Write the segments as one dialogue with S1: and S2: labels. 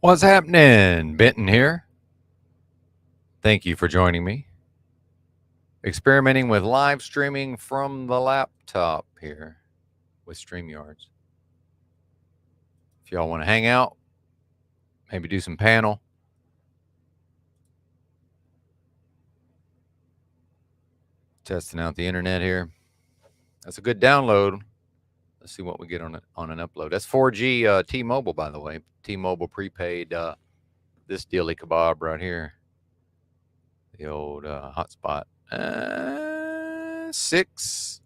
S1: What's happening? Benton here. Thank you for joining me. Experimenting with live streaming from the laptop here with StreamYards. If y'all want to hang out, maybe do some panel, testing out the internet here. That's a good download. Let's see what we get on an upload. That's 4G T-Mobile, by the way. T-Mobile prepaid. This dealy kebab right here, the old hotspot. 6.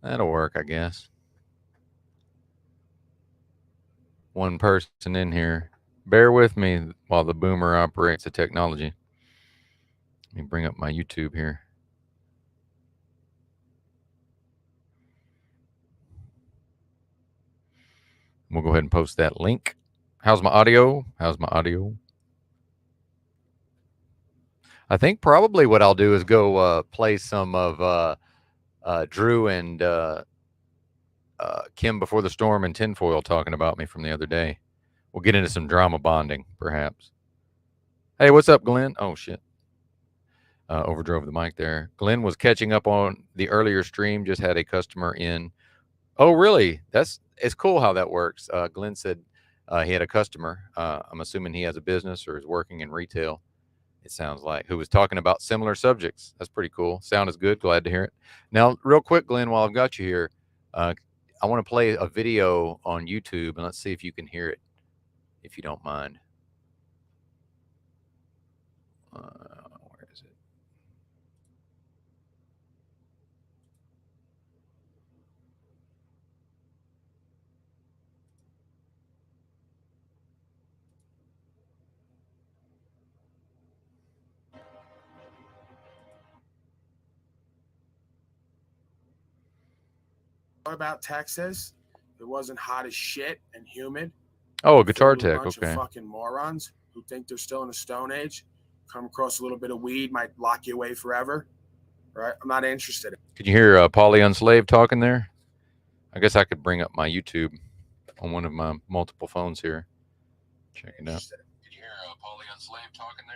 S1: That'll work, I guess. One person in here. Bear with me while the boomer operates the technology. Let me bring up my YouTube here. We'll go ahead and post that link. How's my audio? I think probably what I'll do is go play some of Drew and Kim Before the Storm and Tinfoil talking about me from the other day. We'll get into some drama bonding, perhaps. Hey, what's up, Glenn? Oh, shit. Overdrove the mic there. Glenn was catching up on the earlier stream, just had a customer in. Oh, really? It's cool how that works. Glenn said he had a customer. I'm assuming he has a business or is working in retail. It sounds like, who was talking about similar subjects. That's pretty cool. Sound is good. Glad to hear it. Now, real quick, Glenn, while I've got you here, I want to play a video on YouTube, and let's see if you can hear it, if you don't mind. Where is it?
S2: About Texas, it wasn't hot as shit and humid.
S1: Oh, a guitar tech.
S2: A bunch
S1: Okay.
S2: of fucking morons who think they're still in a stone age. Come across a little bit of weed might lock you away forever. Right? I'm not interested.
S1: Could you hear Paulie Unslaved talking there? I guess I could bring up my YouTube on one of my multiple phones here. Check it out. Could you hear Paulie Unslaved talking there?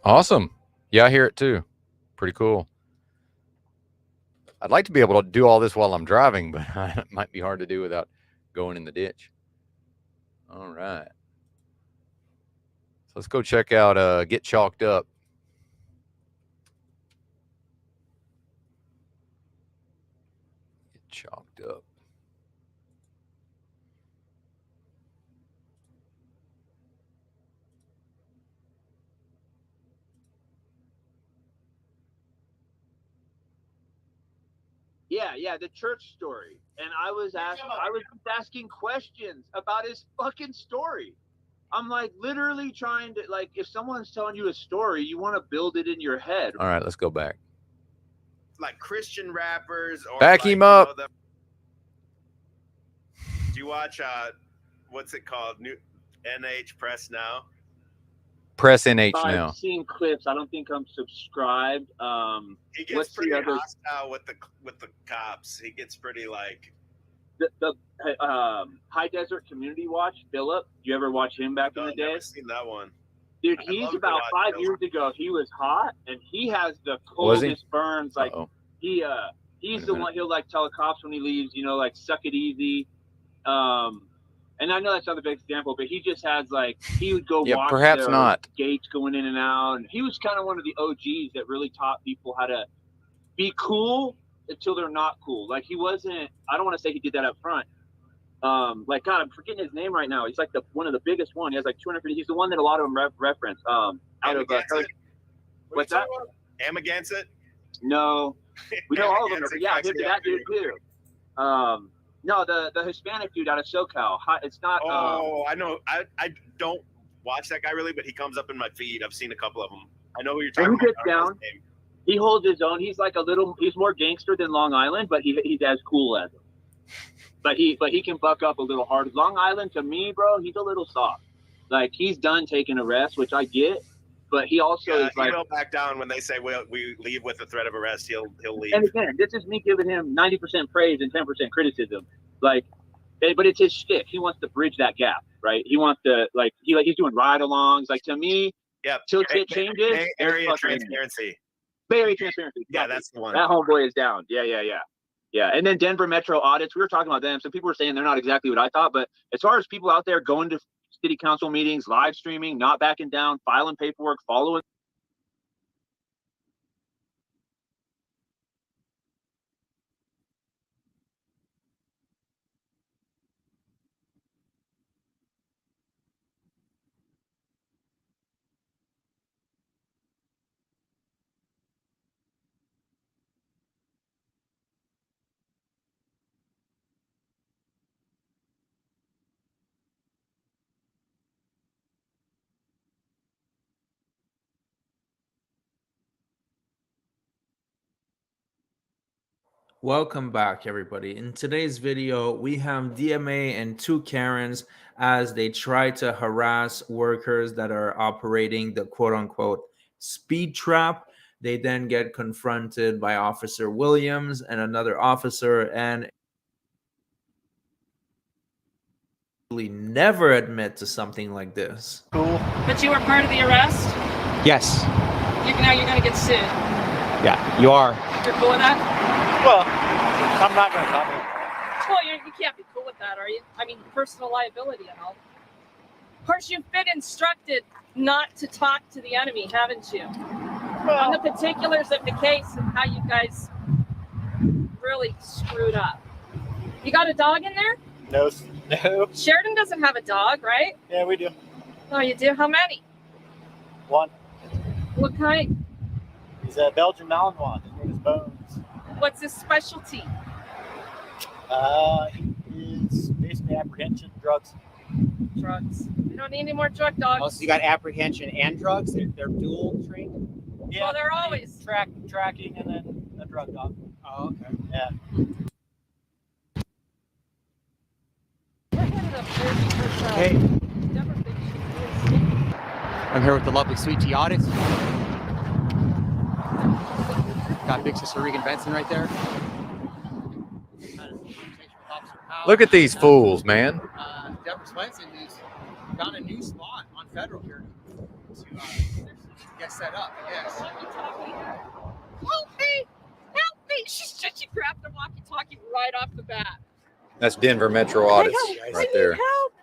S1: Awesome. Yeah, I hear it too. Pretty cool. I'd like to be able to do all this while I'm driving, but it might be hard to do without going in the ditch. All right. So let's go check out Get Chalked Up. Get Chalked Up.
S3: Yeah, the church story. And I was asking questions about his fucking story. I'm like literally trying to, like, if someone's telling you a story, you want to build it in your head.
S1: All right, let's go back.
S4: Like Christian rappers or
S1: back
S4: like,
S1: him up.
S4: Do you watch what's it called? New NH Press Now?
S1: Press NH Now.
S3: I've seen clips. I don't think I'm subscribed.
S4: He gets pretty hostile with the cops. He gets pretty like
S3: the High Desert Community Watch. Philip, you ever watch him back in the day?
S4: I've never seen that one.
S3: Dude, he's about 5 years ago. He was hot, and he has the coldest burns. Like he's the one. He'll like tell the cops when he leaves, like suck it easy. And I know that's not the big example, but he just has like he would go watch
S1: perhaps not
S3: gates going in and out, and he was kind of one of the OGs that really taught people how to be cool until they're not cool. Like he wasn't. I don't want to say he did that up front. Like God, I'm forgetting his name right now. He's like one of the biggest one. He has like 250. He's the one that a lot of them reference. Out of
S4: what's that? Amagansett?
S3: No, we know all of them. But yeah, that dude too. No, the Hispanic dude out of SoCal. It's not.
S4: Oh, I know. I don't watch that guy really, but he comes up in my feed. I've seen a couple of them. I know who you're talking about.
S3: Who gets down? He holds his own. He's like he's more gangster than Long Island, but he's as cool as him. But he can buck up a little hard. Long Island, to me, bro, he's a little soft. Like he's done taking a rest, which I get, but he also is like,
S4: he'll back down when they say we leave with the threat of arrest. He'll leave.
S3: and again, this is me giving him 90% praise and 10% criticism. Like, but it's his shtick. He wants to bridge that gap, right? He wants to he's doing ride-alongs. Like, to me,
S4: yeah,
S3: till shit changes,
S4: area transparency.
S3: Very transparency. Exactly.
S4: Yeah, that's the one.
S3: That homeboy is down. Yeah. And then Denver Metro audits. We were talking about them. Some people were saying they're not exactly what I thought, but as far as people out there going to city council meetings, live streaming, not backing down, filing paperwork, following.
S5: Welcome back, everybody. In today's video, we have DMA and two Karens as they try to harass workers that are operating the quote-unquote speed trap. They then get confronted by Officer Williams and another officer, and never admit to something like this.
S6: Cool.
S7: But you were part of the arrest?
S6: Yes.
S7: Now you're going to get sued.
S6: Yeah, you are.
S7: You're cool with that?
S6: Well, I'm not going to comment.
S7: Well, you can't be cool with that, are you? I mean, personal liability and all. Of course, you've been instructed not to talk to the enemy, haven't you?
S6: Well,
S7: on the particulars of the case and how you guys really screwed up. You got a dog in there?
S6: no.
S7: Sheridan doesn't have a dog, right?
S6: Yeah, we do.
S7: Oh, you do? How many?
S6: One.
S7: What kind?
S6: He's a Belgian Malinois. His name is Bones.
S7: What's his specialty?
S6: He is basically apprehension, drugs.
S7: Drugs. We don't need any more drug dogs.
S8: Oh, so you got apprehension and drugs? They're dual trained?
S6: Yeah,
S7: well, they're always
S6: tracking and then a drug dog.
S8: Oh, okay.
S6: Yeah.
S7: We're headed up there because
S8: Hey,
S7: Deborah thinks she's doing sneaky.
S8: I'm here with the lovely Sweet Tea Audits. Got Big Sister Regan Benson right there.
S1: Look at these fools, man.
S8: Deborah Swenson is found a new spot on Federal here to get set up, I guess.
S7: Help me! Help me! She grabbed the walkie-talkie right off the bat.
S1: That's Denver Metro audits right there.
S7: I need help.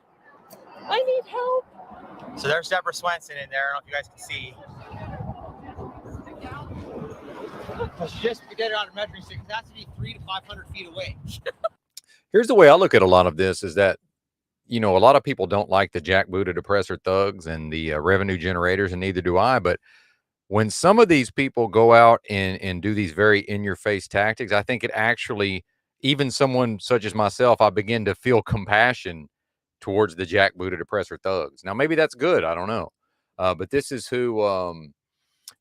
S7: I need help.
S8: So there's Deborah Swenson in there. I don't know if you guys can see. Just to get it on a measuring stick, it has to be 300 to 500 feet away.
S1: Here's the way I look at a lot of this is that, you know, a lot of people don't like the jackbooted oppressor thugs and the revenue generators, and neither do I. But when some of these people go out and do these very in-your-face tactics, I think it actually, even someone such as myself, I begin to feel compassion towards the jackbooted oppressor thugs. Now, maybe that's good. I don't know. But this is who,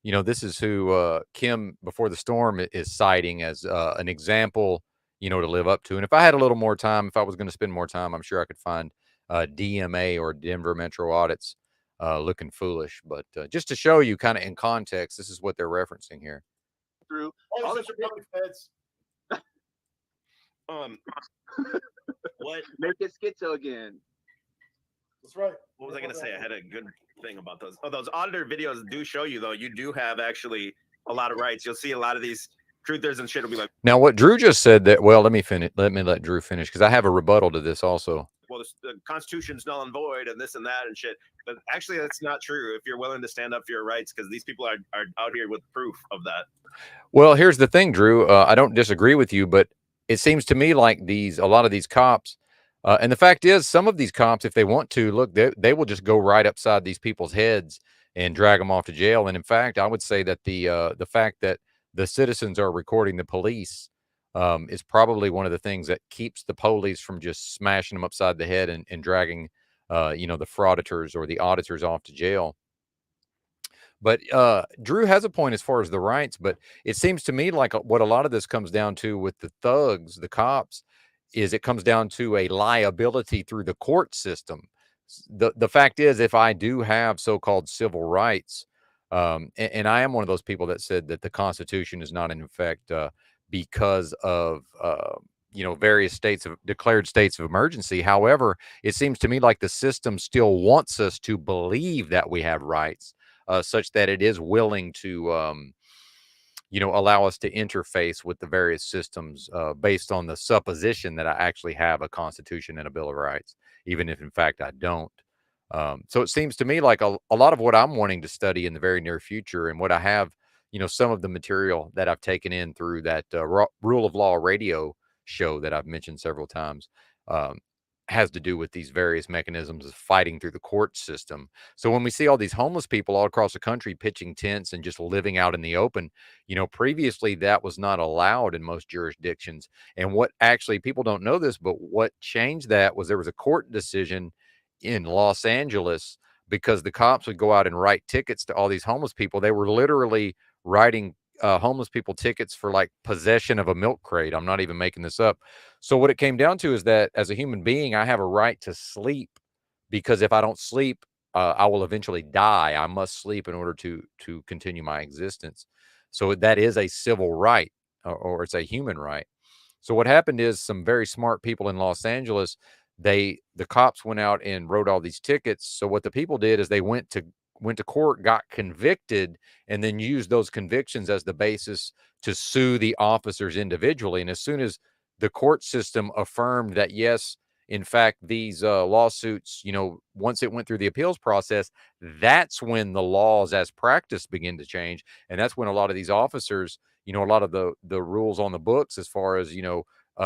S1: this is who Kim Before the Storm is citing as an example, to live up to. And if I had a little more time, if I was going to spend more time, I'm sure I could find DMA or Denver Metro audits looking foolish. But just to show you kind of in context, this is what they're referencing here.
S3: Through
S6: All the public feds.
S4: What?
S3: make it schizo again.
S6: That's right.
S4: What was I going to say? I had a good thing about those. Oh, those auditor videos do show you, though. You do have actually a lot of rights. You'll see a lot of these truthers and shit will be like.
S1: Now, what Drew just said that, well, let me finish. Let me let Drew finish because I have a rebuttal to this also.
S4: Well, the Constitution's null and void and this and that and shit. But actually, that's not true if you're willing to stand up for your rights, because these people are out here with proof of that.
S1: Well, here's the thing, Drew. I don't disagree with you, but it seems to me like a lot of these cops, and the fact is, some of these cops, if they want to, look, they will just go right upside these people's heads and drag them off to jail. And in fact, I would say that the fact that the citizens are recording the police is probably one of the things that keeps the police from just smashing them upside the head and dragging, the frauditors or the auditors off to jail. But Drew has a point as far as the rights, but it seems to me like what a lot of this comes down to with the thugs, the cops, is it comes down to a liability through the court system. The fact is, if I do have so-called civil rights, And I am one of those people that said that the Constitution is not in effect because of various declared states of emergency. However, it seems to me like the system still wants us to believe that we have rights, such that it is willing to allow us to interface with the various systems based on the supposition that I actually have a Constitution and a Bill of Rights, even if in fact I don't. So it seems to me like a lot of what I'm wanting to study in the very near future, and what I have, some of the material that I've taken in through that Rule of Law radio show that I've mentioned several times, um, has to do with these various mechanisms of fighting through the court system. So when we see all these homeless people all across the country pitching tents and just living out in the open, previously that was not allowed in most jurisdictions. And what actually, people don't know this, but what changed that was there was a court decision in Los Angeles, because the cops would go out and write tickets to all these homeless people. They were literally writing homeless people tickets for like possession of a milk crate. I'm not even making this up. So what it came down to is that as a human being, I have a right to sleep, because if I don't sleep, I will eventually die. I must sleep in order to continue my existence. So that is a civil right, or it's a human right. So what happened is some very smart people in Los Angeles, the cops went out and wrote all these tickets. So what the people did is they went to court, got convicted, and then used those convictions as the basis to sue the officers individually. And as soon as the court system affirmed that, yes, in fact, these lawsuits, once it went through the appeals process, that's when the laws as practice begin to change. And that's when a lot of these officers, a lot of the rules on the books, as far as,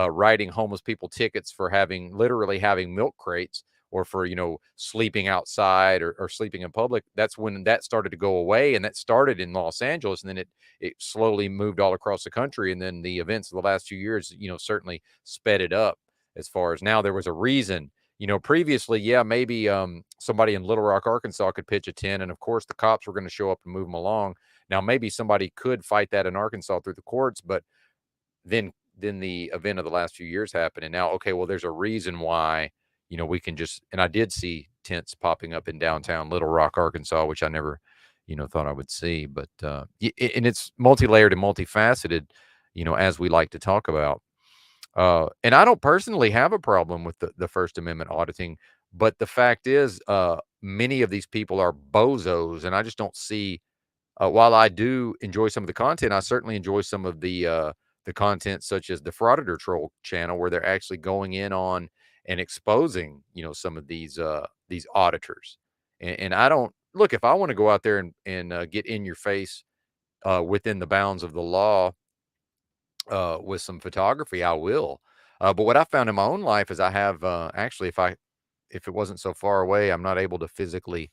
S1: writing homeless people tickets for literally having milk crates, or for, sleeping outside, or sleeping in public, that's when that started to go away. And that started in Los Angeles, and then it slowly moved all across the country. And then the events of the last few years, certainly sped it up. As far as now, there was a reason, previously, yeah, maybe somebody in Little Rock, Arkansas could pitch a tent, and of course the cops were going to show up and move them along. Now, maybe somebody could fight that in Arkansas through the courts, but then the event of the last few years happened, and now, okay, well, there's a reason why, we can just, and I did see tents popping up in downtown Little Rock, Arkansas, which I never, thought I would see. But and it's multi-layered and multifaceted, as we like to talk about. And I don't personally have a problem with the First Amendment auditing, but the fact is, many of these people are bozos, and I just don't see. While I do enjoy some of the content, I certainly enjoy some of the content, such as the Frauditor Troll channel, where they're actually going in on and exposing, some of these auditors. And I don't look, if I want to go out there and get in your face within the bounds of the law with some photography, I will. But what I found in my own life is I have actually, if it wasn't so far away, I'm not able to physically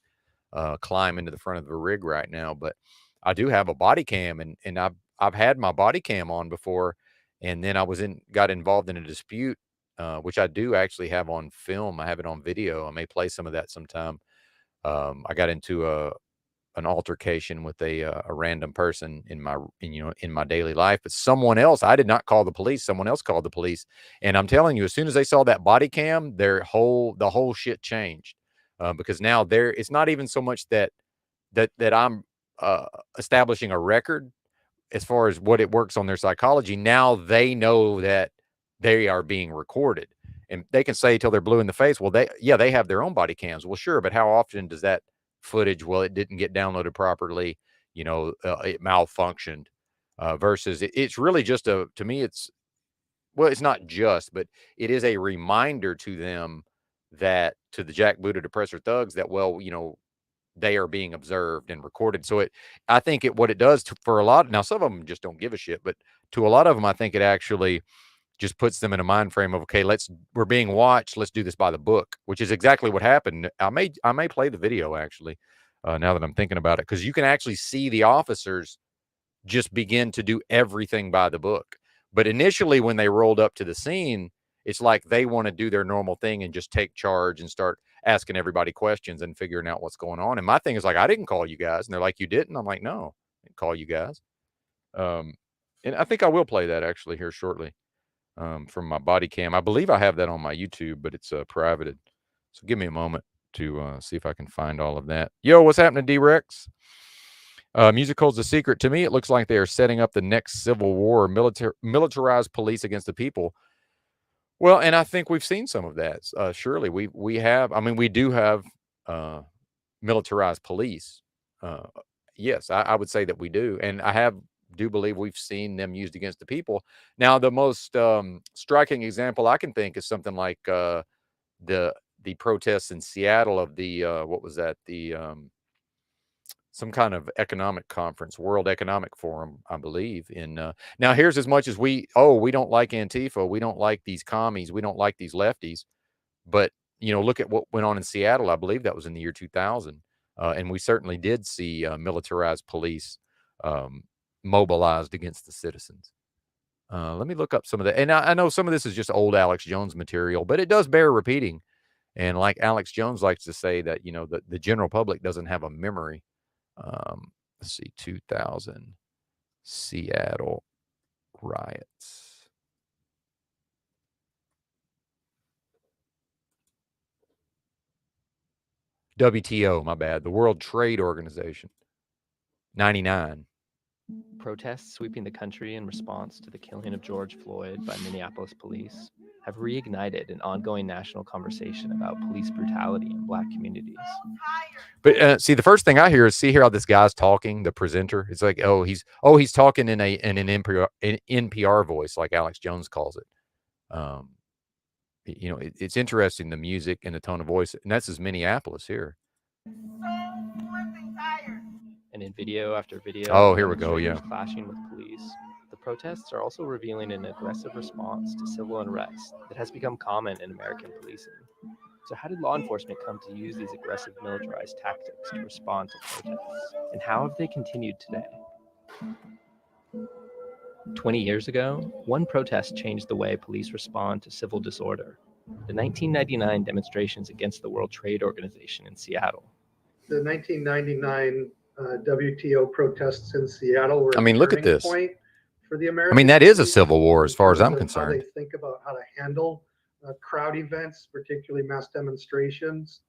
S1: climb into the front of the rig right now, but I do have a body cam, and I've had my body cam on before, and then I got involved in a dispute, which I do actually have on film. I have it on video. I may play some of that sometime. I got into an altercation with a random person in my daily life, but someone else, I did not call the police. Someone else called the police. And I'm telling you, as soon as they saw that body cam, the whole shit changed. Because now it's not even so much that I'm establishing a record as far as what it works on their psychology. Now they know that they are being recorded, and they can say till they're blue in the face, well, they have their own body cams. Well, sure, but how often does that footage, well, it didn't get downloaded properly, it malfunctioned, versus it's really just to me, it's not just, but it is a reminder to them, that to the jackbooted oppressor thugs, that, well, they are being observed and recorded. So I think what it does for a lot, now some of them just don't give a shit, but to a lot of them, I think it actually just puts them in a mind frame of, okay, we're being watched. Let's do this by the book, which is exactly what happened. I may play the video actually, now that I'm thinking about it, because you can actually see the officers just begin to do everything by the book. But initially, when they rolled up to the scene, it's like they want to do their normal thing and just take charge and start asking everybody questions and figuring out what's going on. And my thing is like, I didn't call you guys. And they're like, you didn't? I'm like, no, I didn't call you guys. And I think I will play that actually here shortly, from my body cam. I believe I have that on my YouTube, but it's privated. So give me a moment to see if I can find all of that. Yo, what's happening, D-Rex? Music holds a secret. To me, it looks like they are setting up the next civil war, militarized police against the people. Well, and I think we've seen some of that. Surely we have. I mean, we do have militarized police. Uh, yes, I would say that we do, and do believe we've seen them used against the people. Now, the most striking example I can think is something like the protests in Seattle of the what was that, the some kind of economic conference, World Economic Forum, I believe. In now, here's as much as we don't like Antifa, we don't like these commies, we don't like these lefties, but look at what went on in Seattle. I believe that was in the year 2000, and we certainly did see militarized police mobilized against the citizens. Let me look up some of that, and I know some of this is just old Alex Jones material, but it does bear repeating. And like Alex Jones likes to say, that the general public doesn't have a memory. Let's see, 2000 Seattle riots. WTO, my bad. The World Trade Organization. 99.
S9: Protests sweeping the country in response to the killing of George Floyd by Minneapolis police have reignited an ongoing national conversation about police brutality in Black communities.
S1: But see, the first thing I hear is, see here how this guy's talking, the presenter. It's like, he's talking in an NPR voice, like Alex Jones calls it. It's interesting, the music and the tone of voice, and that's his Minneapolis here.
S9: And in video after video,
S1: here we go, yeah.
S9: Clashing with police, the protests are also revealing an aggressive response to civil unrest that has become common in American policing. So how did law enforcement come to use these aggressive militarized tactics to respond to protests? And how have they continued today? 20 years ago, one protest changed the way police respond to civil disorder: the 1999 demonstrations against the World Trade Organization in Seattle.
S10: The 1999 WTO protests in Seattle were
S1: look at this.
S10: Point for the American
S1: that is a civil war as far as I'm concerned.
S10: How they think about how to handle crowd events, particularly mass demonstrations.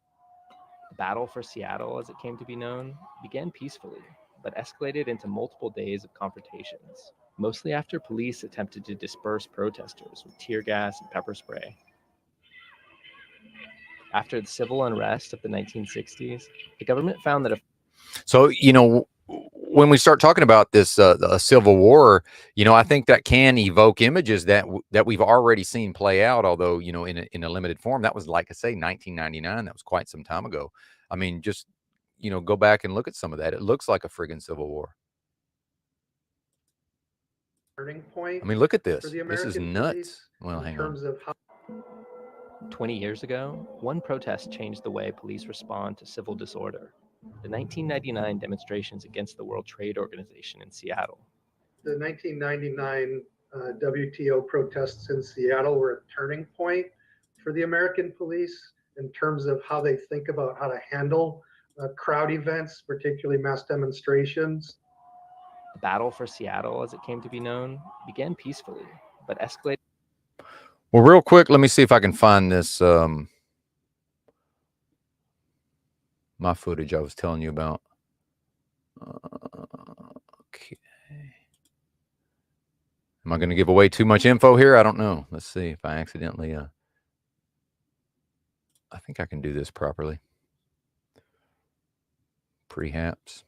S9: The battle for Seattle, as it came to be known, began peacefully, but escalated into multiple days of confrontations, mostly after police attempted to disperse protesters with tear gas and pepper spray. After the civil unrest of the 1960s, the government found that
S1: So, when we start talking about this a civil war, I think that can evoke images that we've already seen play out, although, in a limited form. That was, like I say, 1999. That was quite some time ago. I mean, just, go back and look at some of that. It looks like a friggin' civil war.
S10: Turning point.
S1: I mean, look at this. This is nuts. Well, hang on.
S9: 20 years ago, one protest changed the way police respond to civil disorder: the 1999 demonstrations against the World Trade Organization in Seattle.
S10: The 1999 WTO protests in Seattle were a turning point for the American police in terms of how they think about how to handle crowd events, particularly mass demonstrations.
S9: The battle for Seattle, as it came to be known, began peacefully, but escalated.
S1: Well, real quick, let me see if I can find this, my footage I was telling you about. Okay. Am I going to give away too much info here? I don't know. Let's see if I accidentally, I think I can do this properly. Perhaps.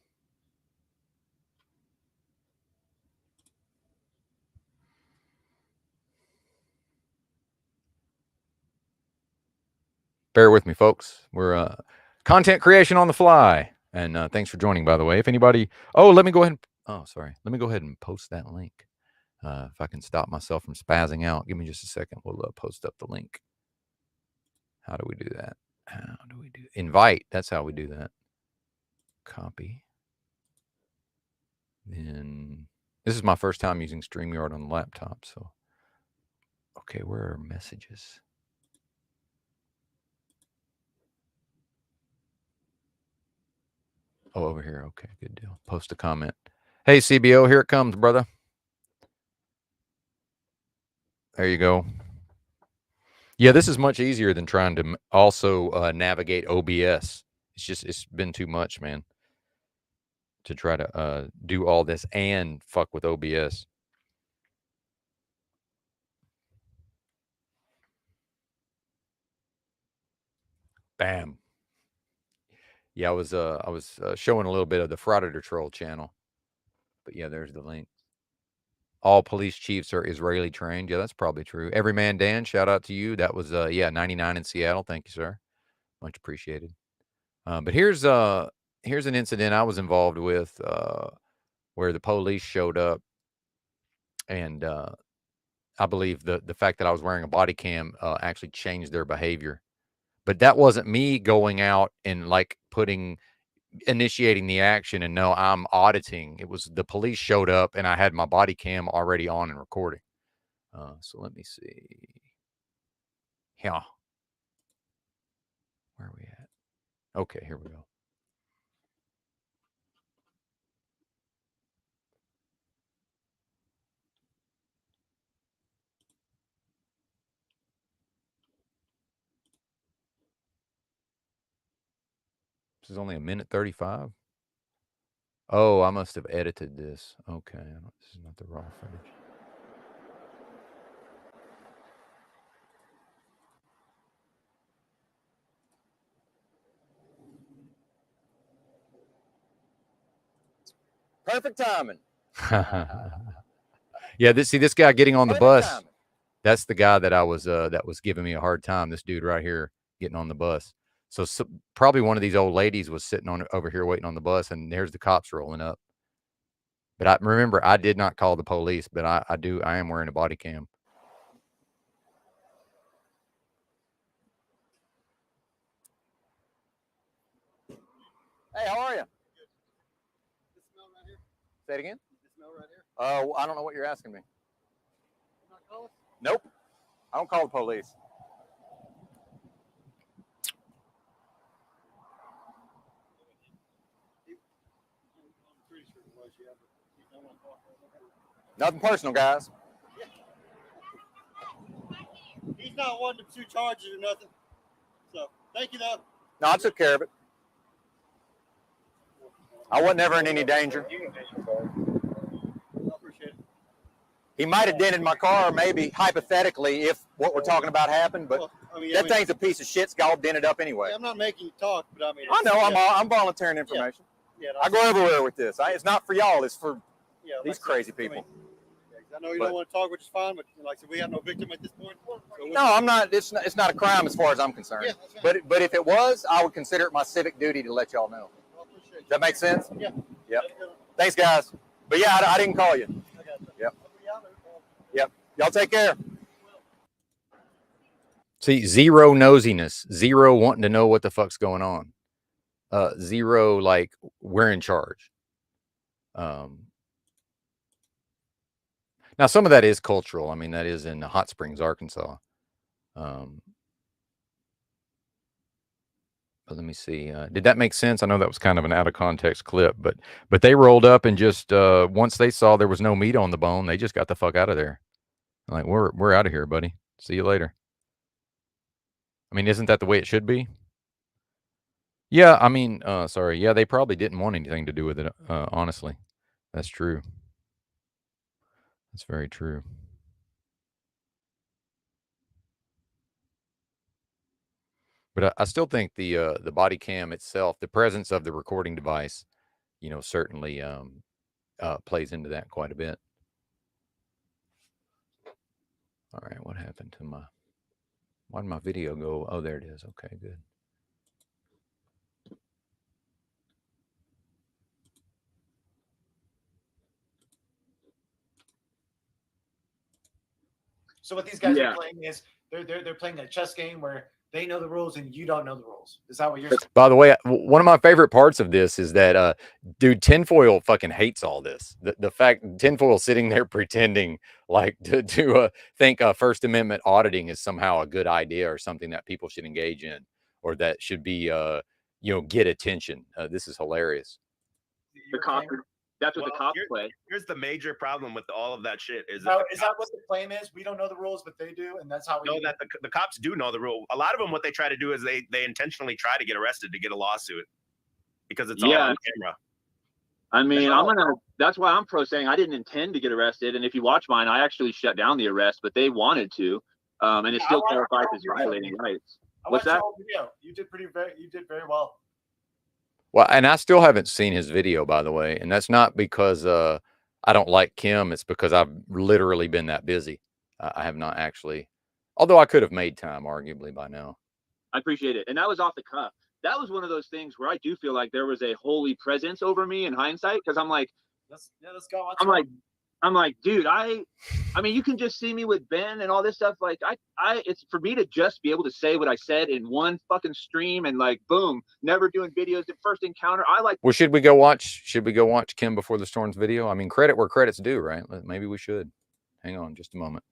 S1: Bear with me, folks. We're content creation on the fly. And thanks for joining, by the way. If anybody, let me go ahead and post that link. If I can stop myself from spazzing out, give me just a second. We'll post up the link. How do we do that? Invite? That's how we do that. Copy. Then this is my first time using StreamYard on the laptop. So, okay, where are messages? Oh, over here. Okay, good deal. Post a comment. Hey, CBO, here it comes, brother. There you go. Yeah, this is much easier than trying to also navigate OBS. It's been too much, man. to try to do all this and fuck with OBS. Bam. Yeah, I was showing a little bit of the Frauditor Troll channel. But yeah, there's the link. All police chiefs are Israeli trained. Yeah, that's probably true. Everyman Dan, shout out to you. That was 99 in Seattle. Thank you, sir. Much appreciated. But here's an incident I was involved with where the police showed up, and I believe the fact that I was wearing a body cam actually changed their behavior. But that wasn't me going out and like initiating the action, and no, I'm auditing. It was the police showed up and I had my body cam already on and recording. So let me see. Yeah. Where are we at? Okay, here we go. This is only 1:35. Oh, I must have edited this. Okay, this is not the raw footage.
S11: Perfect timing.
S1: Yeah, this guy getting on the bus. That's the guy that was giving me a hard time. This dude right here getting on the bus. So probably one of these old ladies was sitting over here waiting on the bus, and there's the cops rolling up. But I remember I did not call the police, but I am wearing a body cam.
S11: Hey, how are you?
S1: Say it again?
S11: I don't know what you're asking me.
S1: Nope. I don't call the police.
S11: Nothing personal, guys.
S6: He's not one to pursue charges or nothing. So, thank you, though.
S11: No, I took care of it. I wasn't ever in any danger. He might have dented my car, maybe, hypothetically, if what we're talking about happened, but that thing's a piece of shit. It's all dented up anyway.
S6: I'm not making you talk, but I mean...
S11: I know, I'm volunteering information.
S6: Yeah,
S11: I go everywhere with this. It's not for y'all, it's for these crazy people.
S6: I know you don't want to talk, which is fine, but like I said, we have no victim at this point. So
S11: no, I'm not. It's not a crime as far as I'm concerned.
S6: Yeah, that's right.
S11: But if it was, I would consider it my civic duty to let y'all know. Does that make sense?
S6: Yeah.
S11: Yep. Thanks, guys. But yeah, I didn't call you. Yep. Yep. Y'all take care.
S1: See, zero nosiness, zero wanting to know what the fuck's going on. Zero, like, we're in charge. Now, some of that is cultural. I mean, that is in Hot Springs, Arkansas. But let me see. Did that make sense? I know that was kind of an out of context clip, but they rolled up and just once they saw there was no meat on the bone, they just got the fuck out of there. Like, we're out of here, buddy. See you later. I mean, isn't that the way it should be? Yeah, I mean, sorry. Yeah, they probably didn't want anything to do with it, honestly. That's true. That's very true. But I still think the body cam itself, the presence of the recording device, certainly plays into that quite a bit. All right, what happened to why did my video go? Oh, there it is. Okay, good.
S6: So what these guys are playing is they're playing a chess game where they know the rules and you don't know the rules. Is that what you're saying?
S1: By the way, one of my favorite parts of this is that, dude, Tinfoil fucking hates all this. The fact Tinfoil sitting there pretending like to think First Amendment auditing is somehow a good idea or something that people should engage in or that should be, get attention. This is hilarious.
S3: The cops. That's what the cops play.
S4: Here's the major problem with all of that shit is
S6: that what the claim is? We don't know the rules, but they do, and that's how we
S4: know that the cops do know the rule. A lot of them, what they try to do is they intentionally try to get arrested to get a lawsuit because it's all on camera.
S3: I mean, that's why I'm pro saying I didn't intend to get arrested. And if you watch mine, I actually shut down the arrest, but they wanted to. And it still qualifies as violating rights. What's that?
S6: You did very well.
S1: Well, and I still haven't seen his video, by the way. And that's not because I don't like Kim. It's because I've literally been that busy. I have not actually, although I could have made time arguably by now.
S3: I appreciate it. And that was off the cuff. That was one of those things where I do feel like there was a holy presence over me in hindsight. Cause I'm like,
S6: let's go.
S3: I'm like, dude, I mean, you can just see me with Ben and all this stuff. Like it's for me to just be able to say what I said in one fucking stream and like, boom, never doing videos. The first encounter.
S1: Well, should we go watch Kim Before the Storm's video? I mean, credit where credit's due, right? Maybe we should. Hang on just a moment.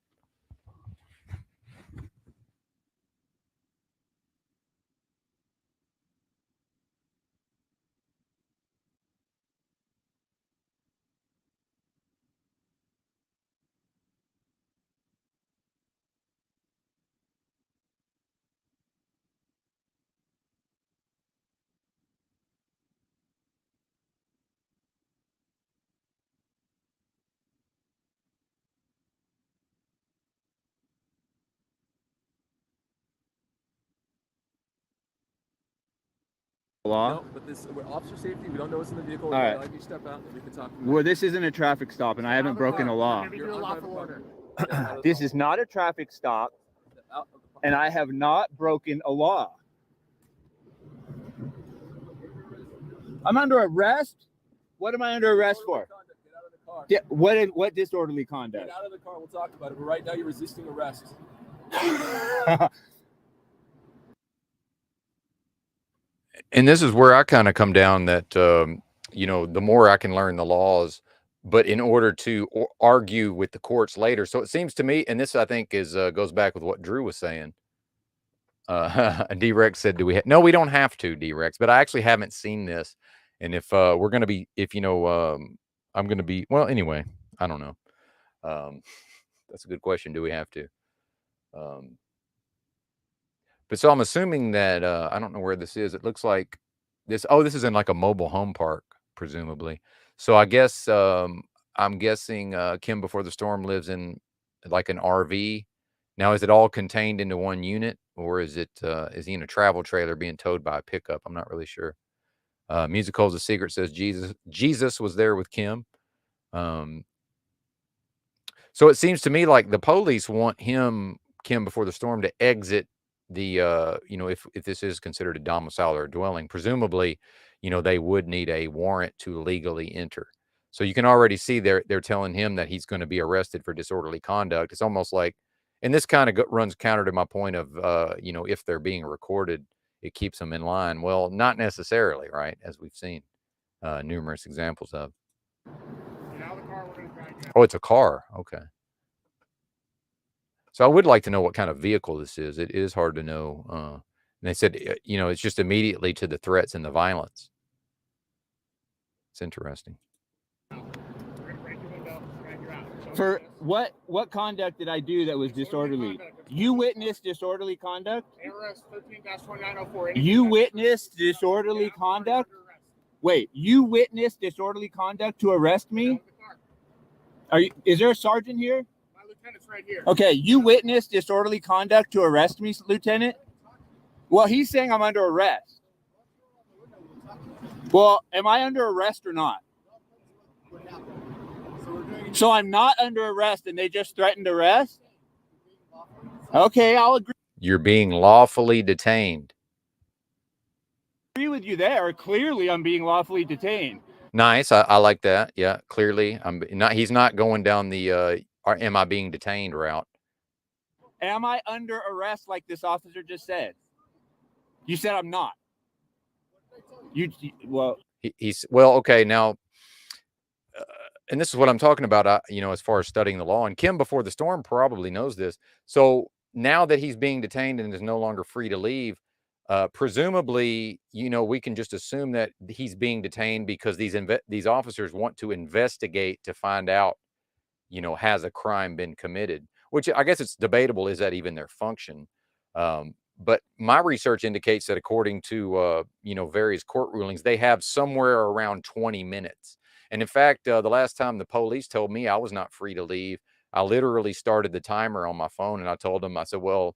S12: Law? No, but this officer safety, we don't know what's in the vehicle.
S13: All right.
S12: If you step out, we can talk.
S13: Well, this isn't a traffic stop, and I haven't broken a law. This is not a traffic stop, and I have not broken a law. I'm under arrest? What am I under arrest for?
S12: Get out of the car.
S13: What disorderly conduct?
S12: Get out of the car. We'll talk about it. But right now, you're resisting arrest.
S1: And this is where I kind of come down that, you know, the more I can learn the laws, but in order to argue with the courts later. So it seems to me, and this I think is goes back with what Drew was saying. D-Rex said, no, we don't have to, D-Rex, but I actually haven't seen this. And if we're going to be, if, you know, I'm going to be, well, anyway, I don't know. That's a good question. Do we have to? But so I'm assuming that, I don't know where this is. It looks like this. Oh, this is in like a mobile home park, presumably. So I guess, I'm guessing Kim Before the Storm lives in like an RV. Now, is it all contained into one unit, or is it, is he in a travel trailer being towed by a pickup? I'm not really sure. Music Holds a Secret says Jesus was there with Kim. So it seems to me like the police want Kim Before the Storm to exit the, you know, if this is considered a domicile or a dwelling, presumably, you know, they would need a warrant to legally enter. So you can already see they're telling him that he's going to be arrested for disorderly conduct. It's almost like, and this kind of runs counter to my point of, you know, if they're being recorded, it keeps them in line. Well, not necessarily, right? As we've seen numerous examples of. Oh, it's a car. Okay. So I would like to know what kind of vehicle this is. It is hard to know. And they said, you know, it's just immediately to the threats and the violence. It's interesting.
S13: For what conduct did I do that was disorderly? You witnessed disorderly conduct? You witnessed disorderly conduct? Wait, you witnessed disorderly conduct to arrest me? Is there a sergeant here?
S14: My lieutenant's right here.
S13: Okay, you witnessed disorderly conduct to arrest me, Lieutenant? Well, he's saying I'm under arrest. Well, am I under arrest or not? So I'm not under arrest and they just threatened arrest? Okay, I'll agree.
S1: You're being lawfully detained.
S13: Agree with you there. Clearly, I'm being lawfully detained.
S1: Nice. I like that. Yeah, clearly. He's not going down the am I being detained route.
S13: Am I under arrest like this officer just said? You said I'm not.
S1: He's well, okay, now and this is what I'm talking about, you know, as far as studying the law. And Kim Before the Storm probably knows this. So now that he's being detained and is no longer free to leave, presumably, you know, we can just assume that he's being detained because these officers want to investigate to find out, you know, has a crime been committed, which I guess it's debatable. Is that even their function? But my research indicates that according to, you know, various court rulings, they have somewhere around 20 minutes. And in fact, the last time the police told me I was not free to leave, I literally started the timer on my phone, and I told them, I said, well,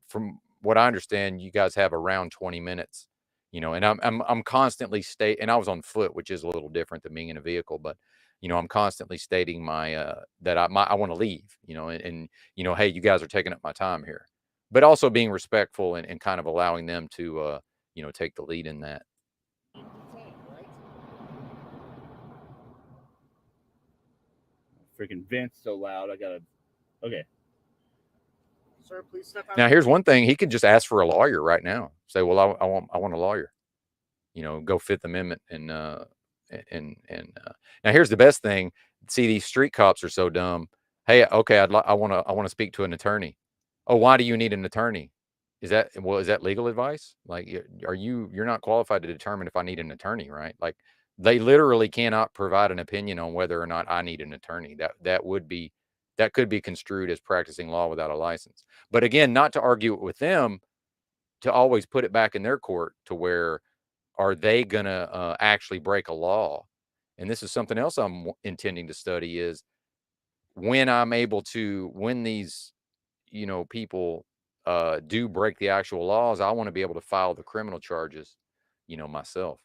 S1: from what I understand, you guys have around 20 minutes, and I'm constantly and I was on foot, which is a little different than being in a vehicle, but I'm constantly stating that I want to leave, and hey, you guys are taking up my time here, but also being respectful and kind of allowing them to take the lead in that.
S13: Freaking vent's so loud. I gotta. Okay.
S8: Sir, please step out.
S1: Now, here's one thing: he could just ask for a lawyer right now. Say, "Well, I want a lawyer." Go Fifth Amendment and now here's the best thing. See, these street cops are so dumb. Hey, okay, I want to speak to an attorney. Oh, why do you need an attorney? Is that legal advice? Like, you're not qualified to determine if I need an attorney, right? Like, they literally cannot provide an opinion on whether or not I need an attorney. That could be construed as practicing law without a license. But again, not to argue it with them, to always put it back in their court to where are they going to actually break a law? And this is something else I'm intending to study is when these, people do break the actual laws, I want to be able to file the criminal charges, myself,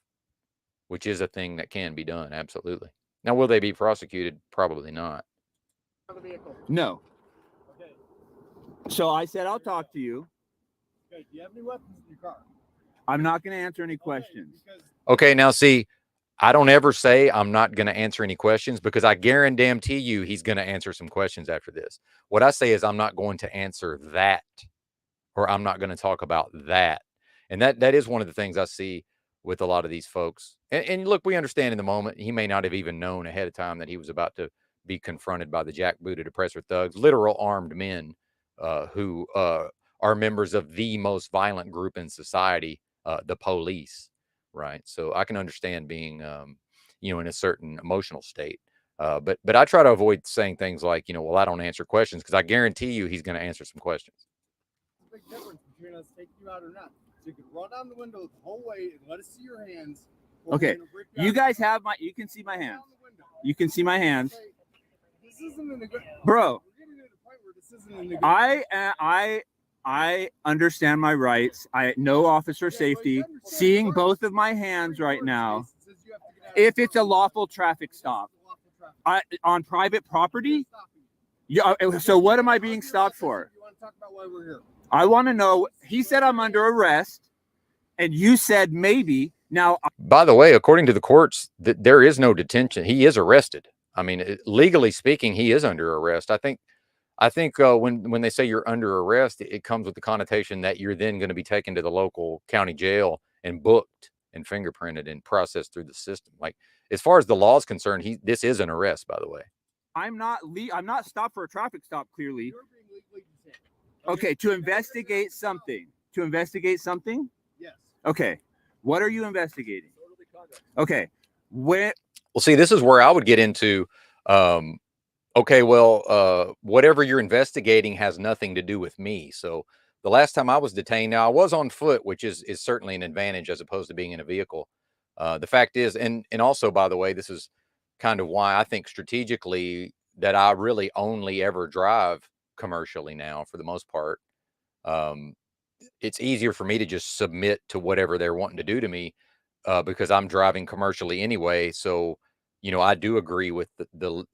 S1: which is a thing that can be done. Absolutely. Now, will they be prosecuted? Probably not.
S13: No. Okay. So I said, I'll talk to you.
S8: Okay, do you have any weapons in your car?
S13: I'm not going to answer any questions.
S1: Okay, now see, I don't ever say I'm not going to answer any questions because I guarantee you he's going to answer some questions after this. What I say is I'm not going to answer that, or I'm not going to talk about that. And that is one of the things I see with a lot of these folks. And look, we understand in the moment, he may not have even known ahead of time that he was about to be confronted by the jackbooted oppressor thugs, literal armed men who are members of the most violent group in society, the police, right? So I can understand being, in a certain emotional state. But I try to avoid saying things like, well, I don't answer questions because I guarantee you he's going to answer some questions.
S8: There's a big difference between us taking you out or not. So you can roll down the window the whole way and let us see your hands.
S13: Okay, you guys have you can see my hands. You can see my hands.
S8: This isn't a good,
S13: bro.
S8: We're getting to the point where this isn't a good
S13: I understand my rights. I know officer safety. Seeing both of my hands right now, if it's a lawful traffic stop on private property, yeah. So what am I being stopped for?
S8: You want to talk about why we're here?
S13: I want to know. He said I'm under arrest, and you said maybe. Now,
S1: by the way, according to the courts, there is no detention. He is arrested. I mean, legally speaking, he is under arrest. I think when they say you're under arrest, it comes with the connotation that you're then going to be taken to the local county jail and booked and fingerprinted and processed through the system. Like, as far as the law is concerned, this is an arrest, by the way.
S13: I'm not stopped for a traffic stop, clearly. Okay, to investigate something. To investigate something?
S8: Yes.
S13: Okay. What are you investigating? Okay. Well,
S1: see, this is where I would get into okay, well, whatever you're investigating has nothing to do with me. So the last time I was detained, now I was on foot, which is certainly an advantage as opposed to being in a vehicle. The fact is, and also, by the way, this is kind of why I think strategically that I really only ever drive commercially now for the most part. It's easier for me to just submit to whatever they're wanting to do to me because I'm driving commercially anyway. So, I do agree with the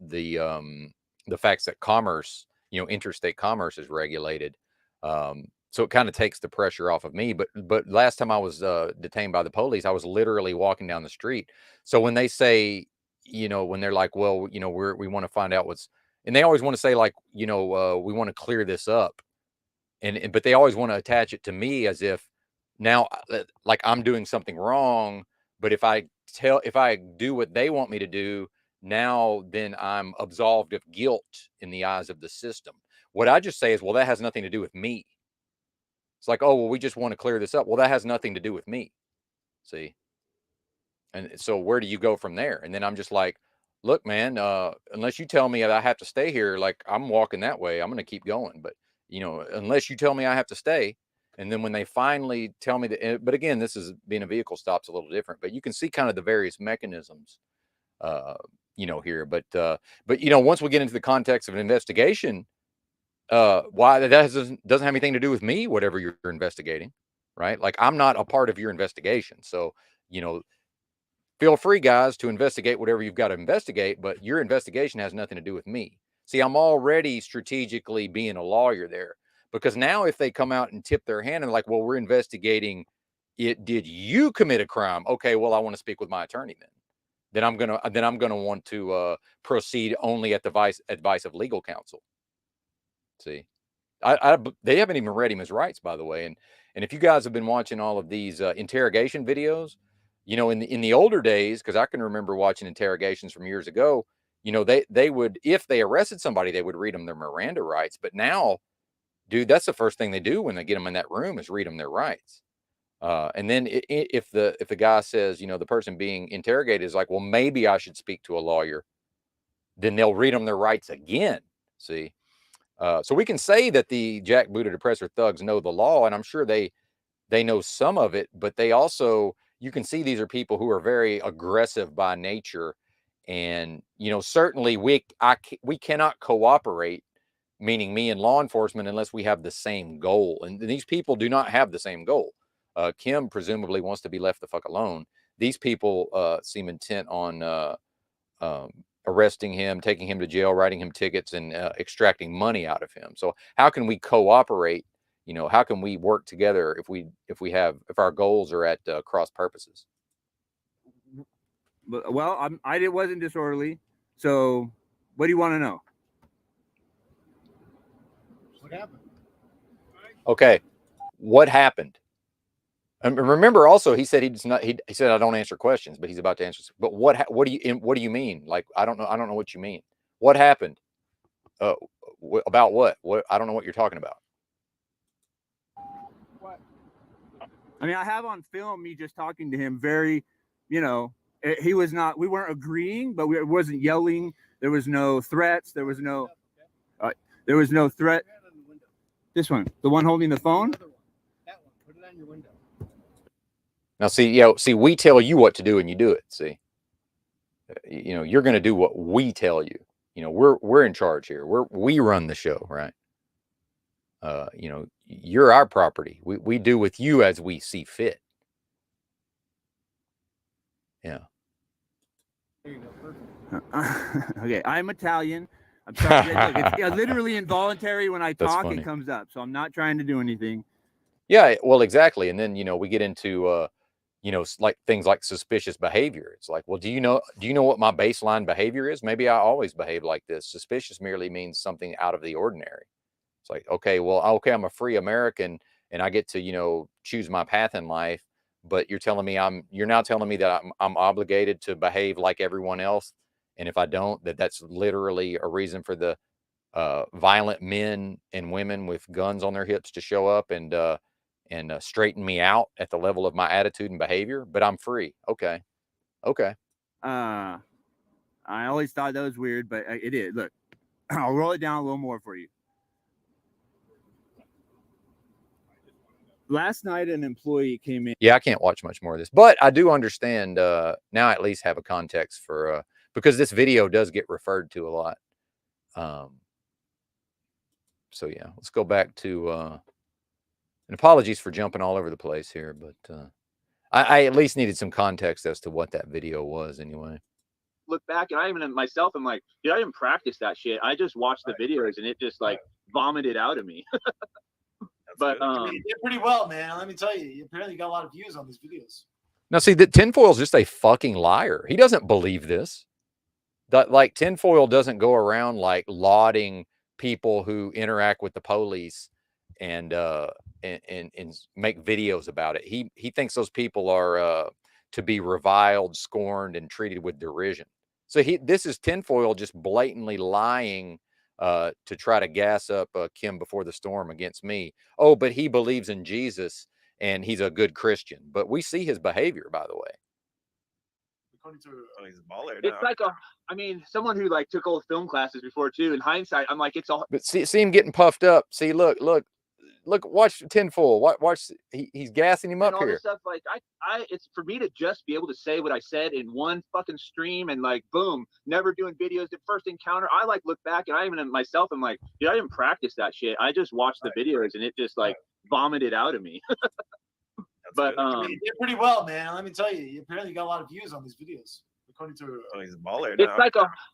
S1: facts that commerce, interstate commerce is regulated. So it kind of takes the pressure off of me. But last time I was detained by the police, I was literally walking down the street. So when they say, when they're like, well, we want to find out and they always want to say like, we want to clear this up. But they always want to attach it to me as if now, like I'm doing something wrong. But if I do what they want me to do, now then I'm absolved of guilt in the eyes of the system. What I just say is, well, that has nothing to do with me. It's like, oh, well, we just want to clear this up. Well, that has nothing to do with me. See? And so where do you go from there? And then I'm just like, look, man, unless you tell me that I have to stay here, like I'm walking that way, I'm going to keep going. But, unless you tell me I have to stay. And then when they finally tell me that, but again, this is being a vehicle stop's a little different, but you can see kind of the various mechanisms, you know, here. But you know, once we get into the context of an investigation, why that doesn't have anything to do with me, whatever you're investigating, right? Like I'm not a part of your investigation. So, you know, feel free, guys, to investigate whatever you've got to investigate, but your investigation has nothing to do with me. See, I'm already strategically being a lawyer there, because now if they come out and tip their hand and like, well, we're investigating it, did you commit a crime? Okay, well, I want to speak with my attorney then. Then I'm gonna want to proceed only at the advice of legal counsel. See, they haven't even read him his rights, by the way. And if you guys have been watching all of these interrogation videos, you know, in the older days, because I can remember watching interrogations from years ago, you know, they would, if they arrested somebody, they would read them their Miranda rights. But now, dude, that's the first thing they do when they get them in that room is read them their rights. And then if the guy says, you know, the person being interrogated is like, well, maybe I should speak to a lawyer, then they'll read them their rights again. See. So we can say that the jackbooted oppressor thugs know the law, and I'm sure they know some of it, but they also, you can see these are people who are very aggressive by nature, and you know, certainly we cannot cooperate, meaning me and law enforcement, unless we have the same goal, and these people do not have the same goal. Kim presumably wants to be left the fuck alone. These people seem intent on arresting him, taking him to jail, writing him tickets, and extracting money out of him. So how can we cooperate? You know, how can we work together if our goals are at cross purposes?
S13: Well, I wasn't disorderly. So, what do you want to know?
S6: What happened?
S1: Okay, what happened? And remember, also, he said he said I don't answer questions, but he's about to answer. But what do you mean? Like I don't know what you mean. What happened? About what? What? I don't know what you're talking about.
S13: What? I mean, I have on film me just talking to him. Very, you know, he was not. We weren't agreeing, but it wasn't yelling. There was no threats. There was no. There was no threat. This one, the one holding the phone.
S6: That one. Put it on your window.
S1: Now, see, we tell you what to do, and you do it. See, you know, you're going to do what we tell you. You know, we're in charge here. We run the show, right? You know, you're our property. We do with you as we see fit. Yeah.
S13: Okay, I'm Italian. I'm sorry. Look, it's literally involuntary when I talk. It comes up, so I'm not trying to do anything.
S1: Yeah, well, exactly. And then, you know, we get into you know, like things like suspicious behavior. It's like, well, do you know what my baseline behavior is? Maybe I always behave like this. Suspicious merely means something out of the ordinary. It's like, okay, well, okay, I'm a free American and I get to, you know, choose my path in life, but you're now telling me that I'm obligated to behave like everyone else. And if I don't, that's literally a reason for the violent men and women with guns on their hips to show up and straighten me out at the level of my attitude and behavior, but I'm free. Okay.
S13: I always thought that was weird, but it is. Look, I'll roll it down a little more for you. Last night, an employee came in.
S1: Yeah, I can't watch much more of this, but I do understand now. I at least have a context for because this video does get referred to a lot. So yeah, let's go back to. And apologies for jumping all over the place here, but I at least needed some context as to what that video was anyway.
S3: Look back, and I even myself, I'm like, dude, I didn't practice that shit. I just watched the videos, and it just like vomited out of me. But
S6: you did pretty well, man. Let me tell you, you apparently got a lot of views on these videos.
S1: Now, see, that Tinfoil's just a fucking liar. He doesn't believe this. That like Tinfoil doesn't go around like lauding people who interact with the police and make videos about it. He thinks those people are to be reviled, scorned, and treated with derision. So this is Tinfoil just blatantly lying to try to gas up Kim before the storm against me. Oh, but he believes in Jesus and he's a good Christian. But we see his behavior, by the way.
S4: He's a baller
S3: now. It's like I mean, someone who like took old film classes before too. In hindsight, I'm like, it's all.
S1: But see him getting puffed up. See, look. look, watch Tinfoil. Watch, he's gassing him up
S3: all
S1: here.
S3: this stuff, like it's for me to just be able to say what I said in one fucking stream and like boom, never doing videos. The first encounter, I like look back and I even myself, I'm like, dude, I didn't practice that shit. I just watched the videos and it just like vomited out of me. But
S6: you did pretty well, man. Let me tell you, apparently you got a lot of views on these videos. According to
S4: he's a baller
S3: now. It's like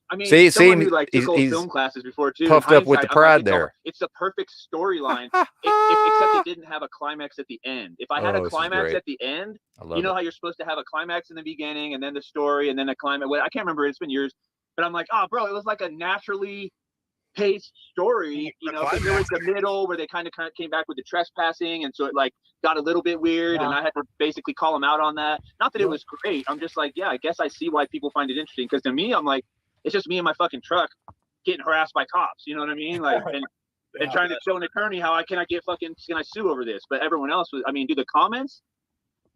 S3: I mean, someone who like took old
S1: he's
S3: film classes before too.
S1: puffed up with the pride there.
S3: It's the perfect storyline, except it didn't have a climax at the end. If I had a climax at the end, you know how you're supposed to have a climax in the beginning and then the story and then a climax. Well, I can't remember. It's been years, but I'm like, oh, bro, it was like a naturally paced story, you know. There was the middle where they kind of came back with the trespassing, and so it like got a little bit weird, and I had to basically call them out on that. Not that it was great. I'm just like, yeah, I guess I see why people find it interesting, because to me, I'm like, it's just me in my fucking truck getting harassed by cops. You know what I mean? Like, and trying to show an attorney how can I sue over this? But everyone else was, I mean, the comments,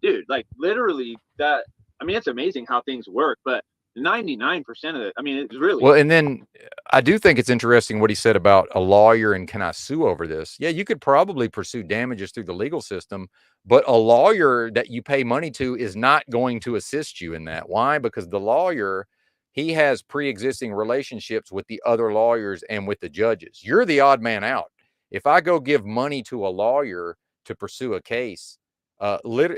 S3: dude, like literally that. I mean, it's amazing how things work, but 99% of it, I mean, it's really
S1: well. And then I do think it's interesting what he said about a lawyer and can I sue over this? Yeah, you could probably pursue damages through the legal system, but a lawyer that you pay money to is not going to assist you in that. Why? Because the lawyer, he has pre-existing relationships with the other lawyers and with the judges. You're the odd man out. If I go give money to a lawyer to pursue a case,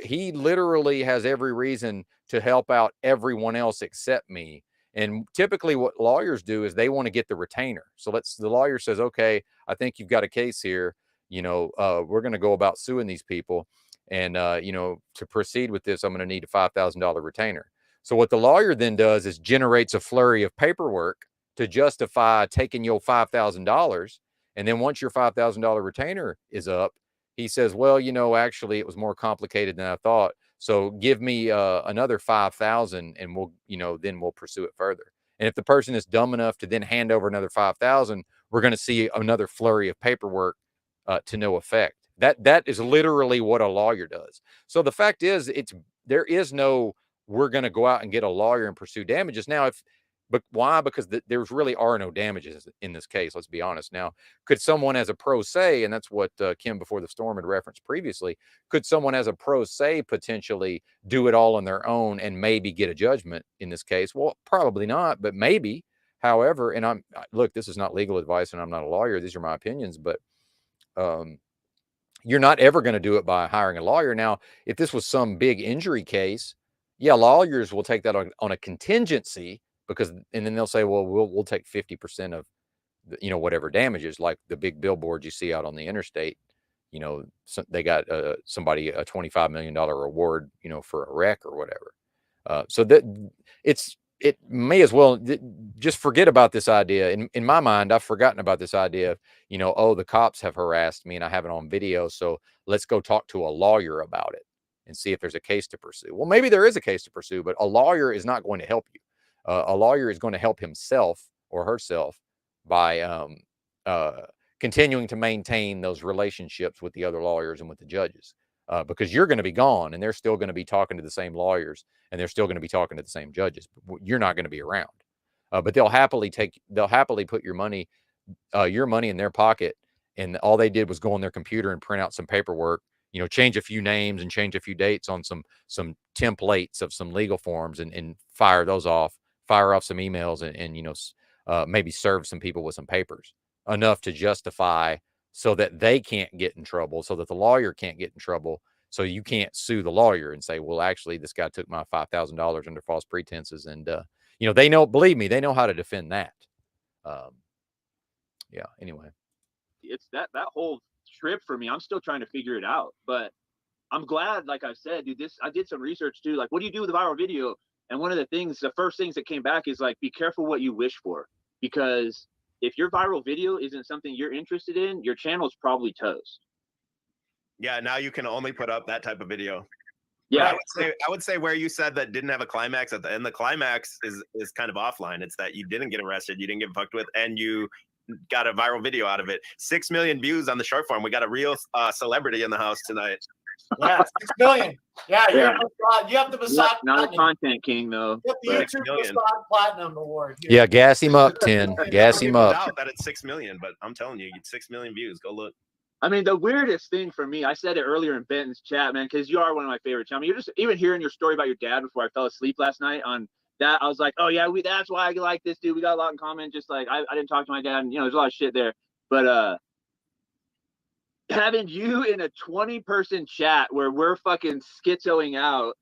S1: he literally has every reason to help out everyone else except me. And typically what lawyers do is they want to get the retainer. So the lawyer says, okay, I think you've got a case here. You know, we're going to go about suing these people. And, you know, to proceed with this, I'm going to need a $5,000 retainer. So what the lawyer then does is generates a flurry of paperwork to justify taking your $5,000. And then once your $5,000 retainer is up, he says, well, you know, actually it was more complicated than I thought. So give me another 5,000 and we'll, you know, then we'll pursue it further. And if the person is dumb enough to then hand over another 5,000, we're going to see another flurry of paperwork to no effect. That is literally what a lawyer does. So the fact is, there is no, we're going to go out and get a lawyer and pursue damages. Now, but why? Because there's really are no damages in this case. Let's be honest. Now, could someone as a pro se, and that's what Kim before the storm had referenced previously, could someone as a pro se potentially do it all on their own and maybe get a judgment in this case? Well, probably not, but maybe. However, and look, this is not legal advice and I'm not a lawyer. These are my opinions, but you're not ever going to do it by hiring a lawyer. Now, if this was some big injury case, yeah, lawyers will take that on a contingency, because, and then they'll say, well, we'll take 50% of, you know, whatever damages, like the big billboards you see out on the interstate. You know, they got somebody a $25 million award, you know, for a wreck or whatever. So that it may as well just forget about this idea. In my mind, I've forgotten about this idea of, you know, oh, the cops have harassed me and I have it on video, so let's go talk to a lawyer about it and see if there's a case to pursue. Well, maybe there is a case to pursue, but a lawyer is not going to help you. A lawyer is going to help himself or herself by continuing to maintain those relationships with the other lawyers and with the judges, because you're going to be gone and they're still going to be talking to the same lawyers and they're still going to be talking to the same judges. You're not going to be around, but they'll happily put your money in their pocket, and all they did was go on their computer and print out some paperwork, you know, change a few names and change a few dates on some templates of some legal forms and fire those off. Fire off some emails and you know, maybe serve some people with some papers enough to justify, so that they can't get in trouble, so that the lawyer can't get in trouble, so you can't sue the lawyer and say, well, actually, this guy took my $5,000 under false pretenses. And, you know, believe me, they know how to defend that. Yeah, anyway.
S3: It's that whole trip for me. I'm still trying to figure it out, but I'm glad, like I said, dude, I did some research too. Like, what do you do with a viral video? And one of the first things that came back is like, be careful what you wish for, because if your viral video isn't something you're interested in, your channel's probably toast.
S4: Yeah, now you can only put up that type of video.
S3: Yeah,
S4: I would say where you said that didn't have a climax at the end, the climax is kind of offline. It's that you didn't get arrested, you didn't get fucked with, and you got a viral video out of it. 6 million views on the short form. We got a real celebrity in the house tonight.
S6: Yeah, 6 million. Yeah, you have the Masad
S3: not a content king though.
S6: You have the YouTube Masad Platinum Award.
S1: Yeah, gas him up, 10. Gas him up.
S4: That it's 6 million, but I'm telling you, 6 million views. Go look.
S3: I mean, the weirdest thing for me, I said it earlier in Benton's chat, man, because you are one of my favorites. I mean, you're just even hearing your story about your dad before I fell asleep last night on that. I was like, oh yeah, that's why I like this dude. We got a lot in common. Just like I didn't talk to my dad, and there's a lot of shit there. But having you in a 20-person chat where we're fucking schizoing out,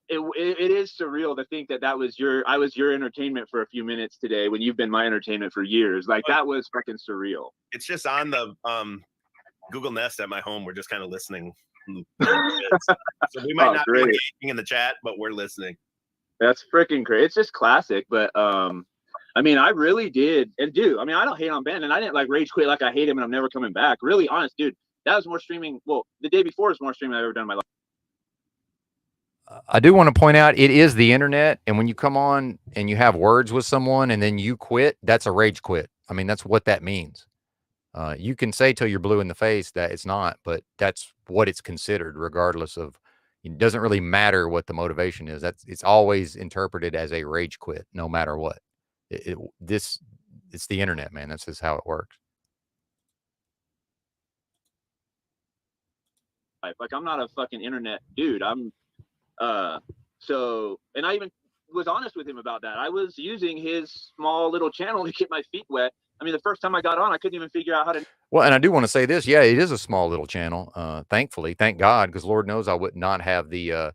S3: it is surreal to think that I was your entertainment for a few minutes today when you've been my entertainment for years. Like that was fucking surreal.
S4: It's just on the Google Nest at my home. We're just kind of listening. So we might not be engaging in the chat, but we're listening.
S3: That's freaking great. It's just classic. But I mean, I really did. And dude, I mean, I don't hate on Ben, and I didn't like rage quit like I hate him and I'm never coming back. Really honest, dude. That was more streaming. Well, the day before was more streaming I've ever done in my life.
S1: I do want to point out it is the internet, and when you come on and you have words with someone and then you quit, that's a rage quit. I mean, that's what that means. You can say till you're blue in the face that it's not, but that's what it's considered, regardless of. It doesn't really matter what the motivation is. It's always interpreted as a rage quit, no matter what. It's the internet, man. That's just how it works.
S3: Like I'm not a fucking internet dude. I'm so, and I even was honest with him about that. I was using his small little channel to get my feet wet. I mean, the first time I got on, I couldn't even figure out how to.
S1: Well, and I do want to say this. Yeah, it is a small little channel. Thankfully, thank God, because Lord knows I would not have the,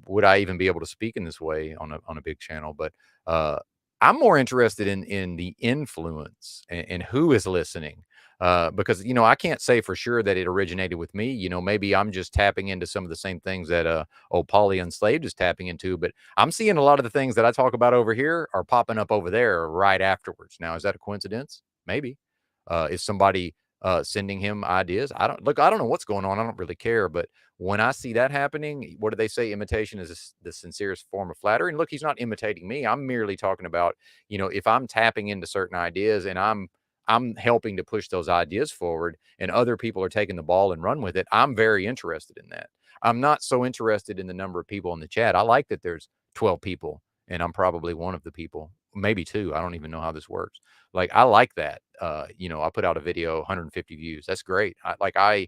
S1: would I even be able to speak in this way on a big channel? But I'm more interested in the influence and who is listening. Because, I can't say for sure that it originated with me. Maybe I'm just tapping into some of the same things that Polly Unslaved is tapping into. But I'm seeing a lot of the things that I talk about over here are popping up over there right afterwards. Now, is that a coincidence? Maybe. Is somebody sending him ideas? I don't know what's going on. I don't really care. But when I see that happening, what do they say? Imitation is the sincerest form of flattery. And look, he's not imitating me. I'm merely talking about, if I'm tapping into certain ideas and I'm helping to push those ideas forward and other people are taking the ball and run with it, I'm very interested in that. I'm not so interested in the number of people in the chat. I like that there's 12 people and I'm probably one of the people, maybe two. I don't even know how this works. Like, I like that. I put out a video, 150 views. That's great. I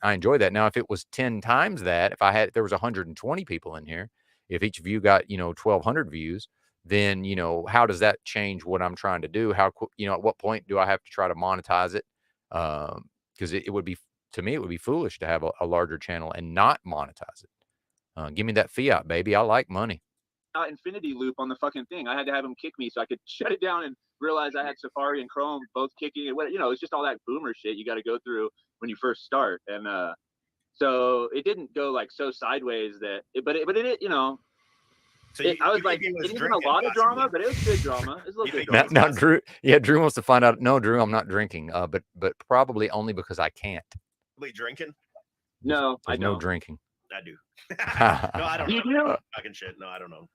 S1: enjoy that. Now, if it was 10 times that, if there was 120 people in here, if each view got, 1,200 views, then, how does that change what I'm trying to do? At what point do I have to try to monetize it? Because it would be, to me, it would be foolish to have a larger channel and not monetize it. Give me that fiat, baby. I like money.
S3: Infinity loop on the fucking thing. I had to have him kick me so I could shut it down and realize I had Safari and Chrome both kicking it. It's just all that boomer shit you got to go through when you first start. And so it didn't go like so sideways but it. So I was like, it isn't a lot of drama, but it was good drama. It was a little bit drama.
S1: Now, Drew wants to find out. No, Drew, I'm not drinking. But probably only because I can't.
S4: Really drinking?
S3: No,
S1: I don't. No drinking.
S4: I do. No, I don't know.
S3: You do?
S4: Fucking shit. No, I don't know.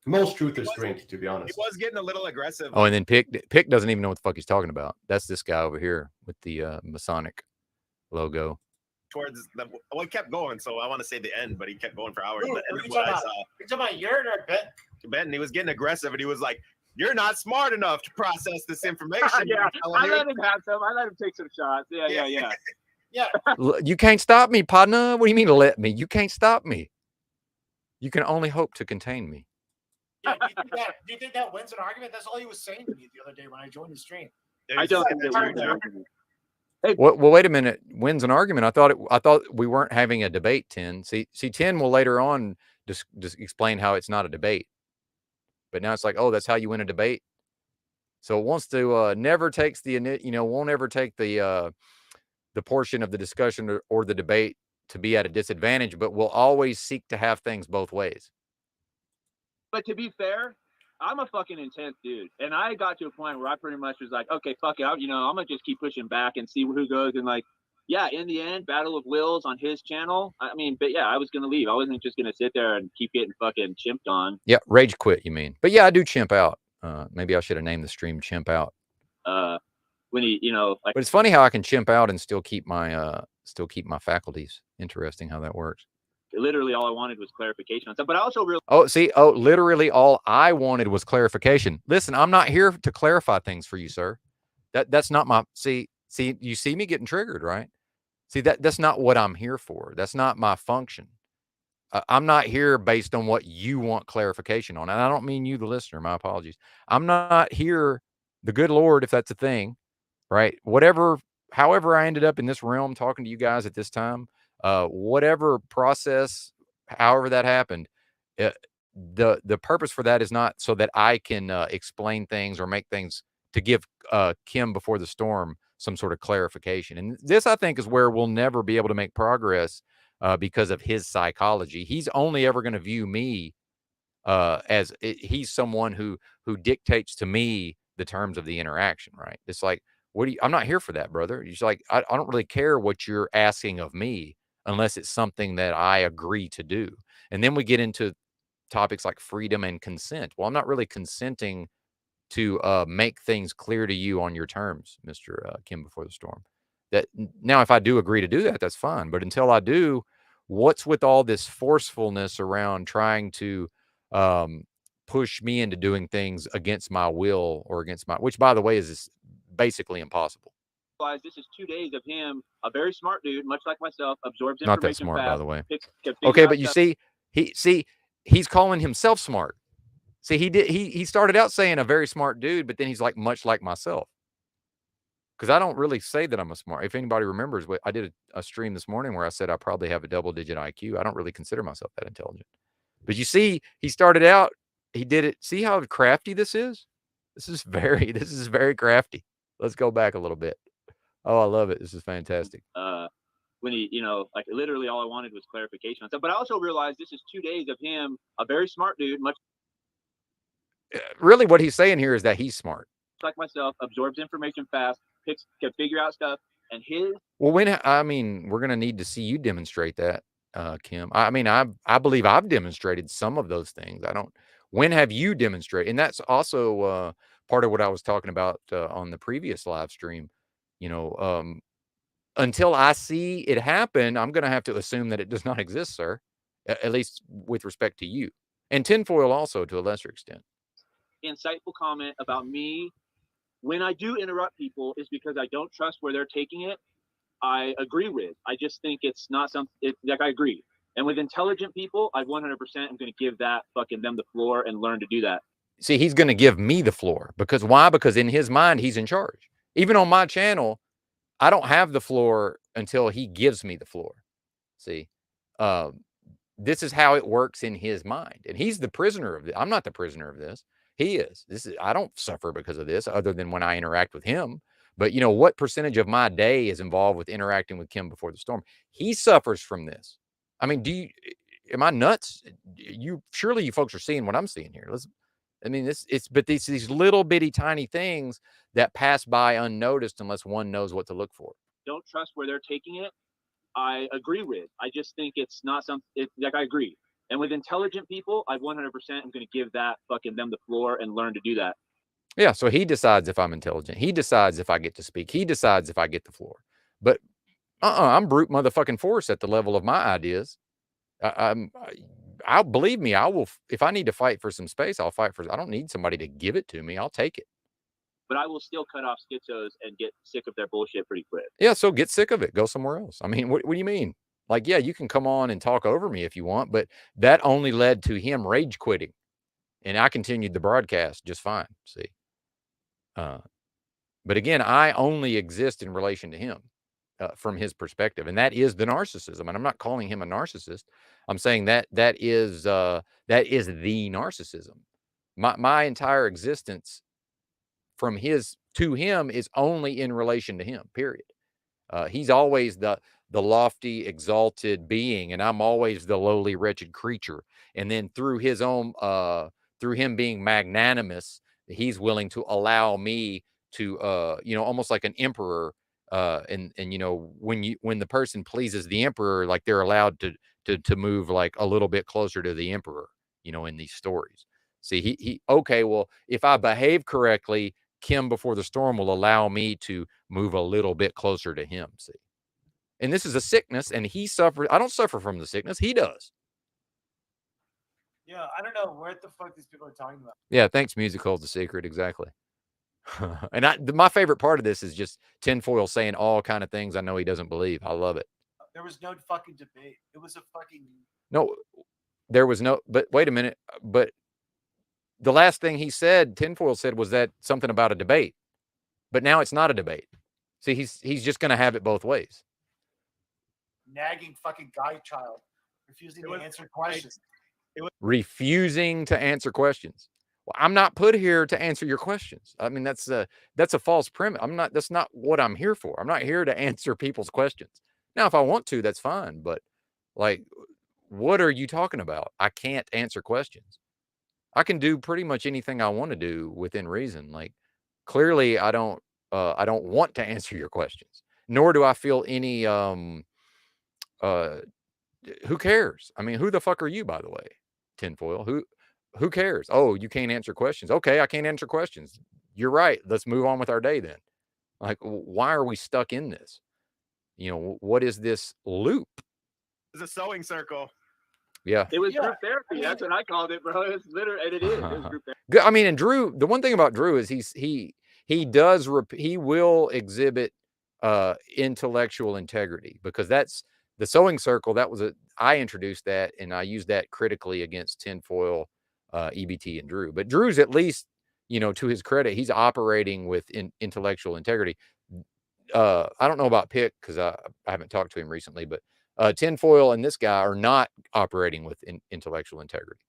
S14: Most truthers drink, to be honest.
S4: He was getting a little aggressive.
S1: Oh, and then Pick doesn't even know what the fuck he's talking about. That's this guy over here with the Masonic logo.
S4: He kept going, so I want to say the end, but he kept going for hours.
S6: Ooh,
S4: But
S6: you're talking about urine or
S4: Benton, he was getting aggressive, and he was like, "You're not smart enough to process this information."
S3: Yeah, I let him have some. I let him take some shots. Yeah.
S6: Yeah.
S1: You can't stop me, partner. What do you mean let me? You can't stop me. You can only hope to contain me.
S6: Yeah, do you think that wins an argument? That's all he was saying to me the other day when I joined the stream.
S3: I don't think that wins.
S1: Hey, well, wait a minute. Wins an argument. I thought we weren't having a debate. 10. See, 10 will later on just explain how it's not a debate. But now it's like, oh, that's how you win a debate. So it wants to never takes won't ever take the portion of the discussion or the debate to be at a disadvantage, but will always seek to have things both ways.
S3: But to be fair, I'm a fucking intense dude, and I got to a point where I pretty much was like, okay, fuck it, I'm gonna just keep pushing back and see who goes. And like, yeah, in the end, Battle of Wills on his channel. I mean, but yeah, I was gonna leave. I wasn't just gonna sit there and keep getting fucking chimped on.
S1: Yeah, rage quit, you mean? But yeah, I do chimp out. Maybe I should have named the stream "Chimp Out."
S3: When he,
S1: but it's funny how I can chimp out and still keep my faculties. Interesting how that works.
S3: Literally all I wanted was clarification on stuff, but I also really
S1: literally all I wanted was clarification. Listen, I'm not here to clarify things for you, sir. That's not my See, you see me getting triggered, right? See, that's not what I'm here for. That's not my function. I'm not here based on what you want clarification on. And I don't mean you, the listener. My apologies. I'm not here, the good Lord, if that's a thing, right? However I ended up in this realm talking to you guys at this time, whatever process, however that happened, uh, the purpose for that is not so that I can explain things or make things to give Kim before the storm some sort of clarification. And this, I think, is where we'll never be able to make progress because of his psychology. He's only ever going to view me he's someone who dictates to me the terms of the interaction, right? It's like, I'm not here for that, brother. He's like, I don't really care what you're asking of me unless it's something that I agree to do. And then we get into topics like freedom and consent. Well, I'm not really consenting to make things clear to you on your terms, Mr. Kim before the storm. Now, if I do agree to do that, that's fine. But until I do, what's with all this forcefulness around trying to push me into doing things against my will or which, by the way, is basically impossible.
S3: This is 2 days of him, a very smart dude, much like myself, absorbs
S1: Not
S3: information
S1: that smart,
S3: fast,
S1: by the way.
S3: Okay,
S1: but you see, he's calling himself smart. See, he started out saying a very smart dude, but then he's like, much like myself. Because I don't really say that I'm a smart. If anybody remembers, I did a stream this morning where I said I probably have a double-digit IQ. I don't really consider myself that intelligent. But you see, he started out, he did it. See how crafty this is? This is very crafty. Let's go back a little bit. Oh, I love it. This is fantastic.
S3: When he, like literally all I wanted was clarification on stuff. But I also realized this is 2 days of him, a very smart dude, much
S1: really what he's saying here is that he's smart.
S3: like myself, absorbs information fast, can figure out stuff, and his.
S1: Well, we're gonna need to see you demonstrate that, Kim. I believe I've demonstrated some of those things. When have you demonstrated? And that's also part of what I was talking about on the previous live stream. Until I see it happen, I'm gonna have to assume that it does not exist, sir. At least with respect to you, and tinfoil also to a lesser extent.
S3: Insightful comment about me when I do interrupt people is because I don't trust where they're taking it. I agree with. I just think it's not something. Like I agree. And with intelligent people, I 100% am going to give them the floor and learn to do that.
S1: See, he's going to give me the floor because why? Because in his mind, he's in charge. Even on my channel, I don't have the floor until he gives me the floor. See, this is how it works in his mind, and he's the prisoner of this. I'm not the prisoner of this. He is. I don't suffer because of this, other than when I interact with him. But what percentage of my day is involved with interacting with Kim before the storm? He suffers from this. I mean, am I nuts? Surely you folks are seeing what I'm seeing here. But these little bitty tiny things that pass by unnoticed unless one knows what to look for.
S3: Don't trust where they're taking it. I agree with. I just think it's not something. Like I agree. And with intelligent people, I 100% am going to give them the floor and learn to do that.
S1: Yeah, so he decides if I'm intelligent. He decides if I get to speak. He decides if I get the floor. But I'm brute motherfucking force at the level of my ideas. I'll believe me. I will. If I need to fight for some space, I'll fight for. I don't need somebody to give it to me. I'll take it.
S3: But I will still cut off schizos and get sick of their bullshit pretty quick.
S1: Yeah, so get sick of it. Go somewhere else. I mean, what do you mean? Like, yeah, you can come on and talk over me if you want, but that only led to him rage quitting. And I continued the broadcast just fine. See. But again, I only exist in relation to him from his perspective. And that is the narcissism. And I'm not calling him a narcissist. I'm saying that is the narcissism. My entire existence from to him is only in relation to him, period. He's always the lofty, exalted being, and I'm always the lowly, wretched creature. And then through him being magnanimous, he's willing to allow me to, almost like an emperor. And when the person pleases the emperor, like they're allowed to move like a little bit closer to the emperor, in these stories. See, okay, well, if I behave correctly, Kim before the storm will allow me to move a little bit closer to him. See, and this is a sickness, and he suffers. I don't suffer from the sickness. He does.
S6: Yeah, I don't know what the fuck these people are talking about.
S1: Yeah, thanks. Music holds the secret. Exactly. And my favorite part of this is just tinfoil saying all kind of things I know he doesn't believe. I love it.
S6: There was no fucking debate. It was a fucking.
S1: No, there was no. But wait a minute. But the last thing he said, tinfoil said, was that something about a debate. But now it's not a debate. See, he's just going to have it both ways.
S6: Nagging fucking guy child, refusing to answer questions.
S1: Refusing to answer questions. Well, I'm not put here to answer your questions. I mean, that's a false premise. That's not what I'm here for. I'm not here to answer people's questions. Now, if I want to, that's fine. But like, what are you talking about? I can't answer questions. I can do pretty much anything I want to do within reason. Like, clearly, I don't want to answer your questions, nor do I feel any who cares? I mean, who the fuck are you, by the way? Tinfoil. Who cares? Oh, you can't answer questions. Okay, I can't answer questions. You're right. Let's move on with our day then. Like, why are we stuck in this? You know, what is this loop?
S4: It's a sewing circle.
S1: Yeah.
S3: It was group therapy. That's what I called it, bro. It's literally, and it is. It was group therapy.
S1: Good. I mean, and Drew, the one thing about Drew is he will exhibit intellectual integrity, because that's the sewing circle. I introduced that, and I used that critically against tinfoil, EBT, and Drew. But Drew's, at least, you know, to his credit, he's operating with intellectual integrity. I don't know about Pick, because I haven't talked to him recently, but tinfoil and this guy are not operating with intellectual integrity.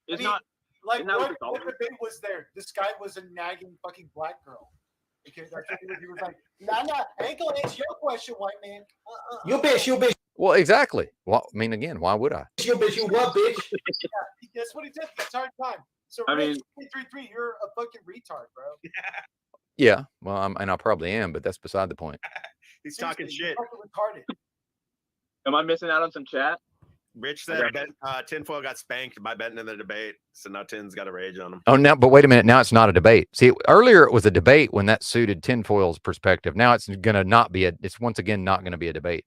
S3: It's
S6: not like
S3: what
S6: what debate was there? This guy was a nagging fucking black girl. Because I think he was like, nah, I ain't gonna answer your question, white man.
S11: You bitch.
S1: Well, exactly. Well, I mean, again, why would I?
S11: You bitch, you what, bitch?
S6: Yeah, that's what he did the entire time. So,
S3: I mean,
S6: 333, you're a fucking retard, bro.
S1: Yeah, well, and I probably am, but that's beside the point.
S4: He's talking shit.
S6: Retarded.
S3: Am I missing out on some chat?
S4: Rich said tinfoil got spanked by Benton in the debate, so now Tin's got a rage on him.
S1: Oh, now, but wait a minute. Now it's not a debate. See, earlier it was a debate when that suited tinfoil's perspective. Now it's gonna not be it's once again not going to be a debate.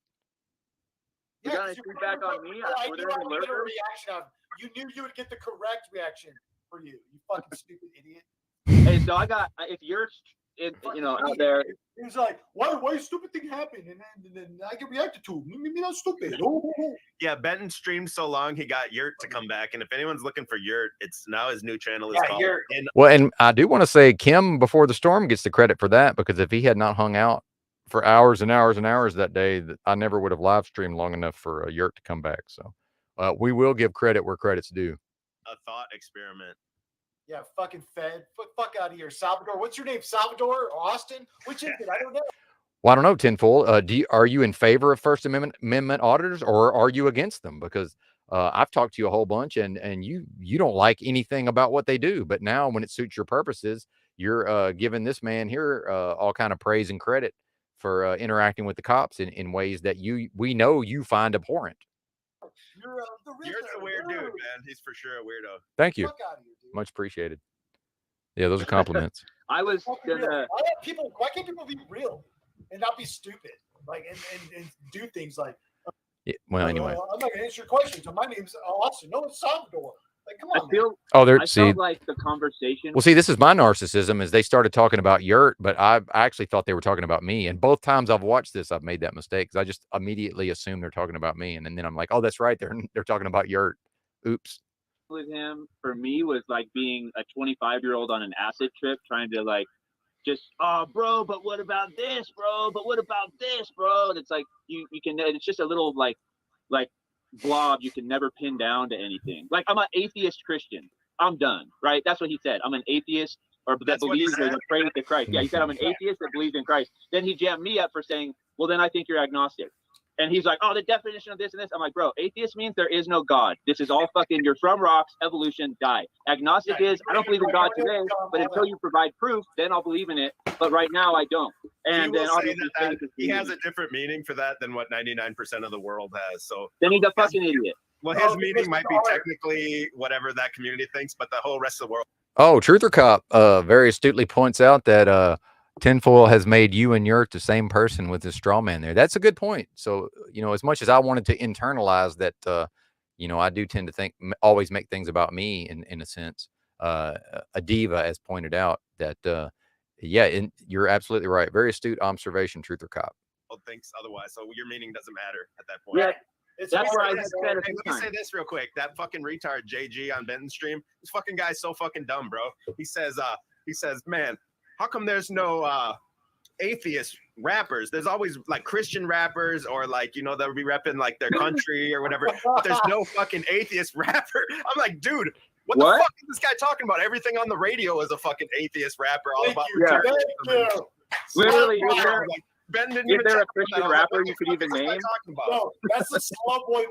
S3: You got any feedback on me?
S6: I knew I would get a reaction of. You knew you would get the correct reaction for you. You fucking stupid idiot.
S3: Hey, so I got, if you're, out there.
S6: He was like, why stupid thing happened? And then I get reacted to. Maybe not stupid.
S4: Yeah, Benton streamed so long he got Yurt to come back. And if anyone's looking for Yurt, it's now his new channel is called
S6: Yurt.
S1: Well, and I do want to say Kim before the storm gets the credit for that, because if he had not hung out for hours and hours and hours that day, I never would have live streamed long enough for Yurt to come back. So we will give credit where credit's due.
S4: A thought experiment.
S6: Yeah, fucking Fed. Fuck out of here. Salvador. What's your name? Salvador or Austin? Which is it? I don't know.
S1: Well, I don't know, tinfoil. Are you in favor of First Amendment auditors, or are you against them? Because I've talked to you a whole bunch, and you don't like anything about what they do. But now, when it suits your purposes, you're giving this man here all kind of praise and credit for interacting with the cops in ways that we know you find abhorrent.
S4: You're a weird dude, man. He's for sure a weirdo.
S1: Thank you. Much appreciated. Yeah, those are compliments.
S3: I was gonna.
S6: Why can't people be real and not be stupid? Like and do things like.
S1: Yeah, well, anyway.
S6: I'm not gonna answer your question. So my name's Austin. No, it's Salvador. Like, come on.
S3: I felt like the conversation.
S1: Well, see, this is my narcissism. Is they started talking about Yurt, but I actually thought they were talking about me. And both times I've watched this, I've made that mistake, because I just immediately assume they're talking about me, and then I'm like, oh, that's right, they're talking about Yurt. Oops.
S3: With him, for me, was like being a 25-year-old on an acid trip, trying to like just, oh, bro, but what about this, bro? But what about this, bro? And it's like you can. It's just a little like blob you can never pin down to anything. Like, I'm an atheist Christian. I'm done, right? That's what he said. I'm an atheist that believes or that prays to Christ. Yeah, he said I'm an atheist that believes in Christ. Then he jammed me up for saying, well, then I think you're agnostic. And he's like, oh, the definition of this and this. I'm like, bro, atheist means there is no God. This is all fucking, you're from rocks, evolution, die. Agnostic is, I don't believe in God today, but until you provide proof, then I'll believe in it. But right now, I don't. And then
S4: he has a different meaning for that than what 99% of the world has. So
S3: then he's a fucking idiot.
S4: Well, his meaning might be technically whatever that community thinks, but the whole rest of the world.
S1: Oh, Truther Cop very astutely points out that tinfoil has made you and Yurt the same person with his straw man there. That's a good point. So, as much as I wanted to internalize that, I do tend to always make things about me in a sense. A diva, as pointed out, that Yeah, and you're absolutely right. Very astute observation, Truther Cop.
S4: Thinks otherwise, so your meaning doesn't matter at that point.
S3: Yeah,
S6: It's
S3: that's
S6: more
S3: why I
S6: like-
S3: just said a
S4: Hey,
S3: few
S4: let me say
S3: times.
S4: this real quick. That fucking retard JG on Benton's stream, this fucking guy's so fucking dumb, bro. He says, man, how come there's no atheist rappers? There's always like Christian rappers, or like, you know, they'll be repping like their country or whatever, but there's no fucking atheist rapper. I'm like, dude, what the fuck is this guy talking about? Everything on the radio is a fucking atheist rapper, all about
S3: Literally,
S4: like, Ben didn't
S3: is
S4: even
S3: there a
S4: talk about
S3: Christian
S4: that. I was like,
S3: rapper
S4: what
S3: you
S4: the
S3: could
S4: fuck
S3: even
S4: is this guy
S3: name?
S4: talking about?
S6: No, that's the slow boy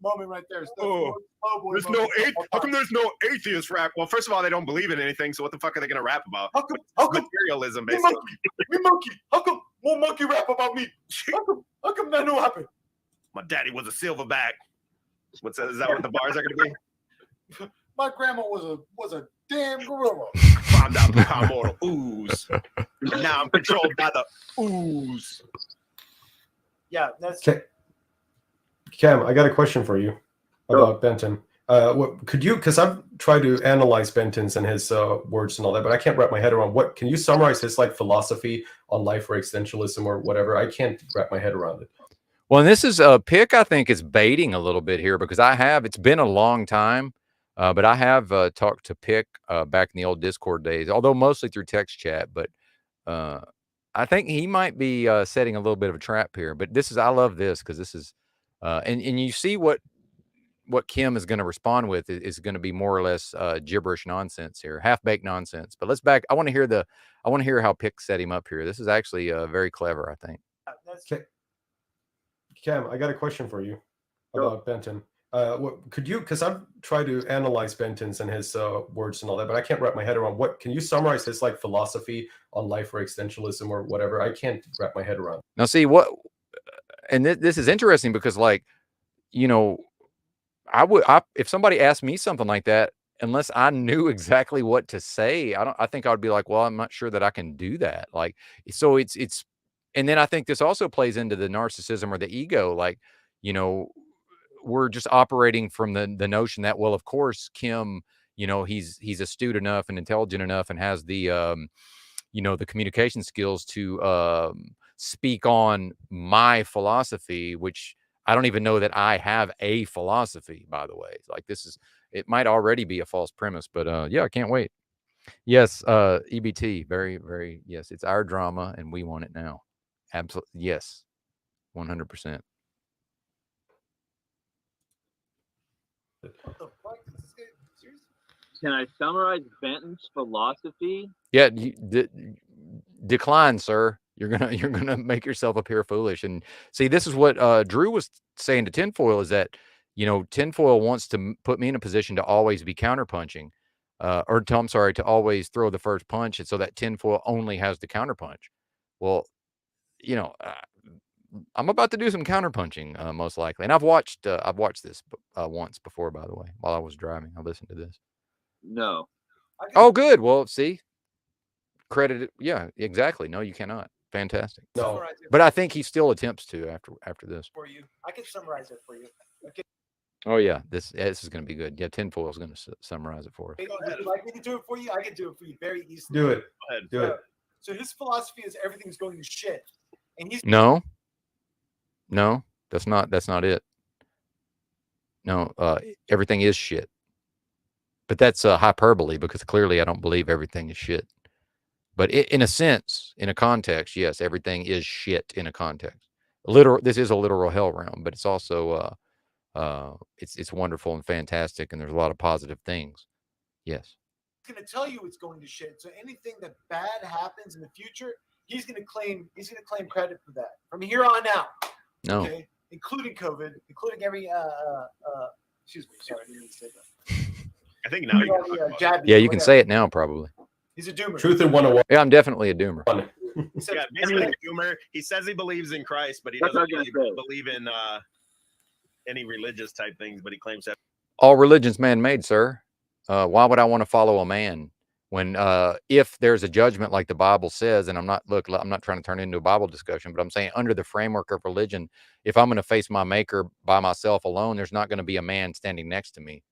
S6: moment right there. It's the
S4: Oh,
S6: slow boy
S4: There's no
S6: moment.
S4: how come there's no atheist rap? Well, first of all, they don't believe in anything, so what the fuck are they gonna rap about?
S6: How come
S4: Materialism,
S6: me
S4: basically.
S6: monkey? How come more monkey rap about me? How come that don't happen?
S4: My daddy was a silverback. What's that? Is that what the bars are gonna be?
S6: My grandma was a damn gorilla.
S4: Found out the primordial ooze. And now I'm controlled by the ooze.
S6: Yeah, that's
S14: Cam, I got a question for you about Benton. What could you? Because I've tried to analyze Benton's and his words and all that, but I can't wrap my head around what. Can you summarize his like philosophy on life or existentialism or whatever? I can't wrap my head around it.
S1: Well, and this is a pick. I think is baiting a little bit here because it's been a long time, but I have talked to Pick back in the old Discord days, although mostly through text chat. But I think he might be setting a little bit of a trap here. But I love this because this is, and you see what Kim is going to respond with is going to be more or less gibberish nonsense here, half-baked nonsense. But let's back. I want to hear how Pick set him up here. This is actually very clever, I think.
S14: Cam, I got a question for you about Benton. What could you? Because I've tried to analyze Benton's and his words and all that, but I can't wrap my head around what. Can you summarize his like philosophy on life or existentialism or whatever? I can't wrap my head around.
S1: Now, see what, and this is interesting because, like, you know, if somebody asked me something like that, unless I knew exactly what to say, I think I would be like, well, I'm not sure that I can do that. Like, so it's, and then I think this also plays into the narcissism or the ego. Like, you know, we're just operating from the notion that, well, of course, Kim, you know, he's astute enough and intelligent enough and has the, you know, the communication skills to speak on my philosophy, which I don't even know that I have a philosophy, by the way. Like, it might already be a false premise, but yeah, I can't wait. Yes, EBT, very, very, yes, it's our drama and we want it now. Absolutely, yes, 100%.
S6: what the fuck? Is this guy serious?
S3: Can I summarize Benton's philosophy?
S1: Yeah, decline, sir. You're gonna make yourself appear foolish. And see, this is what Drew was saying to Tinfoil is that, you know, Tinfoil wants to put me in a position to always be counterpunching, to always throw the first punch, and so that Tinfoil only has the counterpunch. Well, you know, I'm about to do some counterpunching, most likely, and I've watched this once before, by the way, while I was driving. I listened to this.
S3: No.
S1: Oh, good. Well, see, credit it. Yeah, exactly. No, you cannot. Fantastic.
S14: No,
S1: but I think he still attempts to after this.
S6: For you, I can summarize it for you. Okay.
S1: Oh yeah, this is going to be good. Yeah, Tinfoil is going to summarize it for us.
S6: Would you like me to do it for you? I can do it for you very easily.
S14: do it. Do it.
S6: So his philosophy is everything's going to shit, and he's
S1: No, that's not it. No, everything is shit. But that's hyperbole because clearly I don't believe everything is shit. But in a sense, in a context, yes, everything is shit in a context. This is a literal hell realm, but it's also it's wonderful and fantastic, and there's a lot of positive things. Yes.
S6: He's going to tell you it's going to shit. So anything that bad happens in the future, he's going to claim credit for that from here on out.
S1: No.
S6: Okay, including COVID, including every excuse me, sorry, I didn't say that.
S4: I think now you
S1: yeah, you can say it now probably.
S6: He's a doomer.
S14: Truth in 101.
S1: Yeah, I'm definitely a doomer.
S4: Yeah, basically a humor. He says he believes in Christ, but he doesn't really believe in any religious type things. But he claims that
S1: all religion's man-made, sir. Why would I want to follow a man when if there's a judgment like the Bible says? And I'm not trying to turn it into a Bible discussion, but I'm saying under the framework of religion, if I'm going to face my Maker by myself alone, there's not going to be a man standing next to me.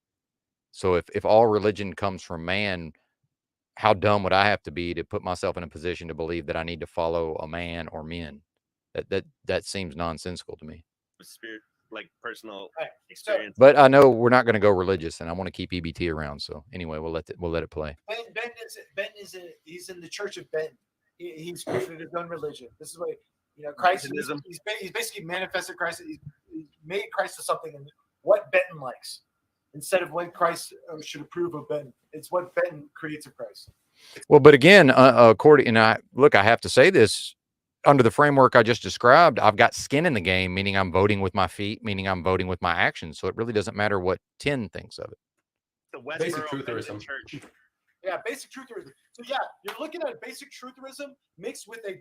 S1: So if all religion comes from man, how dumb would I have to be to put myself in a position to believe that I need to follow a man or men? That seems nonsensical to me.
S4: Spirit, like personal
S6: Right.
S4: experience.
S1: But I know we're not going to go religious, and I want to keep EBT around. So anyway, we'll let it play.
S6: He's in the Church of Ben. He's created his own religion. This is what Christ. He's basically manifested Christ. He's made Christ to something and what Benton likes instead of what Christ should approve of Ben. It's what Ben creates of Christ.
S1: Well, but again, according and I have to say this under the framework I just described. I've got skin in the game, meaning I'm voting with my feet, meaning I'm voting with my actions. So it really doesn't matter what Tin thinks of it.
S4: The
S14: Basic trutherism.
S4: Church.
S6: Yeah, basic trutherism. So yeah, you're looking at basic trutherism mixed with a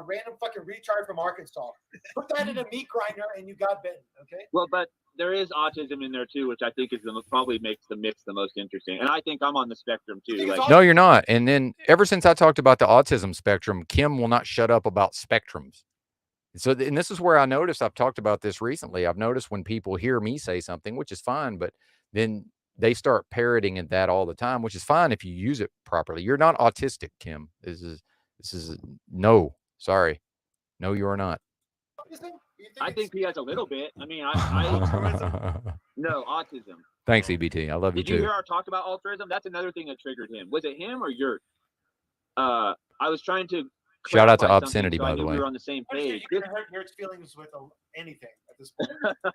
S6: random fucking retard from Arkansas. Put that in a meat grinder and you got Ben. Okay.
S3: Well, but there is autism in there too, which I think is probably makes the mix the most interesting. And I think I'm on the spectrum too. Like,
S1: no, you're not. And then ever since I talked about the autism spectrum, Kim will not shut up about spectrums. So, and this is where I noticed, I've talked about this recently. I've noticed when people hear me say something, which is fine, but then they start parroting at that all the time, which is fine if you use it properly. You're not autistic, Kim. This is no, sorry. No, you are not.
S3: I think he has a little bit. I mean, no, autism.
S1: Thanks, EBT. I love you
S3: Did
S1: too.
S3: you hear our talk about altruism? That's another thing that triggered him. Was it him or Yurt? I was trying to
S1: shout out to
S3: clarify
S1: obscenity,
S3: something, so
S1: by the way.
S3: We were on the same page.
S6: You can hurt Yurt's feelings with anything at this point.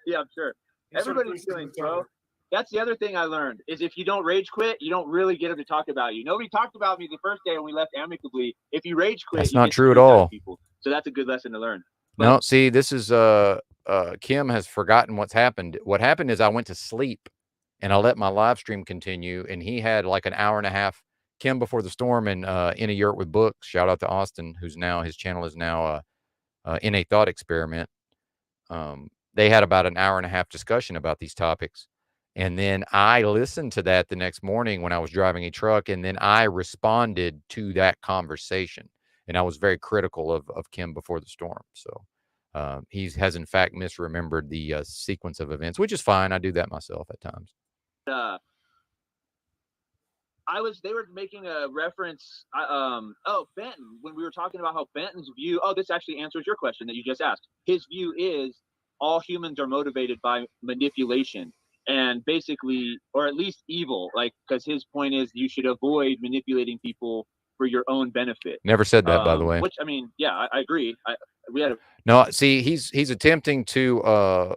S3: Yeah, I'm sure. Everybody's feelings, bro. That's the other thing I learned is if you don't rage quit, you don't really get them to talk about you. Nobody talked about me the first day when we left amicably. If you rage quit,
S1: that's
S3: you
S1: not true at all.
S3: People. So that's a good lesson to learn. But,
S1: no, see, this is Kim has forgotten what's happened. What happened is I went to sleep and I let my live stream continue, and he had like an hour and a half. Kim Before the Storm and In a Yurt with Books. Shout out to Austin, who's now his channel is now In a Thought Experiment. They had about an hour and a half discussion about these topics. And then I listened to that the next morning when I was driving a truck, and then I responded to that conversation. And I was very critical of Kim Before the Storm. So he has, in fact, misremembered the sequence of events, which is fine. I do that myself at times.
S3: They were making a reference. Benton, when we were talking about how Benton's view, this actually answers your question that you just asked. His view is all humans are motivated by manipulation. And basically, or at least evil, like, because his point is you should avoid manipulating people for your own benefit.
S1: Never said that, by the way.
S3: Which, I mean, yeah, I agree.
S1: No, see, he's attempting to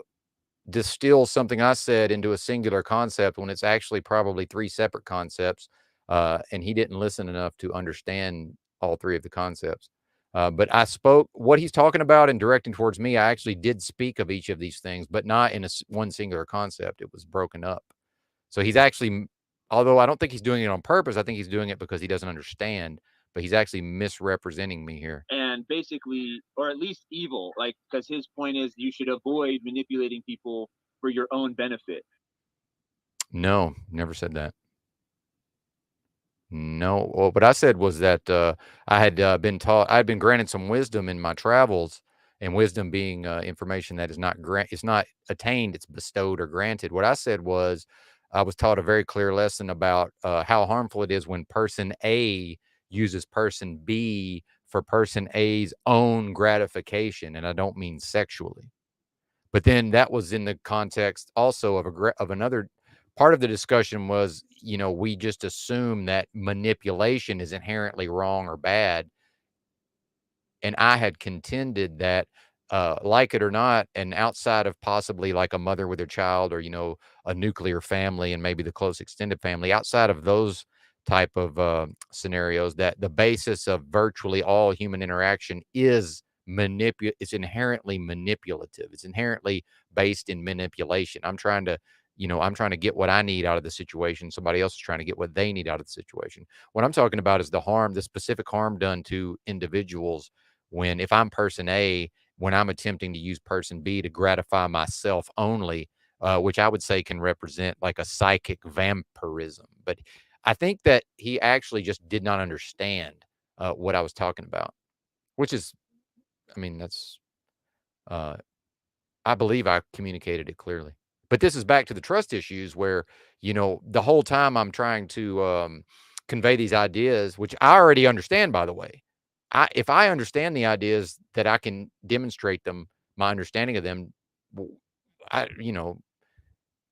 S1: distill something I said into a singular concept when it's actually probably three separate concepts, and he didn't listen enough to understand all three of the concepts. But I spoke what he's talking about and directing towards me. I actually did speak of each of these things, but not in one singular concept. It was broken up. So he's actually, although I don't think he's doing it on purpose, I think he's doing it because he doesn't understand, but he's actually misrepresenting me here.
S3: And basically, or at least evil, like, because his point is you should avoid manipulating people for your own benefit.
S1: No, never said that. No, well, what I said was that I had been taught, I had been granted some wisdom in my travels, and wisdom being information that is not it's not attained, it's bestowed or granted. What I said was I was taught a very clear lesson about how harmful it is when person A uses person B for person A's own gratification, and I don't mean sexually. But then that was in the context also of another part of the discussion was, we just assume that manipulation is inherently wrong or bad. And I had contended that, like it or not, and outside of possibly like a mother with her child or, a nuclear family and maybe the close extended family, outside of those type of scenarios, that the basis of virtually all human interaction is it's inherently manipulative. It's inherently based in manipulation. I'm trying to get what I need out of the situation. Somebody else is trying to get what they need out of the situation. What I'm talking about is the specific harm done to individuals if I'm person A, when I'm attempting to use person B to gratify myself only, which I would say can represent like a psychic vampirism. But I think that he actually just did not understand what I was talking about, which is, that's, I believe I communicated it clearly. But this is back to the trust issues where, the whole time I'm trying to convey these ideas, which I already understand, by the way. If I understand the ideas that I can demonstrate them, my understanding of them, you know,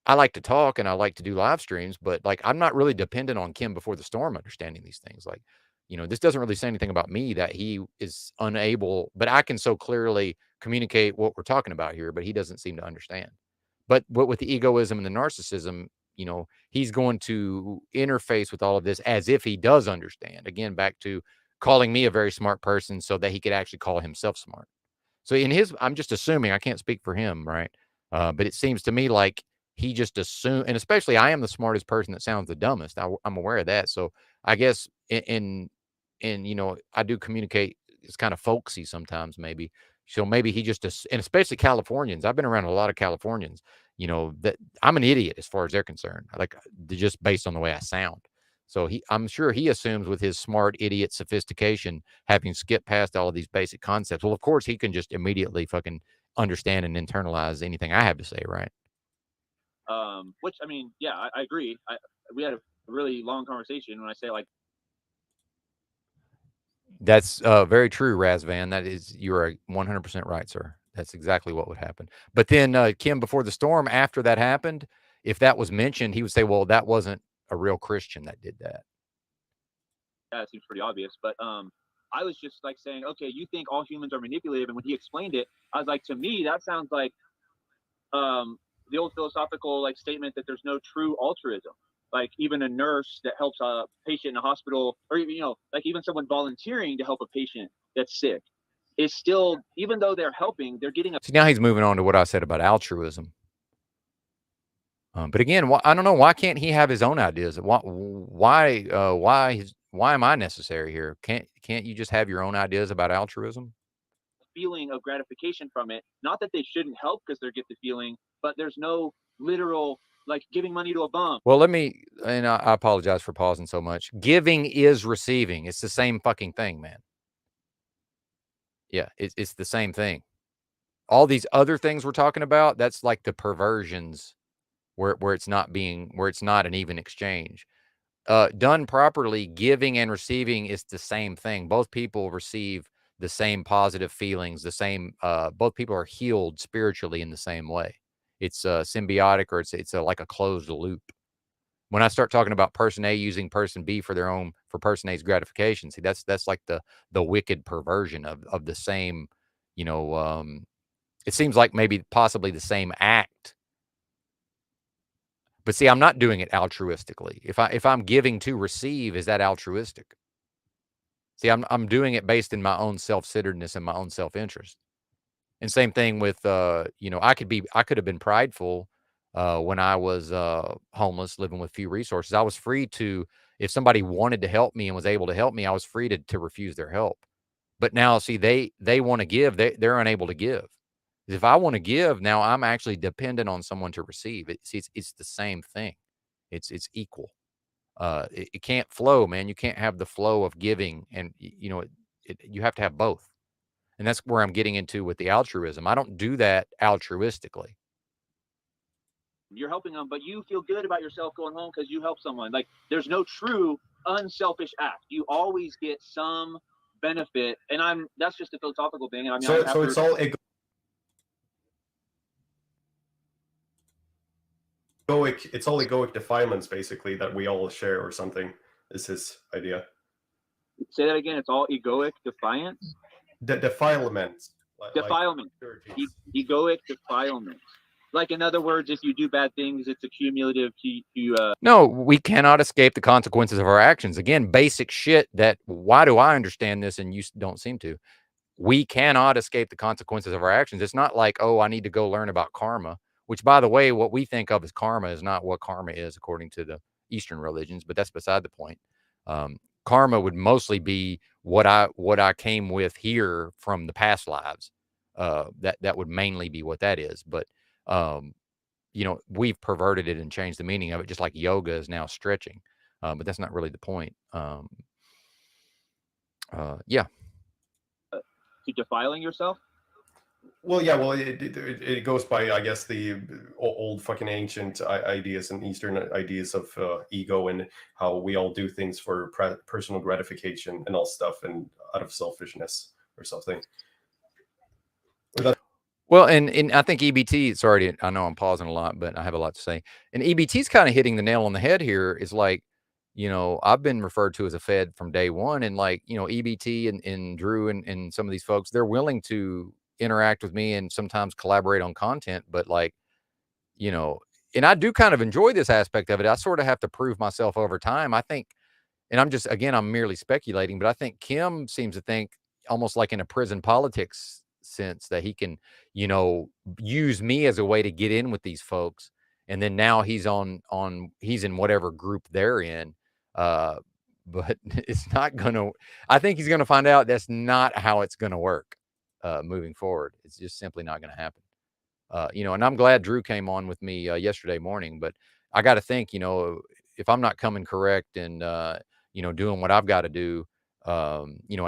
S1: I like to talk and I like to do live streams, but like I'm not really dependent on Kim Before the Storm understanding these things. Like, this doesn't really say anything about me that he is unable, but I can so clearly communicate what we're talking about here, but he doesn't seem to understand. But with the egoism and the narcissism, he's going to interface with all of this as if he does understand. Again, back to calling me a very smart person so that he could actually call himself smart. So I'm just assuming, I can't speak for him, right? But it seems to me like he just assumed, and especially I am the smartest person that sounds the dumbest. I'm aware of that. So I guess I do communicate. It's kind of folksy sometimes, maybe. So maybe he just, and especially Californians. I've been around a lot of Californians. That I'm an idiot as far as they're concerned. Like just based on the way I sound. So I'm sure he assumes with his smart idiot sophistication, having skipped past all of these basic concepts. Well, of course, he can just immediately fucking understand and internalize anything I have to say, right?
S3: Which, I mean, yeah, I agree. We had a really long conversation when I say, like,
S1: that's very true, Razvan. You're 100% right, sir. That's exactly what would happen. But then Kim Before the Storm, after that happened, if that was mentioned, he would say, well, that wasn't a real Christian that did that.
S3: Yeah, it seems pretty obvious. But I was just like saying, okay, you think all humans are manipulative. And when he explained it, I was like, to me, that sounds like the old philosophical like statement that there's no true altruism. Like even a nurse that helps a patient in a hospital, or like even someone volunteering to help a patient that's sick, is still, even though they're helping, they're getting a.
S1: See, now he's moving on to what I said about altruism. But again, I don't know. Why can't he have his own ideas? Why am I necessary here? Can't you just have your own ideas about altruism?
S3: Feeling of gratification from it. Not that they shouldn't help because they get the feeling, but there's no literal like giving money to a bum.
S1: Well, I apologize for pausing so much. Giving is receiving. It's the same fucking thing, man. Yeah, it's the same thing. All these other things we're talking about, that's like the perversions where it's not an even exchange. Done properly, giving and receiving is the same thing. Both people receive the same positive feelings, the same, both people are healed spiritually in the same way. It's symbiotic, or it's like a closed loop. When I start talking about person A using person B for person A's gratification, see, that's like the wicked perversion of the same, it seems like maybe possibly the same act. But see, I'm not doing it altruistically. If I'm giving to receive, is that altruistic? See, I'm doing it based in my own self-centeredness and my own self-interest. And same thing with I could have been prideful when I was homeless, living with few resources. I was free to, if somebody wanted to help me and was able to help me, I was free to refuse their help. But now, see, they want to give, they're unable to give. If I want to give, now I'm actually dependent on someone to receive. It's the same thing. It's equal. It can't flow, man. You can't have the flow of giving, and you have to have both. And that's where I'm getting into with the altruism. I don't do that altruistically.
S3: You're helping them, but you feel good about yourself going home because you help someone. Like there's no true unselfish act. You always get some benefit, and that's just a philosophical thing. I mean,
S14: so it's all egoic. It's all egoic defilements, basically, that we all share, or something. Is his idea?
S3: Say that again. It's all egoic defiance.
S14: The defilements.
S3: Defilement. Egoic defilement. Like, in other words, if you do bad things, it's accumulative to
S1: No, we cannot escape the consequences of our actions. Again, basic shit that, why do I understand this and you don't seem to? We cannot escape the consequences of our actions. It's not like, oh, I need to go learn about karma, which, by the way, what we think of as karma is not what karma is according to the Eastern religions, but that's beside the point. Karma would mostly be what I came with here from the past lives. That would mainly be what that is. But we've perverted it and changed the meaning of it, just like yoga is now stretching. But that's not really the point. Yeah.
S3: To defiling yourself?
S14: Well, yeah, well, it goes by, I guess, the old fucking ancient ideas and Eastern ideas of ego and how we all do things for personal gratification and all stuff and out of selfishness or something.
S1: Well, and I think EBT, sorry, I know I'm pausing a lot, but I have a lot to say. And EBT's kind of hitting the nail on the head here. Is like, I've been referred to as a Fed from day one. And like, EBT and Drew and some of these folks, they're willing to interact with me and sometimes collaborate on content. But like, and I do kind of enjoy this aspect of it. I sort of have to prove myself over time. I think, and I'm merely speculating, but I think Kim seems to think almost like in a prison politics sense that he can, use me as a way to get in with these folks. And then now he's he's in whatever group they're in. But it's not gonna, I think he's gonna find out that's not how it's gonna work moving forward. It's just simply not gonna happen. And I'm glad Drew came on with me yesterday morning, but I got to think, if I'm not coming correct and, doing what I've got to do, at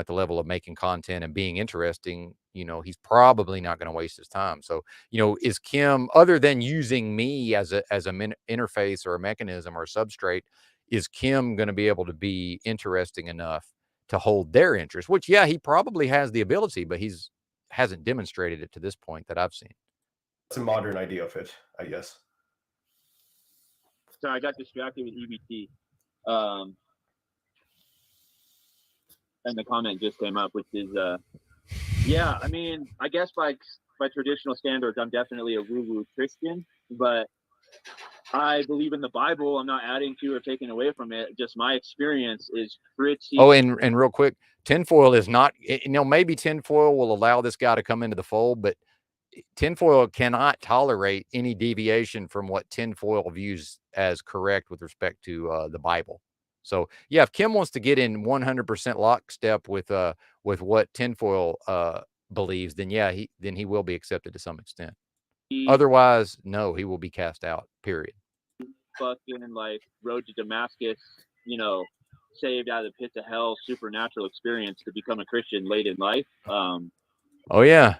S1: the level of making content and being interesting, he's probably not going to waste his time. So, is Kim, other than using me as a interface or a mechanism or a substrate, is Kim going to be able to be interesting enough to hold their interest? Which, yeah, he probably has the ability, but hasn't demonstrated it to this point that I've seen.
S14: It's a modern idea of it, I guess.
S3: Sorry, I got distracted with EBT. And the comment just came up, which is, yeah, I mean, I guess by traditional standards, I'm definitely a woo-woo Christian, but I believe in the Bible. I'm not adding to or taking away from it. Just my experience is pretty.
S1: Oh, and real quick, tinfoil is not, maybe tinfoil will allow this guy to come into the fold, but tinfoil cannot tolerate any deviation from what tinfoil views as correct with respect to the Bible. So yeah, if Kim wants to get in 100% lockstep with what tinfoil believes, then yeah, he will be accepted to some extent. Otherwise, no, he will be cast out. Period.
S3: Fucking like road to Damascus, saved out of the pits of hell, supernatural experience to become a Christian late in life.
S1: Oh yeah.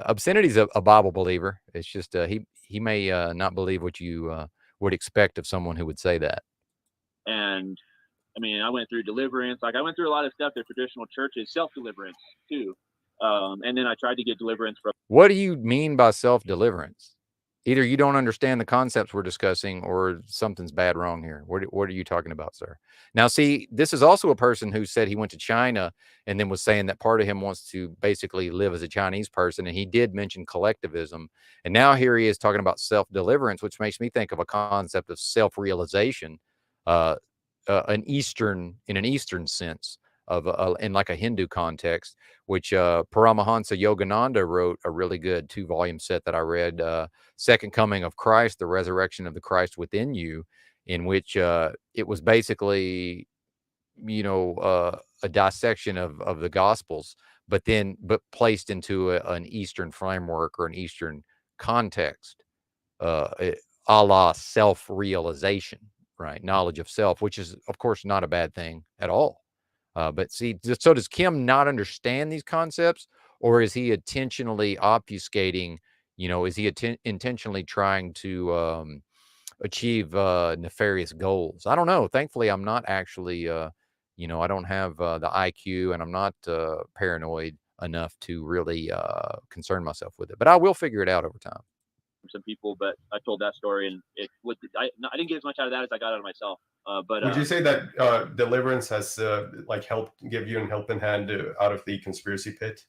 S1: Obscenity's a Bible believer. It's just he may not believe what you would expect of someone who would say that.
S3: And I mean, I went through deliverance. Like I went through a lot of stuff that traditional churches, self-deliverance too. And then I tried to get deliverance from.
S1: What do you mean by self-deliverance? Either you don't understand the concepts we're discussing or something's bad wrong here. What are you talking about, sir? Now, see, this is also a person who said he went to China and then was saying that part of him wants to basically live as a Chinese person. And he did mention collectivism. And now here he is talking about self-deliverance, which makes me think of a concept of self-realization, in an Eastern sense of in like a Hindu context, which Paramahansa Yogananda wrote a really good 2-volume set that I read, Second Coming of Christ, The Resurrection of the Christ Within You, in which it was basically, a dissection of the Gospels, but placed into an Eastern framework or an Eastern context, a la self-realization, right? Knowledge of self, which is, of course, not a bad thing at all. But see, so does Kim not understand these concepts, or is he intentionally obfuscating? Is he intentionally trying to achieve nefarious goals? I don't know. Thankfully, I'm not actually, I don't have the IQ, and I'm not paranoid enough to really concern myself with it. But I will figure it out over time.
S3: Some people, but I told that story, and I didn't get as much out of that as I got out of myself. But
S14: would you say that deliverance has like helped give you a helping hand out of the conspiracy pit?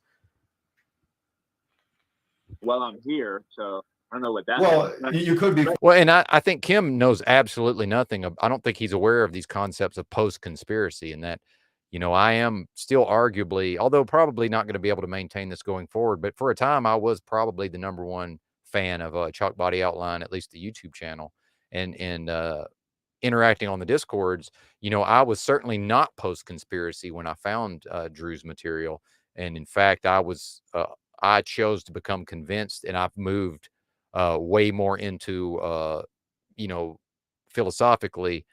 S3: Well, I'm here, so I don't know what that.
S14: Well, you could be.
S1: Well, and I think Kim knows absolutely nothing. I don't think he's aware of these concepts of post-conspiracy, and that, I am still arguably, although probably not going to be able to maintain this going forward, but for a time I was probably the number one fan of Chalk Body Outline, at least the YouTube channel, and interacting on the Discords. I was certainly not post-conspiracy when I found Drew's material, and in fact, I chose to become convinced, and I've moved way more into, philosophically,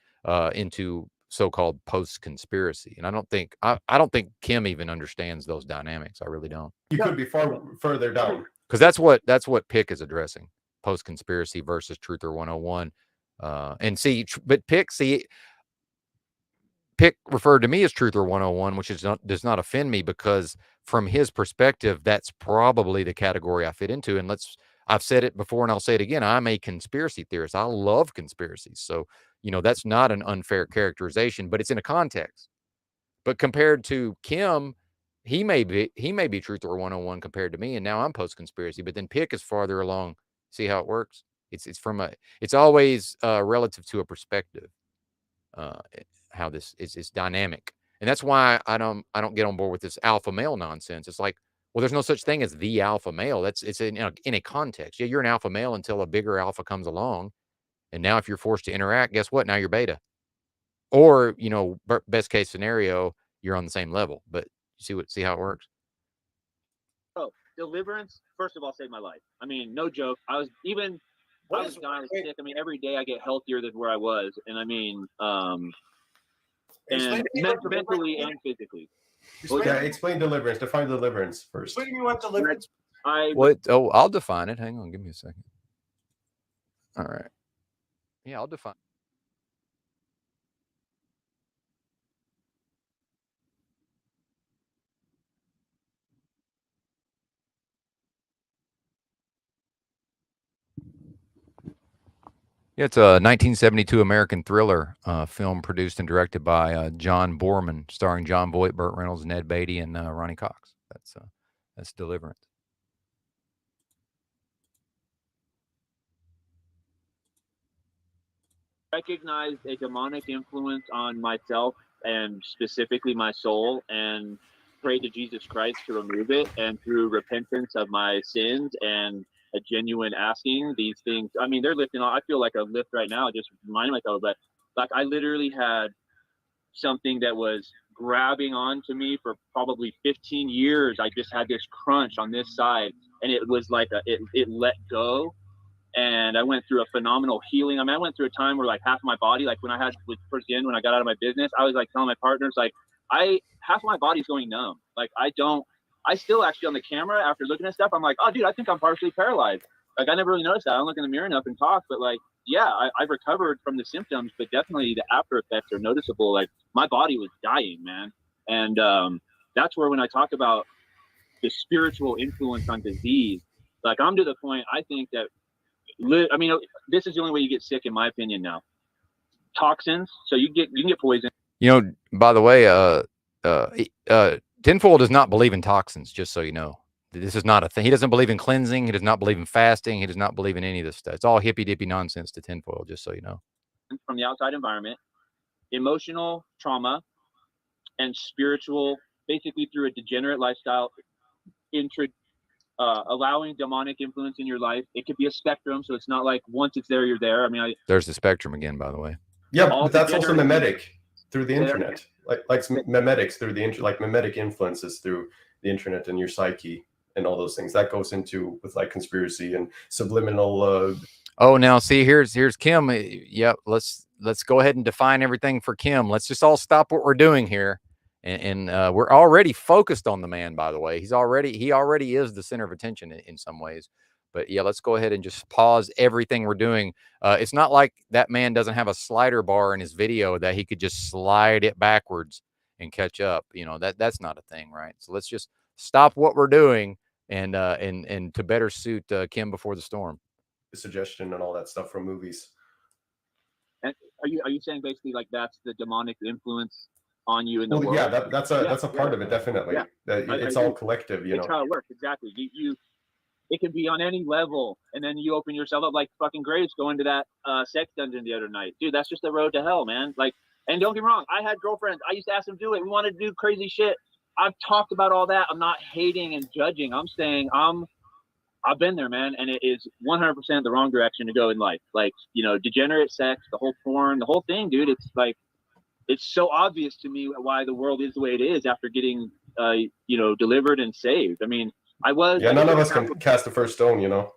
S1: into so-called post-conspiracy, and I don't think Kim even understands those dynamics. I really don't.
S14: You could be far further down,
S1: because that's what Pick is addressing: post-conspiracy versus Truther 101. And see, but Pick referred to me as Truther 101, which does not offend me, because from his perspective, that's probably the category I fit into. And I've said it before and I'll say it again. I'm a conspiracy theorist. I love conspiracies. So, that's not an unfair characterization, but it's in a context. But compared to Kim, he may be Truther 101 compared to me, and now I'm post-conspiracy. But then Pick is farther along. See how it works? It's always relative to a perspective. How this is dynamic, and that's why I don't get on board with this alpha male nonsense. It's like, well, there's no such thing as the alpha male. It's in a context. Yeah, you're an alpha male until a bigger alpha comes along, and now if you're forced to interact, guess what? Now you're beta, or best case scenario, you're on the same level. But see how it works.
S3: Oh, deliverance, first of all, saved my life. I mean, no joke. I was dying sick. I mean, every day I get healthier than where I was, and I mean, and mentally and physically.
S14: Explain deliverance. Define deliverance first.
S6: Explain to me what deliverance.
S1: I'll define it. Hang on, give me a second. All right. Yeah, I'll define. Yeah, it's a 1972 American thriller film produced and directed by John Boorman, starring John Voight, Burt Reynolds, Ned Beatty, and Ronnie Cox. That's Deliverance.
S3: Recognized a demonic influence on myself and specifically my soul, and prayed to Jesus Christ to remove it. And through repentance of my sins and a genuine asking, these things, I mean, they're lifting off. I feel like a lift right now, just reminding myself that, like, I literally had something that was grabbing onto me for probably 15 years. I just had this crunch on this side, and it was like it let go. And I went through a phenomenal healing. I mean, I went through a time where like half of my body, like when I had with first when I got out of my business, I was like telling my partners, like, half of my body's going numb. Like I still actually on the camera after looking at stuff, I'm like, oh dude, I think I'm partially paralyzed. Like I never really noticed that. I don't look in the mirror enough and talk, but like, yeah, I've recovered from the symptoms, but definitely the after effects are noticeable. Like my body was dying, man. And that's where when I talk about the spiritual influence on disease, like I'm to the point, I think that, I mean, this is the only way you get sick, in my opinion. Now, toxins. So you can get poisoned.
S1: By the way, Tinfoil does not believe in toxins. Just so you know, this is not a thing. He doesn't believe in cleansing. He does not believe in fasting. He does not believe in any of this stuff. It's all hippy dippy nonsense to Tinfoil. Just so you know.
S3: From the outside environment, emotional trauma, and spiritual, basically through a degenerate lifestyle, allowing demonic influence in your life. It could be a spectrum, so it's not like once it's there, you're there. I mean,
S1: there's the spectrum again, by the way.
S14: Yeah, but that's also mimetic through the internet, like mimetics through the like mimetic influences through the internet and your psyche and all those things. That goes into with like conspiracy and subliminal.
S1: Oh, now see, here's Kim. Yep, let's go ahead and define everything for Kim. Let's just all stop what we're doing here. And we're already focused on the man, by the way. He already is the center of attention in some ways. But yeah, let's go ahead and just pause everything we're doing. It's not like that man doesn't have a slider bar in his video that he could just slide it backwards and catch up. That's not a thing, right? So let's just stop what we're doing and to better suit Kim before the storm.
S14: The suggestion and all that stuff from movies.
S3: And are you saying basically like that's the demonic influence on you in the world?
S14: Yeah, that's a part of it, definitely. Yeah. It's all collective,
S3: It's how it works, exactly. It can be on any level, and then you open yourself up like fucking Graves going to that sex dungeon the other night. Dude, that's just the road to hell, man. Like, and don't get me wrong, I had girlfriends. I used to ask them to do it. We wanted to do crazy shit. I've talked about all that. I'm not hating and judging. I'm saying I've been there, man, and it is 100% the wrong direction to go in life. Like, degenerate sex, the whole porn, the whole thing, dude. It's like, it's so obvious to me why the world is the way it is after getting, delivered and saved. I mean,
S14: none of us can cast the first stone,
S3: We'll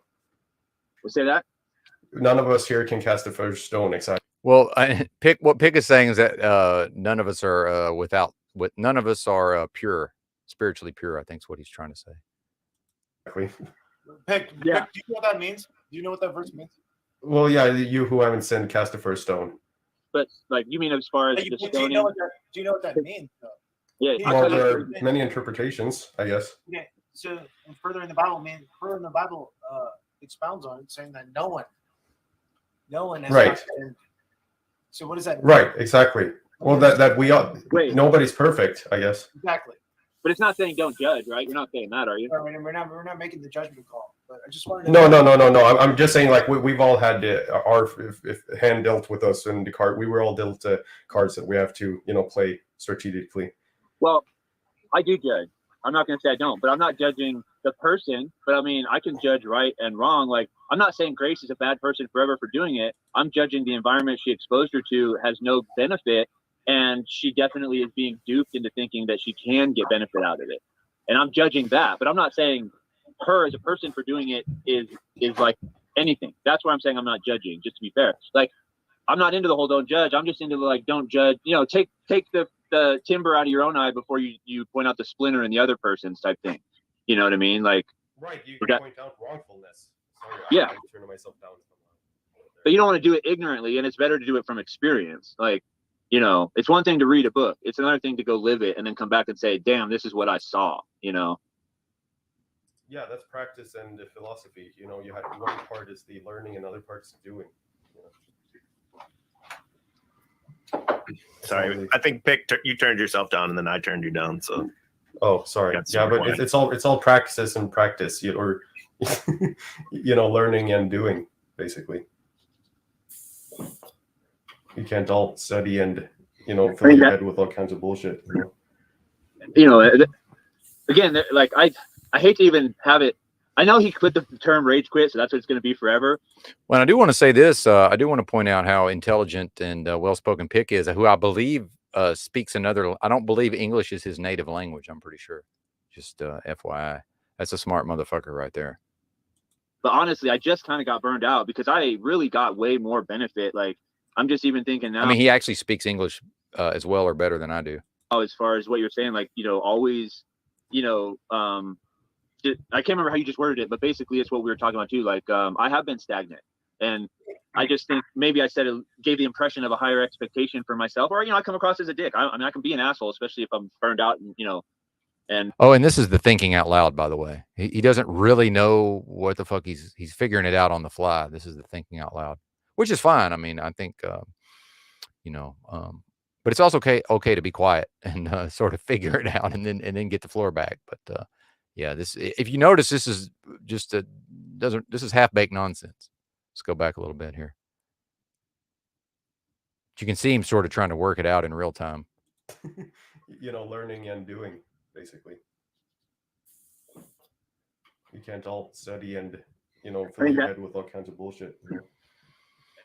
S3: say that?
S14: None of us here can cast the first stone, exactly.
S1: Well, Pick is saying is that none of us are none of us are pure, spiritually pure. I think is what he's trying to say.
S6: Pick,
S3: Yeah.
S6: do you know what that means? Do you know what that verse means?
S14: Well, yeah, you who haven't sinned, cast the first stone.
S3: But like, you mean as far as
S6: But
S3: the
S6: do you
S3: stoning?
S6: know what that means? Though?
S3: Yeah.
S14: Well, there are many interpretations, I guess.
S6: Okay, so further in the Bible, expounds on it, saying that no one has
S14: Right.
S6: sinned. So what does that mean?
S14: Right, exactly. Well, that we all, nobody's perfect, I guess.
S6: Exactly.
S3: But it's not saying don't judge, right? You're not saying that, are you?
S6: We're not making the judgment call. But I just wanted to
S14: No. I'm just saying, like, we've all had our if hand dealt with us in the card. We were all dealt cards that we have to, play strategically.
S3: Well, I do judge. I'm not going to say I don't, but I'm not judging the person. But I mean, I can judge right and wrong. Like, I'm not saying Grace is a bad person forever for doing it. I'm judging the environment she exposed her to has no benefit, and she definitely is being duped into thinking that she can get benefit out of it. And I'm judging that, but I'm not saying her as a person for doing it is like anything. That's why I'm saying I'm not judging, just to be fair. Like, I'm not into the whole don't judge. I'm just into the, like, don't judge. Take the timber out of your own eye before you point out the splinter in the other person's type thing. You know what I mean? Like,
S14: right, you can point out wrongfulness. Sorry,
S3: yeah.
S14: I'm turning myself down.
S3: But you don't want to do it ignorantly, and it's better to do it from experience. Like, it's one thing to read a book. It's another thing to go live it and then come back and say, damn, this is what I saw,
S14: Yeah, that's practice and the philosophy. You have one part is the learning, and other part's the doing.
S4: Sorry, I think you turned yourself down, and then I turned you down. So,
S14: oh, sorry. Yeah, but it's all practices and practice, or learning and doing, basically. You can't all study and fill your head with all kinds of bullshit.
S3: Again, like, I hate to even have it. I know he quit the term rage quit, so that's what it's going to be forever.
S1: Well, I do want to say this. I do want to point out how intelligent and well-spoken Pick is, who I believe speaks another. I don't believe English is his native language. I'm pretty sure. Just FYI, that's a smart motherfucker right there.
S3: But honestly, I just kind of got burned out because I really got way more benefit. Like, I'm just even thinking now.
S1: I mean, he actually speaks English as well or better than I do.
S3: As far as what you're saying, like, always, I can't remember how you just worded it, but basically it's what we were talking about too. Like, I have been stagnant, and I just think maybe I said it gave the impression of a higher expectation for myself, or I come across as a dick. I mean, I can be an asshole, especially if I'm burned out, and
S1: oh, and this is the thinking out loud, by the way. He doesn't really know what the fuck he's figuring it out on the fly. This is the thinking out loud, which is fine. I mean, I think but it's also okay to be quiet and sort of figure it out and then get the floor back. But yeah, this, if you notice, this is just this is half-baked nonsense. Let's go back a little bit here. You can see him sort of trying to work it out in real time.
S14: Learning and doing, basically. You can't all study and fill your head with all kinds of bullshit.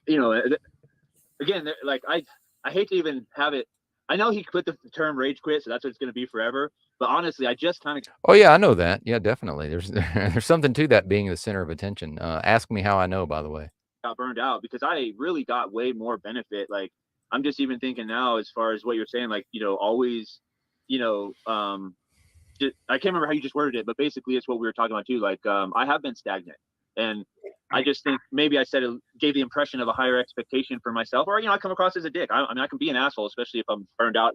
S3: Again, like, I hate to even have it. I know he quit the term rage quit, so that's what it's going to be forever. But honestly, I just kind of.
S1: Oh yeah, I know that. Yeah, definitely. There's something to that being the center of attention. Ask me how I know, by the way.
S3: Got burned out because I really got way more benefit. Like, I'm just even thinking now, as far as what you're saying, like, always, I can't remember how you just worded it, but basically it's what we were talking about too. Like, I have been stagnant, and I just think maybe I said it gave the impression of a higher expectation for myself, or I come across as a dick. I mean, I can be an asshole, especially if I'm burned out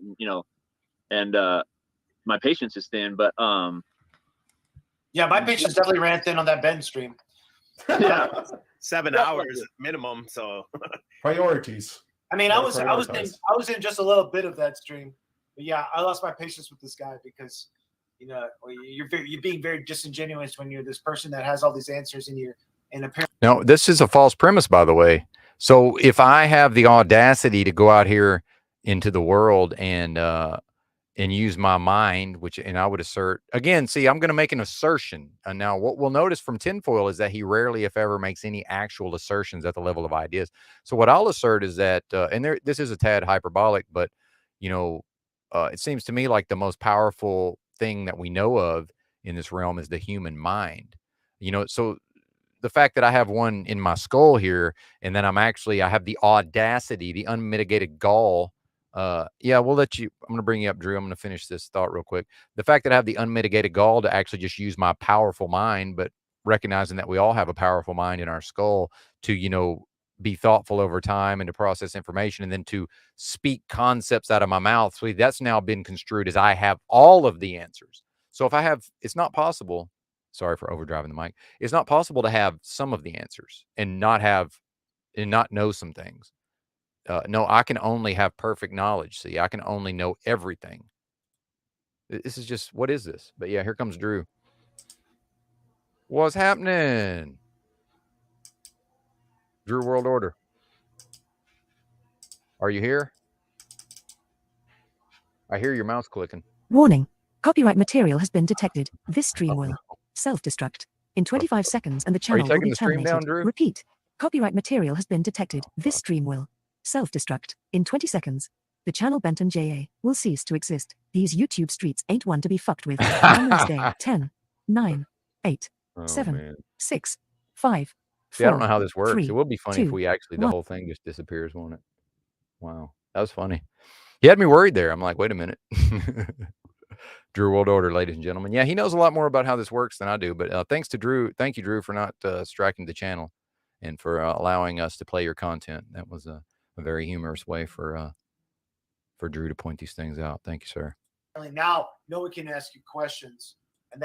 S3: and my patience is thin. But
S6: yeah, my patience definitely ran thin on that Ben stream.
S4: Yeah, 7 hours minimum. So
S14: priorities.
S6: I mean, I was in just a little bit of that stream, but yeah, I lost my patience with this guy because you're being very disingenuous when you're this person that has all these answers and apparently.
S1: No, this is a false premise, by the way. So if I have the audacity to go out here into the world and use my mind, and I would assert again, see, I'm going to make an assertion. And now what we'll notice from Tinfoil is that he rarely, if ever, makes any actual assertions at the level of ideas. So what I'll assert is that, this is a tad hyperbolic, but, it seems to me like the most powerful thing that we know of in this realm is the human mind. So the fact that I have one in my skull here, and then I have the audacity, the unmitigated gall. Yeah, we'll let you. I'm going to bring you up, Drew. I'm going to finish this thought real quick. The fact that I have the unmitigated gall to actually just use my powerful mind, but recognizing that we all have a powerful mind in our skull to, be thoughtful over time and to process information and then to speak concepts out of my mouth. So that's now been construed as I have all of the answers. So if I have, it's not possible. Sorry for overdriving the mic. It's not possible to have some of the answers and not know some things. No, I can only have perfect knowledge. See, I can only know everything. This is just, what is this? But yeah, here comes Drew. What's happening? Drew World Order. Are you here? I hear your mouse clicking.
S15: Warning. Copyright material has been detected. This stream will self-destruct in 25 seconds and the channel will be terminated.
S1: Down, Drew?
S15: Repeat. Copyright material has been detected. This stream will self-destruct in 20 seconds. The channel Benton JA will cease to exist. These YouTube streets ain't one to be fucked with. On Wednesday, 10, 9, 8, 7, 6, 5, 4,
S1: See, I don't know how this works.
S15: 3,
S1: It will be funny
S15: 2,
S1: if we actually, the
S15: 1.
S1: whole thing just disappears, won't it? Wow. That was funny. He had me worried there. I'm like, wait a minute. Drew World Order, ladies and gentlemen. Yeah, he knows a lot more about how this works than I do. But thanks to Drew. Thank you, Drew, for not striking the channel and for allowing us to play your content. That was a very humorous way for Drew to point these things out. Thank you, sir.
S6: Now, no one can ask you questions. And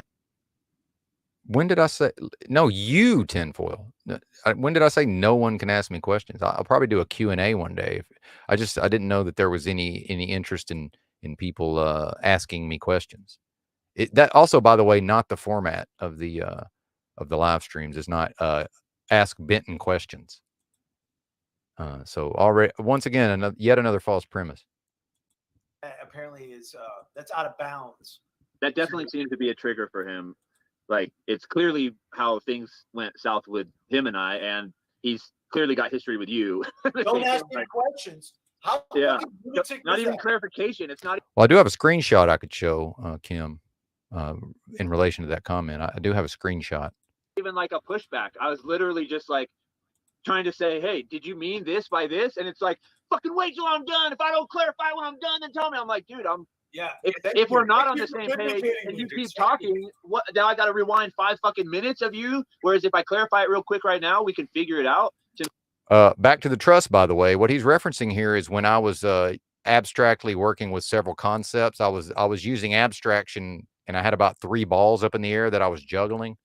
S1: When did I say no? You tinfoil. When did I say no one can ask me questions? I'll probably do a Q&A one day. I didn't know that there was any interest in people asking me questions. That also, by the way, not the format of the live streams. Is not ask Benton questions. So already, once again, yet another false premise.
S6: apparently is that's out of bounds.
S3: That definitely seems to be a trigger for him. Like, it's clearly how things went south with him and I, and he's clearly got history with you.
S6: Don't ask me questions. How
S3: Yeah,
S6: lunatic
S3: not
S6: was
S3: even
S6: that?
S3: clarification. It's not.
S1: Well, I do have a screenshot I could show Kim in relation to that comment. I do have a screenshot.
S3: Even like a pushback. I was literally just like trying to say, hey, did you mean this by this? And it's like, fucking wait till I'm done. If I don't clarify when I'm done, then tell me. I'm like, dude,
S6: Yeah.
S3: If we're not on the same page and you keep talking, what now? I got to rewind 5 fucking minutes of you. Whereas if I clarify it real quick right now, we can figure it out.
S1: Back to the trust, by the way, what he's referencing here is when I was abstractly working with several concepts. I was using abstraction, and I had about 3 balls up in the air that I was juggling.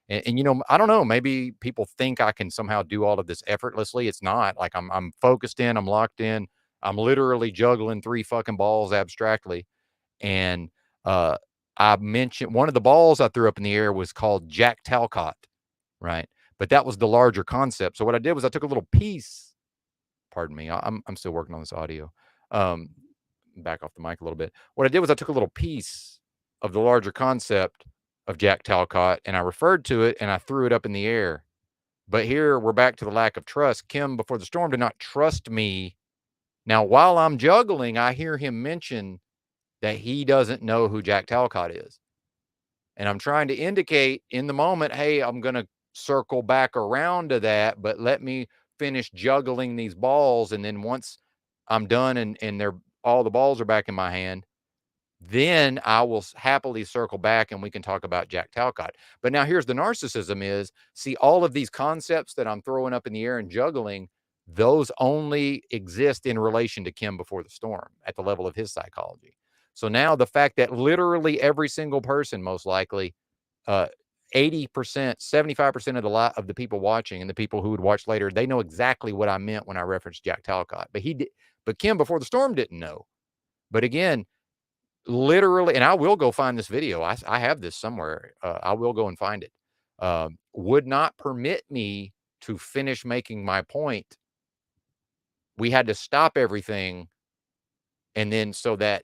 S1: And I don't know, maybe people think I can somehow do all of this effortlessly. It's not. Like, I'm focused in, I'm locked in. I'm literally juggling 3 fucking balls abstractly. And I mentioned one of the balls I threw up in the air was called Jack Talcott, right? But that was the larger concept. So what I did was I took a little piece. Pardon me, I'm still working on this audio. Back off the mic a little bit. What I did was I took a little piece of the larger concept of Jack Talcott and I referred to it and I threw it up in the air. But here we're back to the lack of trust. Kim, before the storm, did not trust me. Now, while I'm juggling, I hear him mention that he doesn't know who Jack Talcott is. And I'm trying to indicate in the moment, hey, I'm going to circle back around to that, but let me finish juggling these balls. And then once I'm done and all the balls are back in my hand, then I will happily circle back and we can talk about Jack Talcott. But now here's the narcissism is, see, all of these concepts that I'm throwing up in the air and juggling, those only exist in relation to Kim before the storm at the level of his psychology. So now the fact that literally every single person, most likely 80%, 75% of the people watching and the people who would watch later, they know exactly what I meant when I referenced Jack Talcott. But Kim before the storm didn't know. But again, literally, and I will go find this video. I have this somewhere. I will go and find it. Would not permit me to finish making my point. We had to stop everything. And then so that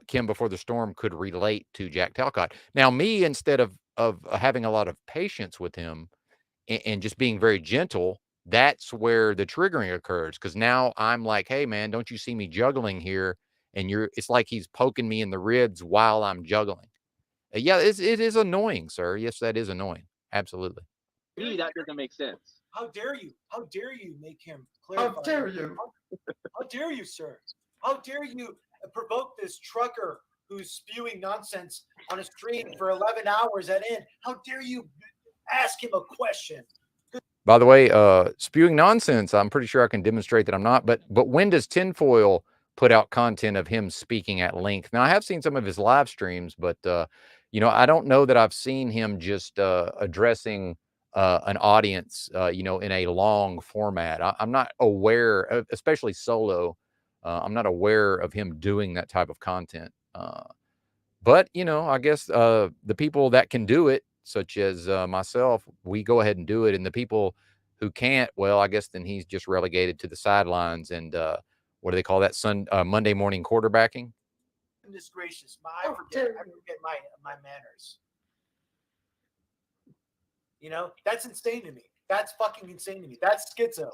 S1: Kim before the storm could relate to Jack Talcott. Now, me, instead of having a lot of patience with him and just being very gentle, that's where the triggering occurs. Because now I'm like, hey, man, don't you see me juggling here? And it's like he's poking me in the ribs while I'm juggling. Yeah, it is annoying, sir. Yes, that is annoying. Absolutely.
S3: me, that doesn't make sense.
S6: How dare you? How dare you make him clarify?
S14: How dare you?
S6: How dare you, sir? How dare you provoke this trucker who's spewing nonsense on a stream for 11 hours at end? How dare you ask him a question?
S1: By the way, spewing nonsense, I'm pretty sure I can demonstrate that I'm not. But when does Tinfoil put out content of him speaking at length? Now, I have seen some of his live streams, but, you know, I don't know that I've seen him just addressing an audience, you know, in a long format. I'm not aware, especially solo, I'm not aware of him doing that type of content. But, you know, I guess the people that can do it, such as myself, we go ahead and do it. And the people who can't, well, I guess then he's just relegated to the sidelines. And what do they call that? Monday morning quarterbacking?
S6: Goodness gracious, I forget my manners. You know, that's insane to me. That's fucking insane to me. That's schizo.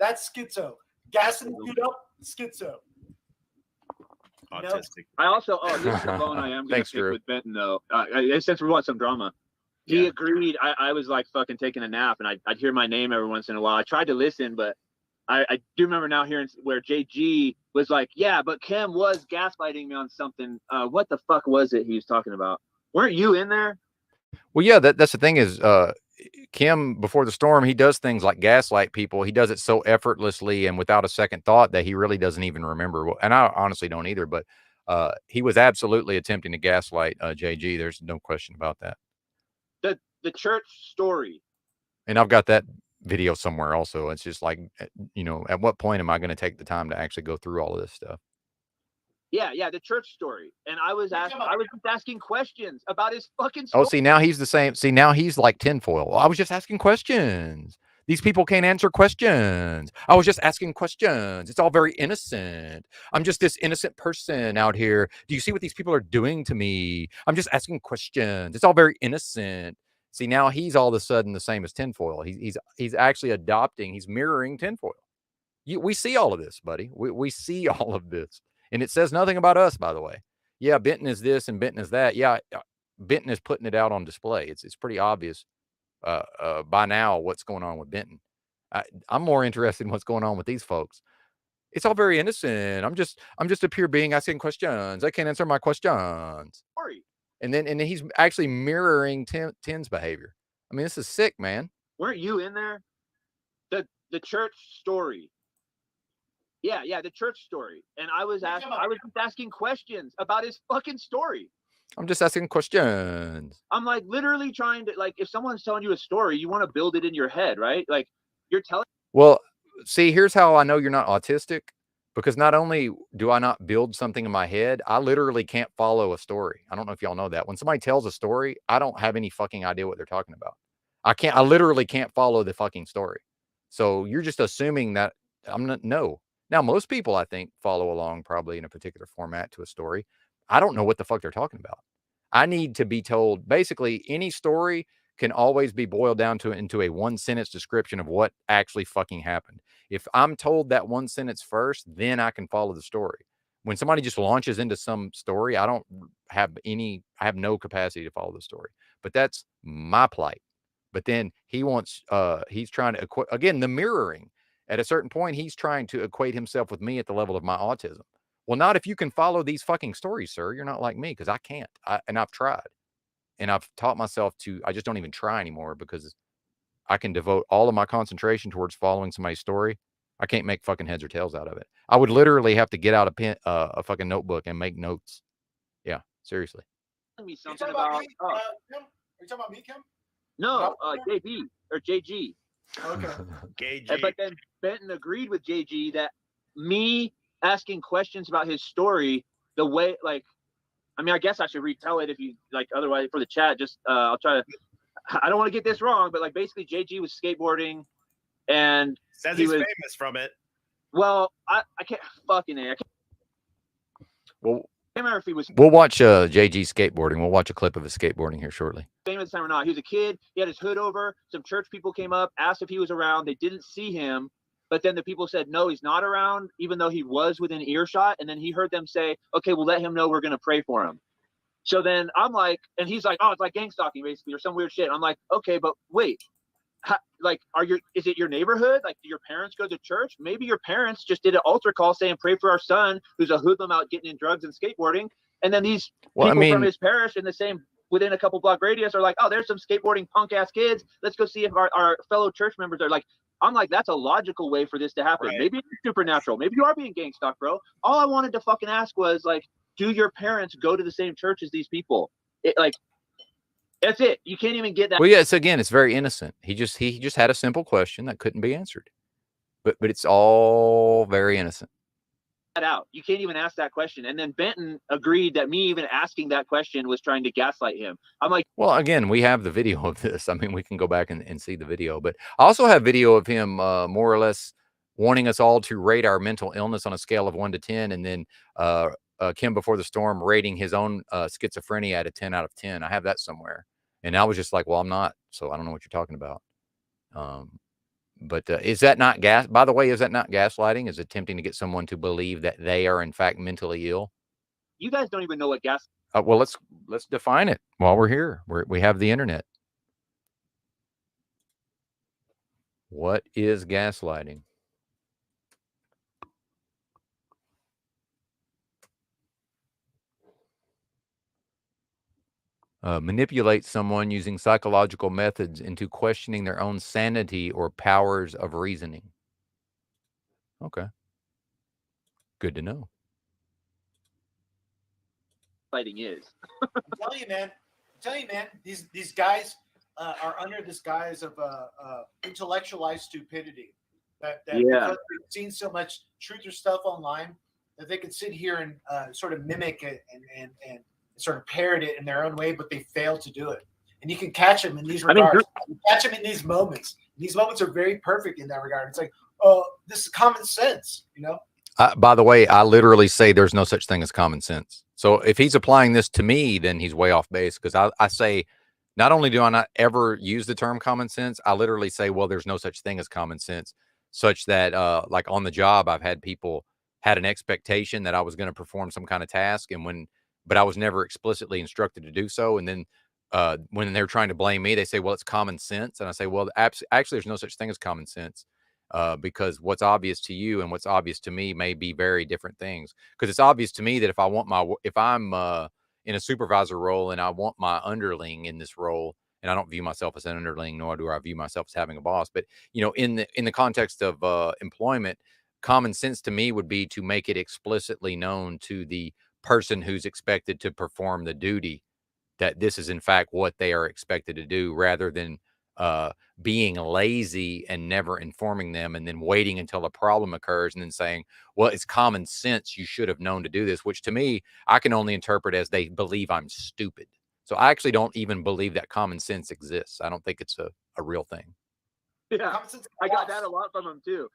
S6: That's schizo. Gassing the dude up, schizo.
S4: Autistic.
S3: I also, this is the bone I am going to pick with Benton, though. Since we want some drama, he agreed. I was like fucking taking a nap, and I'd hear my name every once in a while. I tried to listen, but I do remember now hearing where JG was like, yeah, but Kim was gaslighting me on something. What the fuck was it he was talking about? Weren't you in there?
S1: Well, yeah, that's the thing is, Kim, before the storm, he does things like gaslight people. He does it so effortlessly and without a second thought that he really doesn't even remember. And I honestly don't either, but he was absolutely attempting to gaslight JG. There's no question about that.
S3: The church story.
S1: And I've got that video somewhere also. It's just like, you know, at what point am I going to take the time to actually go through all of this stuff?
S3: Yeah, the church story. And I was just asking questions about his fucking story.
S1: Oh, see, now he's the same. See, now he's like tinfoil. I was just asking questions. These people can't answer questions. I was just asking questions. It's all very innocent. I'm just this innocent person out here. Do you see what these people are doing to me? I'm just asking questions. It's all very innocent. See, now he's all of a sudden the same as tinfoil. He's actually adopting. He's mirroring tinfoil. We see all of this, buddy. We see all of this. And it says nothing about us, by the way. Yeah, Benton is this and Benton is that. Yeah, Benton is putting it out on display. It's pretty obvious by now what's going on with Benton. I'm more interested in what's going on with these folks. It's all very innocent. I'm just a pure being asking questions. I can't answer my questions.
S3: Sorry.
S1: And then he's actually mirroring Tin's behavior. I mean, this is sick, man.
S3: Weren't you in there? The church story. Yeah, the church story. And I was just asking questions about his fucking story.
S1: I'm just asking questions.
S3: I'm like literally trying to, like, if someone's telling you a story, you want to build it in your head, right? Like you're telling.
S1: Well, see, here's how I know you're not autistic, because not only do I not build something in my head, I literally can't follow a story. I don't know if y'all know that. When somebody tells a story, I don't have any fucking idea what they're talking about. I literally can't follow the fucking story. So you're just assuming that no. Now, most people, I think, follow along probably in a particular format to a story. I don't know what the fuck they're talking about. I need to be told, basically, any story can always be boiled down into a one-sentence description of what actually fucking happened. If I'm told that one sentence first, then I can follow the story. When somebody just launches into some story, I have no capacity to follow the story. But that's my plight. But then he's trying to, again, the mirroring. At a certain point, he's trying to equate himself with me at the level of my autism. Well, not if you can follow these fucking stories, sir. You're not like me, because I can't. And I've tried. And I've taught myself I just don't even try anymore, because I can devote all of my concentration towards following somebody's story. I can't make fucking heads or tails out of it. I would literally have to get out a fucking notebook and make notes. Yeah, seriously.
S3: Me something about.
S6: Kim? Are you talking about me, Kim?
S3: No, JB or JG.
S6: Okay.
S3: But then Benton agreed with JG that me asking questions about his story, the way, like, I mean, I guess I should retell it if you like, otherwise for the chat, just I'll try to, I don't want to get this wrong, but like basically JG was skateboarding and
S4: says he's famous from it.
S3: Well, I can't fucking I can't.
S1: Well,
S3: remember if he was.
S1: We'll watch JG skateboarding. We'll watch a clip of his skateboarding here shortly.
S3: Famous time or not, he was a kid. He had his hood over. Some church people came up, asked if he was around. They didn't see him, but then the people said no, he's not around, even though he was within earshot. And then he heard them say, "Okay, we'll let him know. We're gonna pray for him." So then I'm like, and he's like, "Oh, it's like gang stalking, basically, or some weird shit." I'm like, "Okay, but wait, like, is it your neighborhood? Like, do your parents go to church? Maybe your parents just did an altar call saying, pray for our son who's a hoodlum out getting in drugs and skateboarding. And then these people from his parish in the same, within a couple block radius are like, oh, there's some skateboarding punk ass kids. Let's go see if our fellow church members are like, I'm like, that's a logical way for this to happen. Right. Maybe it's supernatural. Maybe you are being gang stalked, bro. All I wanted to fucking ask was like, do your parents go to the same church as these people? That's it. You can't even get that.
S1: Well, yes, again, it's very innocent. He just had a simple question that couldn't be answered. But it's all very innocent.
S3: Out. You can't even ask that question. And then Benton agreed that me even asking that question was trying to gaslight him. I'm like,
S1: well, again, we have the video of this. I mean, we can go back and see the video, but I also have video of him more or less wanting us all to rate our mental illness on a scale of 1 to 10. And then Kim Before the Storm rating his own schizophrenia at a 10 out of 10. I have that somewhere. And I was just like, well, I'm not. So I don't know what you're talking about. But is that not by the way, is that not gaslighting? Is attempting to get someone to believe that they are in fact mentally ill?
S3: You guys don't even know what gas.
S1: Well, let's define it while we're here. We have the internet. What is gaslighting? Manipulate someone using psychological methods into questioning their own sanity or powers of reasoning. Okay. Good to know.
S3: Fighting is.
S6: I'm telling you, man, these guys are under this guise of intellectualized stupidity. That because they've seen so much truth or stuff online that they could sit here and sort of mimic it and sort of parrot it in their own way, but they fail to do it. And you can catch them in these regards. You catch them in these moments. These moments are very perfect in that regard. It's like, oh, this is common sense, you know?
S1: By the way, I literally say there's no such thing as common sense. So if he's applying this to me, then he's way off base, because I say, not only do I not ever use the term common sense, I literally say, well, there's no such thing as common sense, such that like on the job, I've had people had an expectation that I was going to perform some kind of task, but I was never explicitly instructed to do so. And then when they're trying to blame me, they say, well, it's common sense. And I say, well, actually, there's no such thing as common sense. Because what's obvious to you and what's obvious to me may be very different things. Because it's obvious to me that if I'm in a supervisor role and I want my underling in this role, and I don't view myself as an underling, nor do I view myself as having a boss. But you know, in the context of employment, common sense to me would be to make it explicitly known to the person who's expected to perform the duty that this is in fact what they are expected to do, rather than being lazy and never informing them and then waiting until a problem occurs and then saying, well, it's common sense, you should have known to do this, which to me, I can only interpret as they believe I'm stupid. So I actually don't even believe that common sense exists. I don't think it's a real thing.
S3: Yeah, I got that a lot from him too.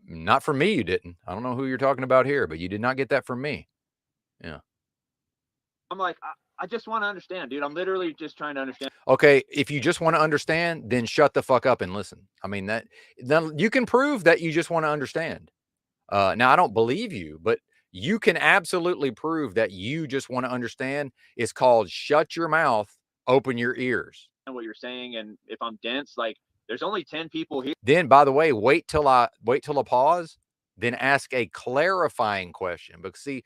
S1: Not from me, you didn't. I don't know who you're talking about here, but you did not get that from me. Yeah.
S3: I'm like, I just want to understand, dude. I'm literally just trying to understand.
S1: Okay, if you just want to understand, then shut the fuck up and listen. I mean, then you can prove that you just want to understand. Now, I don't believe you, but you can absolutely prove that you just want to understand. It's called shut your mouth, open your ears.
S3: What you're saying, and if I'm dense, like there's only 10 people here.
S1: Then, by the way, wait till I pause, then ask a clarifying question. Because see,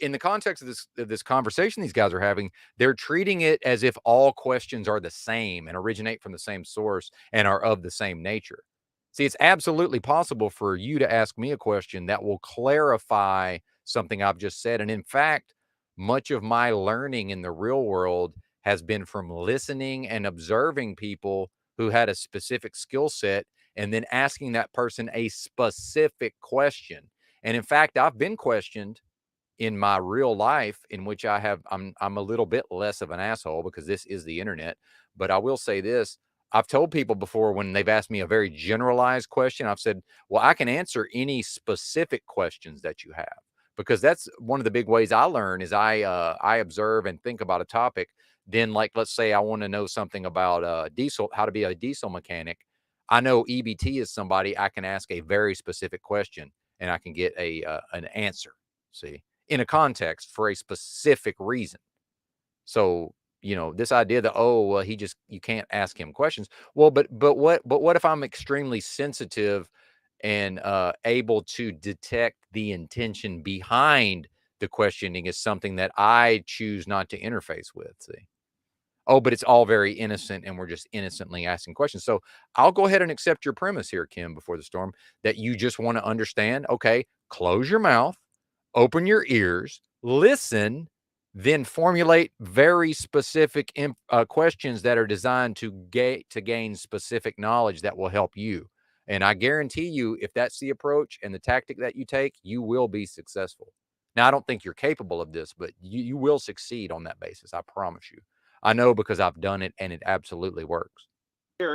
S1: in the context of this conversation these guys are having, they're treating it as if all questions are the same and originate from the same source and are of the same nature. See, it's absolutely possible for you to ask me a question that will clarify something I've just said. And in fact, much of my learning in the real world has been from listening and observing people who had a specific skill set and then asking that person a specific question. And in fact, I've been questioned in my real life in which I'm a little bit less of an asshole because this is the internet. But I will say this. I've told people before when they've asked me a very generalized question, I've said, well, I can answer any specific questions that you have, because that's one of the big ways I learn is I observe and think about a topic. Then, like, let's say I want to know something about diesel, how to be a diesel mechanic. I know EBT is somebody I can ask a very specific question and I can get an answer. See, in a context for a specific reason. So, you know, this idea that, oh, well, you can't ask him questions. Well, but what if I'm extremely sensitive and able to detect the intention behind the questioning is something that I choose not to interface with? See, oh, but it's all very innocent and we're just innocently asking questions. So I'll go ahead and accept your premise here, Kim, before the storm, that you just want to understand. Okay, close your mouth, open your ears, listen, then formulate very specific questions that are designed to gain specific knowledge that will help you. And I guarantee you, if that's the approach and the tactic that you take, you will be successful. Now, I don't think you're capable of this, but you will succeed on that basis. I promise you. I know because I've done it and it absolutely works.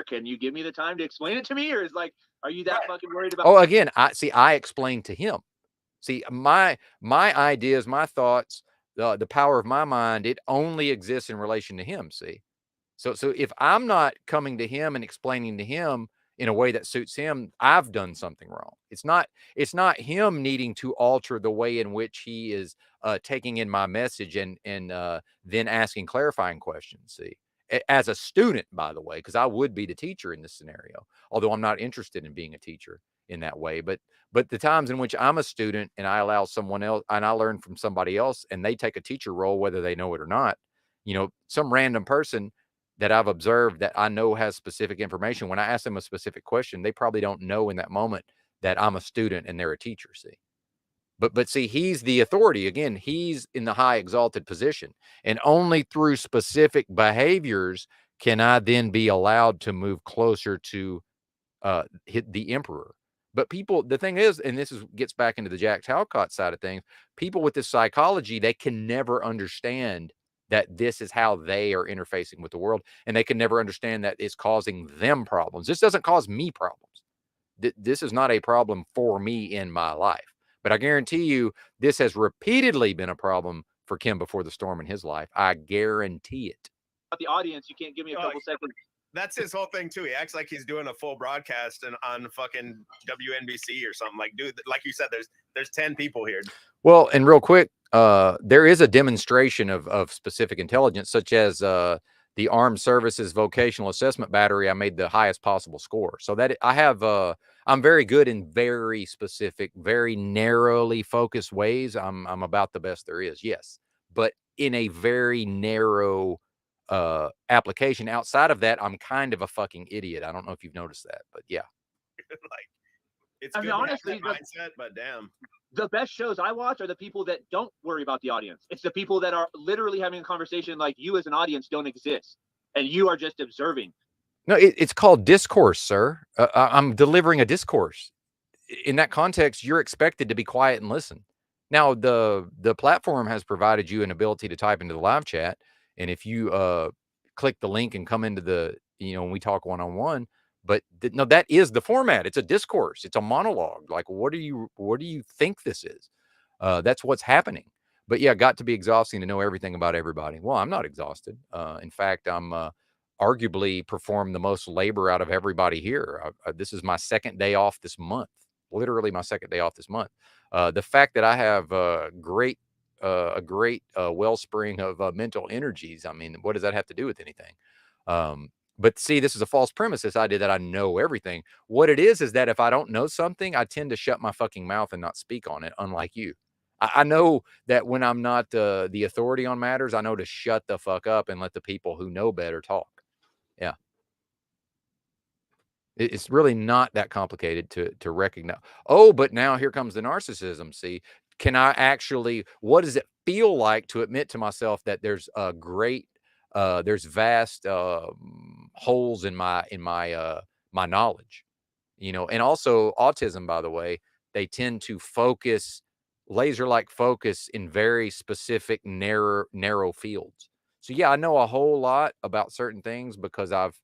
S3: Can you give me the time to explain it to me, or is like, are you that fucking worried about?
S1: Oh, again, I explained to him. See, my ideas, my thoughts, the power of my mind, it only exists in relation to him. See, so if I'm not coming to him and explaining to him in a way that suits him, I've done something wrong. It's not him needing to alter the way in which he is taking in my message and then asking clarifying questions. See, as a student, by the way, because I would be the teacher in this scenario, although I'm not interested in being a teacher in that way. But the times in which I'm a student and I allow someone else and I learn from somebody else and they take a teacher role, whether they know it or not, you know, some random person that I've observed that I know has specific information. When I ask them a specific question, they probably don't know in that moment that I'm a student and they're a teacher. See, but see, he's the authority. Again, he's in the high exalted position, and only through specific behaviors can I then be allowed to move closer to hit the emperor. But people, the thing is, and this gets back into the Jack Talcott side of things, people with this psychology, they can never understand that this is how they are interfacing with the world. And they can never understand that it's causing them problems. This doesn't cause me problems. This is not a problem for me in my life. But I guarantee you, this has repeatedly been a problem for Kim before the storm in his life. I guarantee it.
S3: The audience, you can't give me a couple seconds.
S4: That's his whole thing too. He acts like he's doing a full broadcast on fucking WNBC or something. Like, dude, like you said, there's 10 people here.
S1: Well, and real quick, there is a demonstration of specific intelligence, such as the Armed Services Vocational Assessment Battery. I made the highest possible score, so that I have. I'm very good in very specific, very narrowly focused ways. I'm about the best there is. Yes, but in a very narrow application. Outside of that, I'm kind of a fucking idiot. I don't know if you've noticed that, but yeah.
S4: Like, it's
S3: I
S4: good
S3: mean, honestly,
S4: mindset, but damn.
S3: The best shows I watch are the people that don't worry about the audience. It's the people that are literally having a conversation like you as an audience don't exist, and you are just observing.
S1: No, it's called discourse, sir. I'm delivering a discourse. In that context, you're expected to be quiet and listen. Now, the platform has provided you an ability to type into the live chat, and if you click the link and come into the, you know, when we talk one-on-one, but no, that is the format. It's a discourse. It's a monologue. Like, what do you think this is? That's what's happening. But yeah, got to be exhausting to know everything about everybody. Well, I'm not exhausted. In fact, I'm arguably perform the most labor out of everybody here. This is my second day off this month. Literally my second day off this month. The fact that I have a great wellspring of mental energies. I mean, what does that have to do with anything? But see, this is a false premise, this idea that I know everything. What it is that if I don't know something, I tend to shut my fucking mouth and not speak on it, unlike you. I know that when I'm not the authority on matters, I know to shut the fuck up and let the people who know better talk. Yeah. It's really not that complicated to recognize. Oh, but now here comes the narcissism. See, can I actually, what does it feel like to admit to myself that there's a great, there's vast holes in my my knowledge, you know? And also autism, by the way, they tend to focus, laser-like focus in very specific narrow fields. So yeah, I know a whole lot about certain things because I've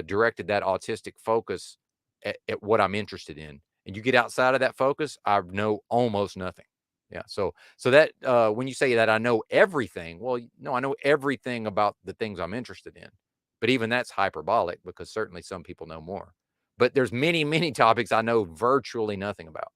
S1: directed that autistic focus at what I'm interested in. And you get outside of that focus, I know almost nothing. Yeah. So that when you say that I know everything, well, no, I know everything about the things I'm interested in. But even that's hyperbolic because certainly some people know more. But there's many topics I know virtually nothing about.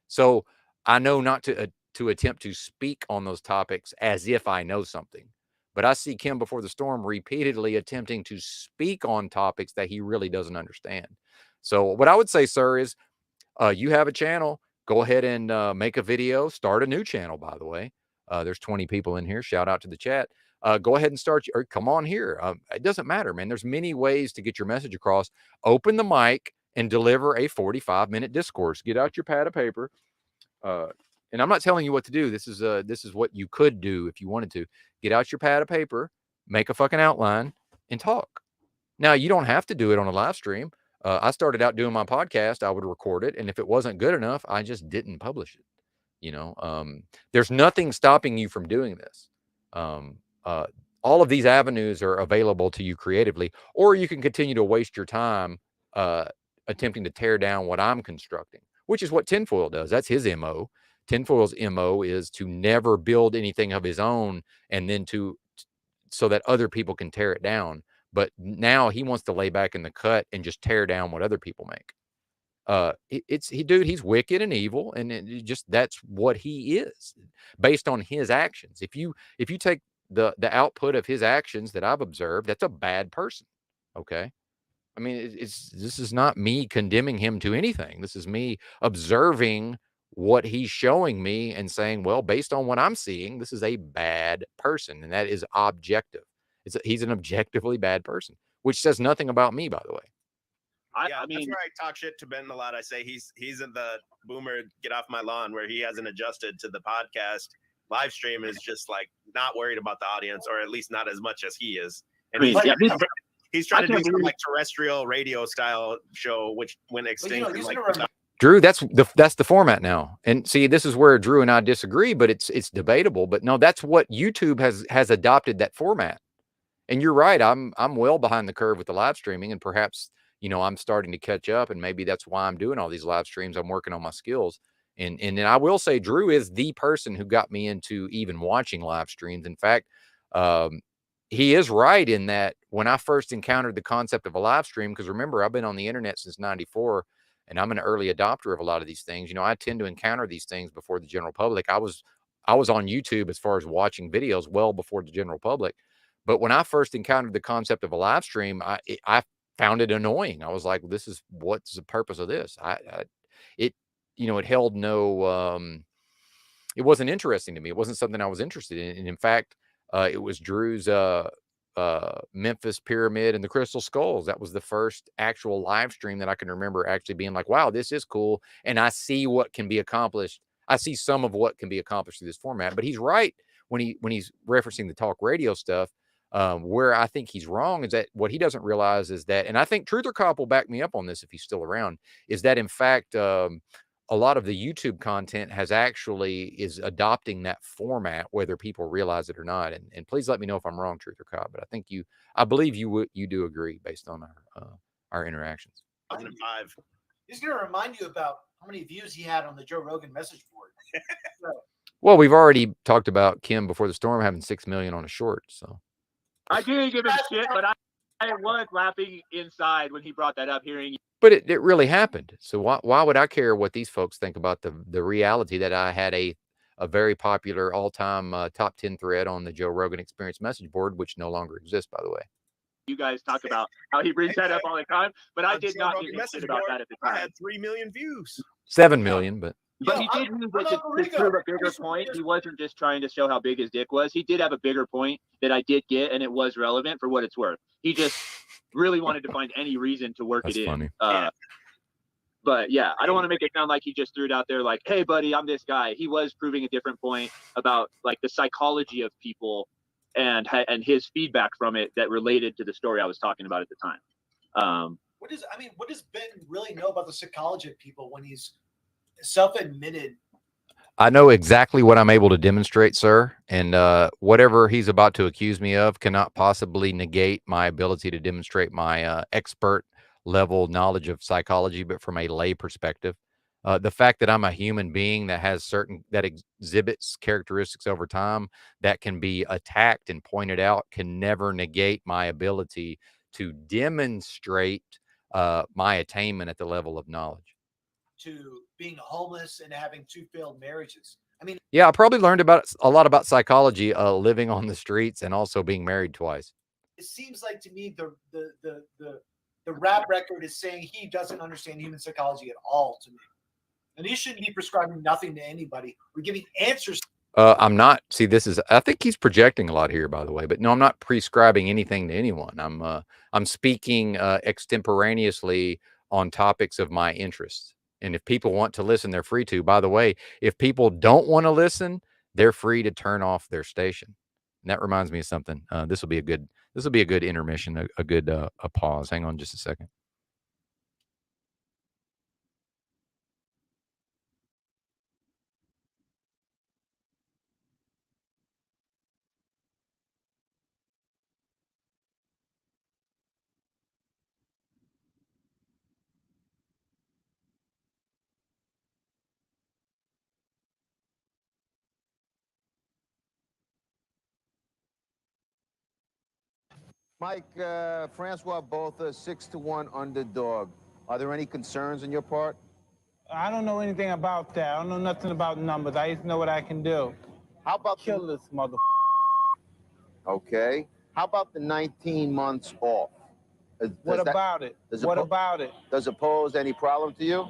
S1: So I know not to attempt to speak on those topics as if I know something. But I see Kim Before the Storm repeatedly attempting to speak on topics that he really doesn't understand. So what I would say, sir, is you have a channel. Go ahead and make a video. Start a new channel, by the way. There's 20 people in here. Shout out to the chat. Go ahead and start, or come on here. It doesn't matter, man. There's many ways to get your message across. Open the mic and deliver a 45-minute discourse. Get out your pad of paper. And I'm not telling you what to do. This is what you could do if you wanted to. Get out your pad of paper, make a fucking outline, and talk. Now, you don't have to do it on a live stream. I started out doing my podcast. I would record it, and if it wasn't good enough, I just didn't publish it. You know, there's nothing stopping you from doing this. All of these avenues are available to you creatively, or you can continue to waste your time attempting to tear down what I'm constructing, which is what Tinfoil does. That's his MO. Tinfoil's MO is to never build anything of his own and then so that other people can tear it down. But now he wants to lay back in the cut and just tear down what other people make. Dude, he's wicked and evil, and that's what he is based on his actions. If you take the output of his actions that I've observed, that's a bad person. Okay. I mean, this is not me condemning him to anything. This is me observing what he's showing me and saying, well, based on what I'm seeing, this is a bad person, and that is objective. He's an objectively bad person, which says nothing about me, by the way.
S4: I mean, that's where I talk shit to Ben a lot. I say he's in the boomer get off my lawn where he hasn't adjusted to the podcast. Live stream is just like not worried about the audience, or at least not as much as he is. And he's trying to do some like terrestrial radio style show, which went extinct.
S1: Drew, that's the format now. And see, this is where Drew and I disagree, but it's debatable. But no, that's what YouTube has adopted, that format. And you're right. I'm well behind the curve with the live streaming, and perhaps, you know, I'm starting to catch up, and maybe that's why I'm doing all these live streams. I'm working on my skills. And then I will say Drew is the person who got me into even watching live streams. In fact, he is right in that when I first encountered the concept of a live stream, because remember, I've been on the internet since '94, and I'm an early adopter of a lot of these things. You know, I tend to encounter these things before the general public. I was on YouTube as far as watching videos well before the general public. But when I first encountered the concept of a live stream, I found it annoying. I was like, this is, what's the purpose of this? It held no, it wasn't interesting to me. It wasn't something I was interested in. And in fact, it was Drew's Memphis Pyramid and the Crystal Skulls. That was the first actual live stream that I can remember actually being like, wow, this is cool. And I see what can be accomplished. I see some of what can be accomplished through this format. But he's right when he's referencing the talk radio stuff. Where I think he's wrong is that what he doesn't realize is that, and I think Truther Cop will back me up on this if he's still around, is that in fact, a lot of the YouTube content is adopting that format, whether people realize it or not. And please let me know if I'm wrong, Truther Cop, but I believe you do agree based on our interactions.
S4: 2005.
S6: He's going to remind you about how many views he had on the Joe Rogan message board.
S1: Well, we've already talked about Kim Before the Storm having 6 million on a short, so.
S3: I didn't give him shit, but I was laughing inside when he brought that up, hearing.
S1: But it really happened. So why would I care what these folks think about the reality that I had a very popular all-time top 10 thread on the Joe Rogan Experience message board, which no longer exists, by the way.
S3: You guys talk about how he brings that up all the time, but I did not give a shit about that at the time.
S4: I had 3 million views.
S1: 7 million, but.
S3: But he did use it to prove a bigger point. He wasn't just trying to show how big his dick was. He did have a bigger point that I did get, and it was relevant for what it's worth. He just really wanted to find any reason to work it in. But yeah, I don't want to make it sound like he just threw it out there like, hey, buddy, I'm this guy. He was proving a different point about like the psychology of people and his feedback from it that related to the story I was talking about at the time.
S6: What does Ben really know about the psychology of people when he's self-admitted?
S1: I know exactly what I'm able to demonstrate, sir, and whatever he's about to accuse me of cannot possibly negate my ability to demonstrate my expert level knowledge of psychology, but from a lay perspective. The fact that I'm a human being that exhibits characteristics over time that can be attacked and pointed out can never negate my ability to demonstrate my attainment at the level of knowledge.
S6: To being homeless and having 2 failed marriages. I mean,
S1: yeah, I probably learned about a lot about psychology living on the streets and also being married twice.
S6: it seems like to me the rap record is saying he doesn't understand human psychology at all to me. And he shouldn't be prescribing nothing to anybody. We're giving answers.
S1: I'm not. See, I think he's projecting a lot here, by the way. But no, I'm not prescribing anything to anyone. I'm speaking extemporaneously on topics of my interest. And if people want to listen, they're free to. By the way, if people don't want to listen, they're free to turn off their station. And that reminds me of something. This will be a good intermission, a good a pause. Hang on just a second.
S16: Mike, Francois Botha, 6-1 underdog. Are there any concerns on your part?
S17: I don't know anything about that. I don't know nothing about numbers. I just know what I can do.
S16: How about
S17: kill this mother?
S16: Okay. How about the 19 months off?
S17: What about it? What about it?
S16: Does it pose any problem to you?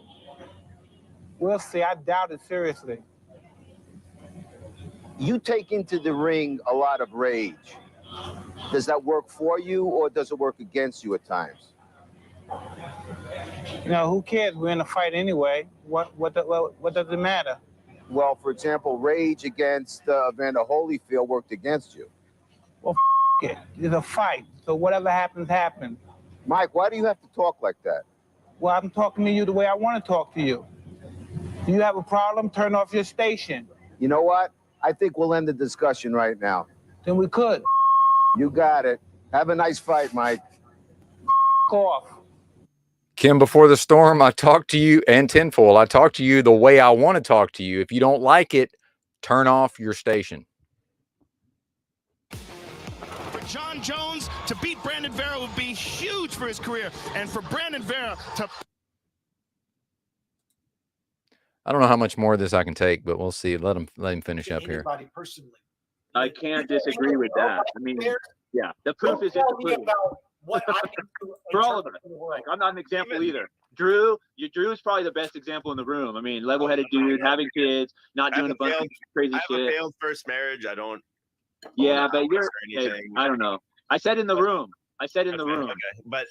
S17: We'll see. I doubt it seriously.
S16: You take into the ring a lot of rage. Does that work for you or does it work against you at times?
S17: You know, who cares? We're in a fight anyway. What does it matter?
S16: Well, for example, rage against Evander Holyfield worked against you.
S17: Well, it. It's a fight. So whatever happens, happens.
S16: Mike, why do you have to talk like that?
S17: Well, I'm talking to you the way I want to talk to you. Do you have a problem? Turn off your station.
S16: You know what? I think we'll end the discussion right now.
S17: Then we could.
S16: You got it. Have a nice fight, Mike.
S17: Off.
S1: Kim, before the storm, I talked to you, and Tinfoil, I talked to you the way I want to talk to you. If you don't like it, turn off your station.
S18: For John Jones to beat Brandon Vera would be huge for his career, and for Brandon Vera to...
S1: I don't know how much more of this I can take, but we'll see. Let him finish up here.
S6: Personally.
S3: I can't disagree with that. I mean, yeah, the proof is in the pudding.
S6: What I can do
S3: For all of us. Like, I'm not an example either. Drew's probably the best example in the room. I mean, level-headed dude, having kids, not doing a bunch of crazy shit.
S4: I have a failed first marriage. I don't.
S3: Yeah, but you're. Hey, I don't know. I said in the room.
S4: Okay. But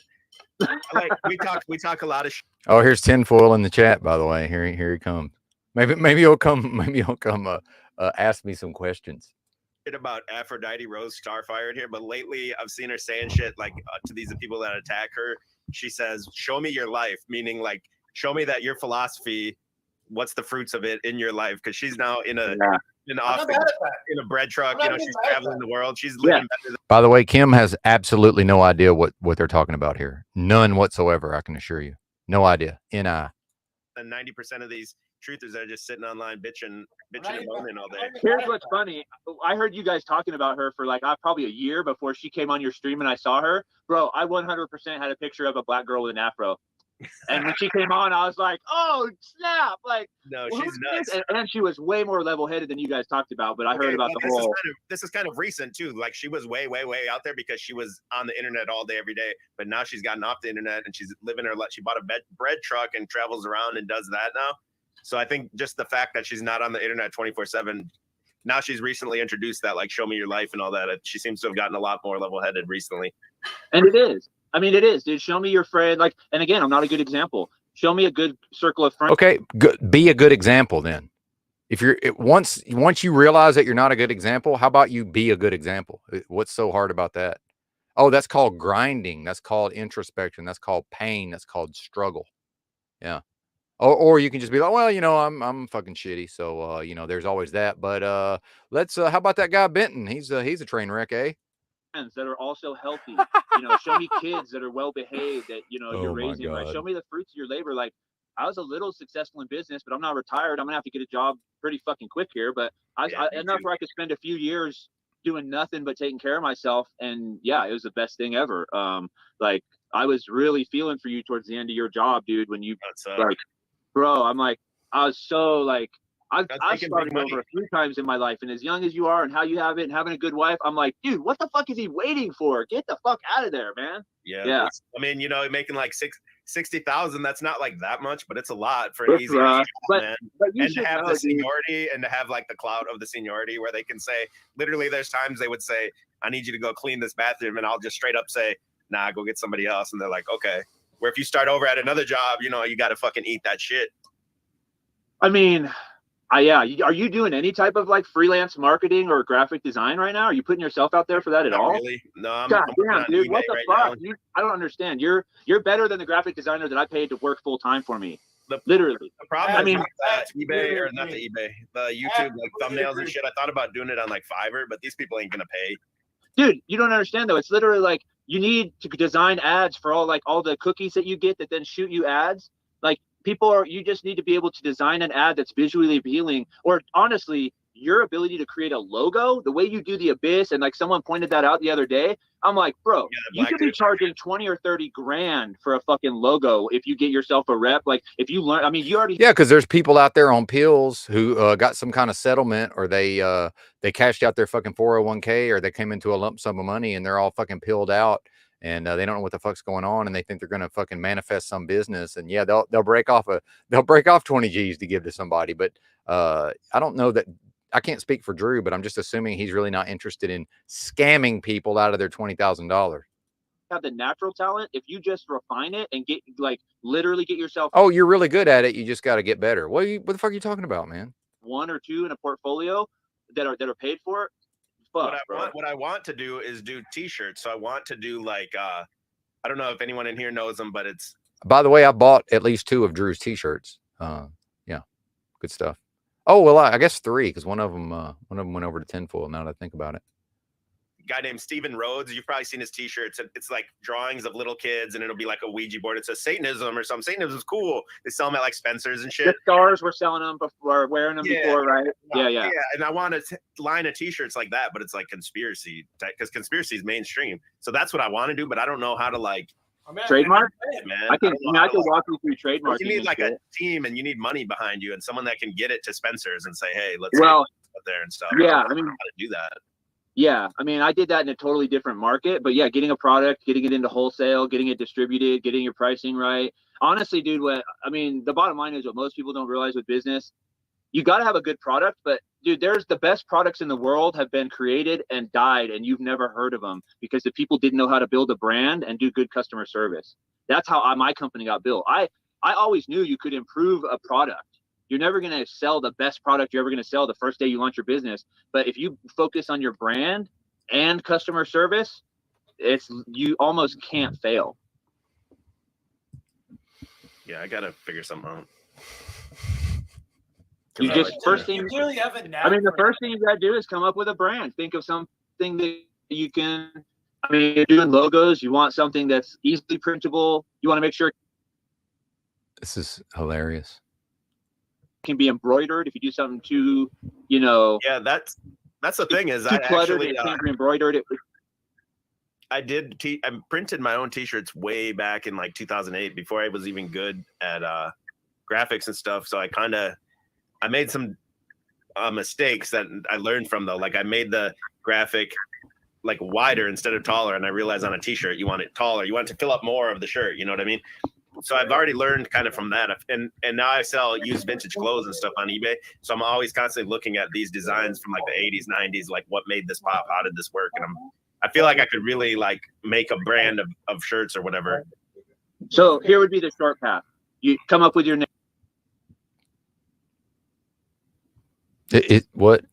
S4: like we talk a lot of.
S1: Oh, here's Tinfoil in the chat. By the way, here he comes. Maybe he'll come. Maybe he'll come. Ask me some questions.
S4: About Aphrodite Rose Starfire in here, but lately I've seen her saying shit like to these people that attack her. She says, "Show me your life," meaning like, show me that your philosophy. What's the fruits of it in your life? Because she's now in a bread truck. You know, she's traveling the world. She's living better than.
S1: By the way, Kim has absolutely no idea what they're talking about here. None whatsoever. I can assure you. No idea.
S4: And 90% of these truthers are just sitting online bitching and moaning all day.
S3: Here's what's funny. I heard you guys talking about her for like probably a year before she came on your stream and I saw her. Bro, I 100% had a picture of a black girl with an afro. And when she came on, I was like, oh, snap. Like,
S4: no, she's nuts.
S3: And she was way more level-headed than you guys talked about, but I heard about the whole.
S4: This is kind of recent, too. Like, she was way, way, way out there because she was on the internet all day, every day. But now she's gotten off the internet and she's living her life. She bought a bread truck and travels around and does that now. So I think just the fact that she's not on the internet 24/7, now she's recently introduced that, like, show me your life and all that. She seems to have gotten a lot more level-headed recently.
S3: And it is. I mean, it is, dude. Show me your friend. Like, and again, I'm not a good example. Show me a good circle of friends.
S1: Okay, good. Be a good example then. If you're once you realize that you're not a good example, how about you be a good example? What's so hard about that? Oh, that's called grinding. That's called introspection. That's called pain. That's called struggle. Yeah. Or you can just be like, well, you know, I'm fucking shitty. So, you know, there's always that. But let's how about that guy Benton? He's a train wreck, eh?
S3: That are also healthy. You know, show me kids that are well behaved that, you know, you're raising. Right? Show me the fruits of your labor. Like, I was a little successful in business, but I'm not retired. I'm gonna have to get a job pretty fucking quick here. But enough where I could spend a few years doing nothing but taking care of myself. And yeah, it was the best thing ever. Like, I was really feeling for you towards the end of your job, dude, when you like, bro, I'm like, I was so like, I've started over a few times in my life, and as young as you are and how you have it and having a good wife, I'm like, dude, what the fuck is he waiting for? Get the fuck out of there, man.
S4: Yeah. I mean, you know, making like 60,000, that's not like that much, but it's a lot for an easy job, man. And to have the seniority and to have like the clout of the seniority where they can say, literally, there's times they would say, I need you to go clean this bathroom, and I'll just straight up say, nah, go get somebody else. And they're like, okay. Where if you start over at another job, you know, you got to fucking eat that shit.
S3: I mean, yeah. Are you doing any type of like freelance marketing or graphic design right now? Are you putting yourself out there for that at all?
S4: Really? No, I'm
S3: God damn, dude. What the fuck?
S4: Now.
S3: I don't understand. You're better than the graphic designer that I paid to work full time for me. Literally.
S4: The problem is not that eBay, or not the eBay, the YouTube like thumbnails and shit. I thought about doing it on like Fiverr, but these people ain't gonna pay.
S3: Dude, you don't understand though. It's literally like you need to design ads for all the cookies that you get that then shoot you ads. Like you just need to be able to design an ad that's visually appealing, or honestly, your ability to create a logo, the way you do the Abyss, and like someone pointed that out the other day. I'm like, bro, you could be charging 20 or 30 grand for a fucking logo if you get yourself a rep. Like if you learn, I mean, you already.
S1: Yeah, because there's people out there on pills who got some kind of settlement, or they cashed out their fucking 401k, or they came into a lump sum of money and they're all fucking pilled out, and they don't know what the fuck's going on, and they think they're gonna fucking manifest some business, and yeah, they'll break off 20 G's to give to somebody. But I don't know that. I can't speak for Drew, but I'm just assuming he's really not interested in scamming people out of their $20,000.
S3: Have the natural talent. If you just refine it and literally get yourself.
S1: Oh, you're really good at it. You just got to get better. What the fuck are you talking about, man?
S3: One or two in a portfolio that are paid for. Fuck,
S4: what I want to do is do T-shirts. So I want to do like I don't know if anyone in here knows them, but it's.
S1: By the way, I bought at least 2 of Drew's T-shirts. Yeah, good stuff. Oh well, I guess 3, because one of them went over to tinfoil. Now that I think about it.
S4: A guy named Steven Rhodes. You've probably seen his T-shirts. It's like drawings of little kids, and it'll be like a Ouija board. It says Satanism or something. Satanism is cool. They sell them at like Spencer's and shit.
S3: The stars were selling them before, wearing them before, right? Yeah.
S4: And I want a line of T-shirts like that, but it's like conspiracy, because conspiracy is mainstream. So that's what I want to do, but I don't know how to like.
S3: Trademark,
S4: man.
S3: I can walk you through trademark.
S4: You need like a team, and you need money behind you, and someone that can get it to Spencer's and say, "Hey, let's get out there and stuff."
S3: Yeah, I mean,
S4: how to do that.
S3: Yeah, I mean, I did that in a totally different market, but yeah, getting a product, getting it into wholesale, getting it distributed, getting your pricing right. Honestly, dude, the bottom line is what most people don't realize with business. You got to have a good product, but dude, there's the best products in the world have been created and died, and you've never heard of them because the people didn't know how to build a brand and do good customer service. That's how my company got built. I always knew you could improve a product. You're never going to sell the best product you're ever going to sell the first day you launch your business. But if you focus on your brand and customer service, you almost can't fail.
S4: Yeah, I got to figure something out.
S3: The first thing you got to do is come up with a brand. Think of something that you can. I mean, you're doing logos. You want something that's easily printable. You want to make sure.
S1: This is hilarious.
S3: Can be embroidered if you do something too,
S4: Yeah, that's the thing is I
S3: cluttered,
S4: actually
S3: it can't be embroidered.
S4: I printed my own T-shirts way back in like 2008 before I was even good at graphics and stuff. So I made some mistakes that I learned from though. Like I made the graphic like wider instead of taller, and I realized on a T-shirt you want it taller. You want it to fill up more of the shirt. You know what I mean? So I've already learned kind of from that, and now I sell used vintage clothes and stuff on eBay. So I'm always constantly looking at these designs from like the 80s, 90s, like what made this pop, how did this work, and I feel like I could really like make a brand of shirts or whatever.
S3: So here would be the short path. You come up with your name.
S1: What?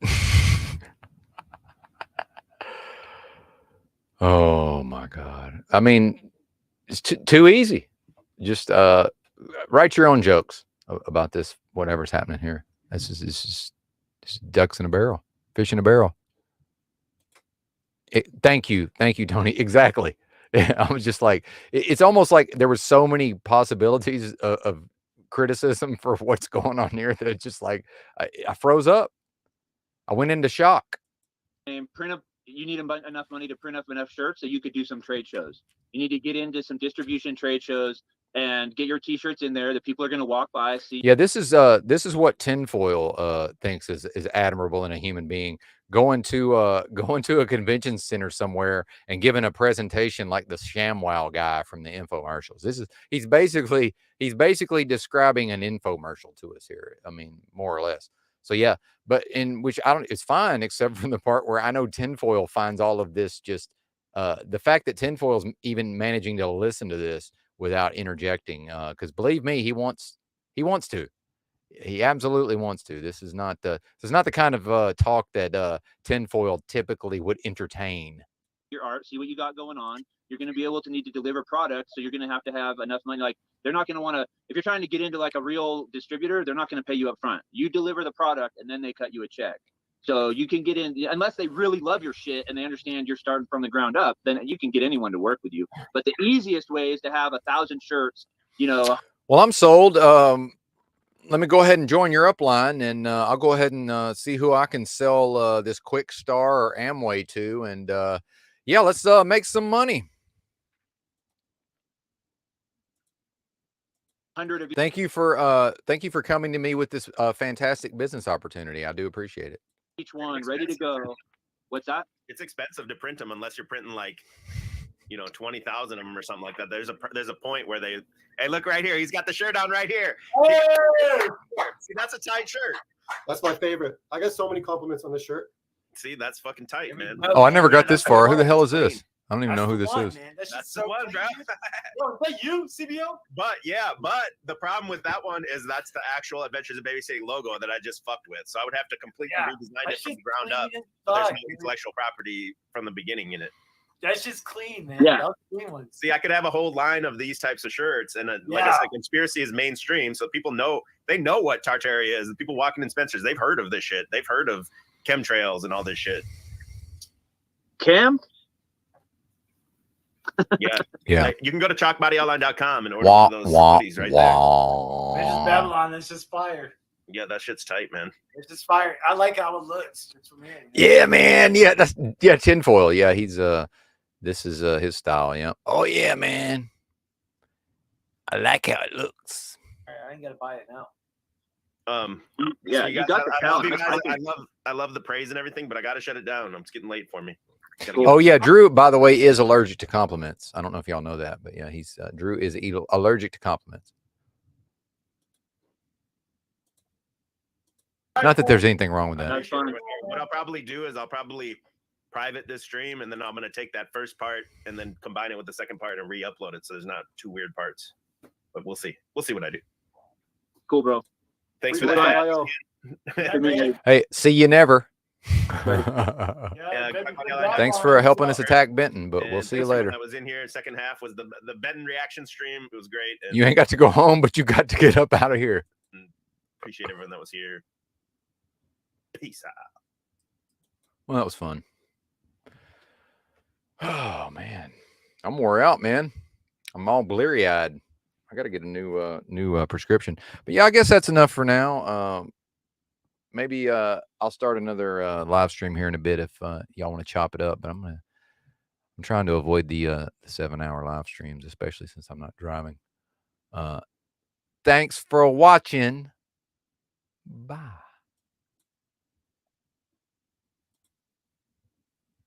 S1: Oh my God! I mean, it's too easy. Just write your own jokes about this, whatever's happening here. This is ducks in a barrel, fish in a barrel. Thank you, Tony. Exactly. I was just like, it's almost like there was so many possibilities of criticism for what's going on here that it's just like I froze up. I went into shock.
S3: And print up. You need enough money to print up enough shirts so you could do some trade shows. You need to get into some distribution trade shows, and get your t-shirts in there. The people are going to walk by, see.
S1: Yeah, this is what tinfoil thinks is admirable in a human being. Going to a convention center somewhere and giving a presentation like the ShamWow guy from the infomercials. He's basically describing an infomercial to us here. I mean, more or less. So yeah, but in which it's fine except for the part where I know tinfoil finds all of this just the fact that tinfoil's even managing to listen to this without interjecting, because believe me, he wants to. He absolutely wants to. This is not the kind of talk that tinfoil typically would entertain.
S3: Your art, see what you got going on. You're going to be able to need to deliver products, so you're going to have enough money. Like, they're not going to want to, if you're trying to get into like a real distributor, they're not going to pay you up front. You deliver the product and then they cut you a check. So you can get in, unless they really love your shit and they understand you're starting from the ground up, then you can get anyone to work with you. But the easiest way is to have 1,000 shirts,
S1: Well, I'm sold. Let me go ahead and join your upline, and I'll go ahead and see who I can sell this Quick Star or Amway to, and yeah, let's make some money. Thank you for coming to me with this fantastic business opportunity. I do appreciate it.
S3: Each one ready to go. What's that?
S4: It's expensive to print them unless you're printing like 20,000 of them or something like that. There's a point where hey, look right here. He's got the shirt on right here.
S19: Hey!
S4: See, that's a tight shirt.
S19: That's my favorite. I got so many compliments on this shirt.
S4: See, that's fucking tight, man.
S1: Oh, I never got this far. Who the hell is this? I don't even know who this is.
S6: Man.
S4: That's the one, bro.
S6: Yo, is that you, CBO?
S4: But the problem with that one is that's the actual Adventures of Babysitting logo that I just fucked with. So I would have to completely redesign it from the ground up. There's no intellectual property from the beginning in it.
S6: That's just clean, man.
S4: Yeah.
S6: That was a clean one.
S4: See, I could have a whole line of these types of shirts, and like I said, conspiracy is mainstream, so people know what Tartaria is. The people walking in Spencer's, they've heard of this shit. They've heard of chemtrails and all this shit.
S3: Chem?
S4: Yeah. Like, you can go to chalkbodyonline.com and order one of those hoodies right there.
S6: It's just Babylon. It's just fire.
S4: Yeah, that shit's tight, man.
S6: It's just fire. I like how it looks. It's for me.
S1: Yeah, man. Yeah, that's tinfoil. Yeah, he's this is his style. Yeah. Oh yeah, man. I like how it looks.
S6: I ain't gonna buy it now.
S4: Yeah,
S3: so you got the talent.
S4: I love the praise and everything, but I gotta shut it down. It's getting late for me.
S1: Oh yeah, Drew, by the way, is allergic to compliments. I don't know if y'all know that, but yeah, he's Drew is allergic to compliments. Not that there's anything wrong with that.
S4: What I'll probably do is I'll probably private this stream, and then I'm gonna take that first part and then combine it with the second part and re-upload it, so there's not two weird parts. But we'll see. We'll see what I do.
S3: Cool, bro.
S4: Thanks for that.
S1: Hey, see you never.
S4: Yeah,
S1: Thanks for helping us attack Benton, but we'll see you later.
S4: I was in here. Second half was the Benton reaction stream. It was great. And
S1: You ain't got to go home, but you got to get up out of here.
S4: appreciate everyone that was here. Peace out.
S1: Well, that was fun. Oh man, I'm wore out, man. I'm all bleary-eyed. I got to get a new prescription. But yeah, I guess that's enough for now. Maybe I'll start another live stream here in a bit if y'all want to chop it up. But I'm trying to avoid the 7-hour live streams, especially since I'm not driving. Thanks for watching. Bye.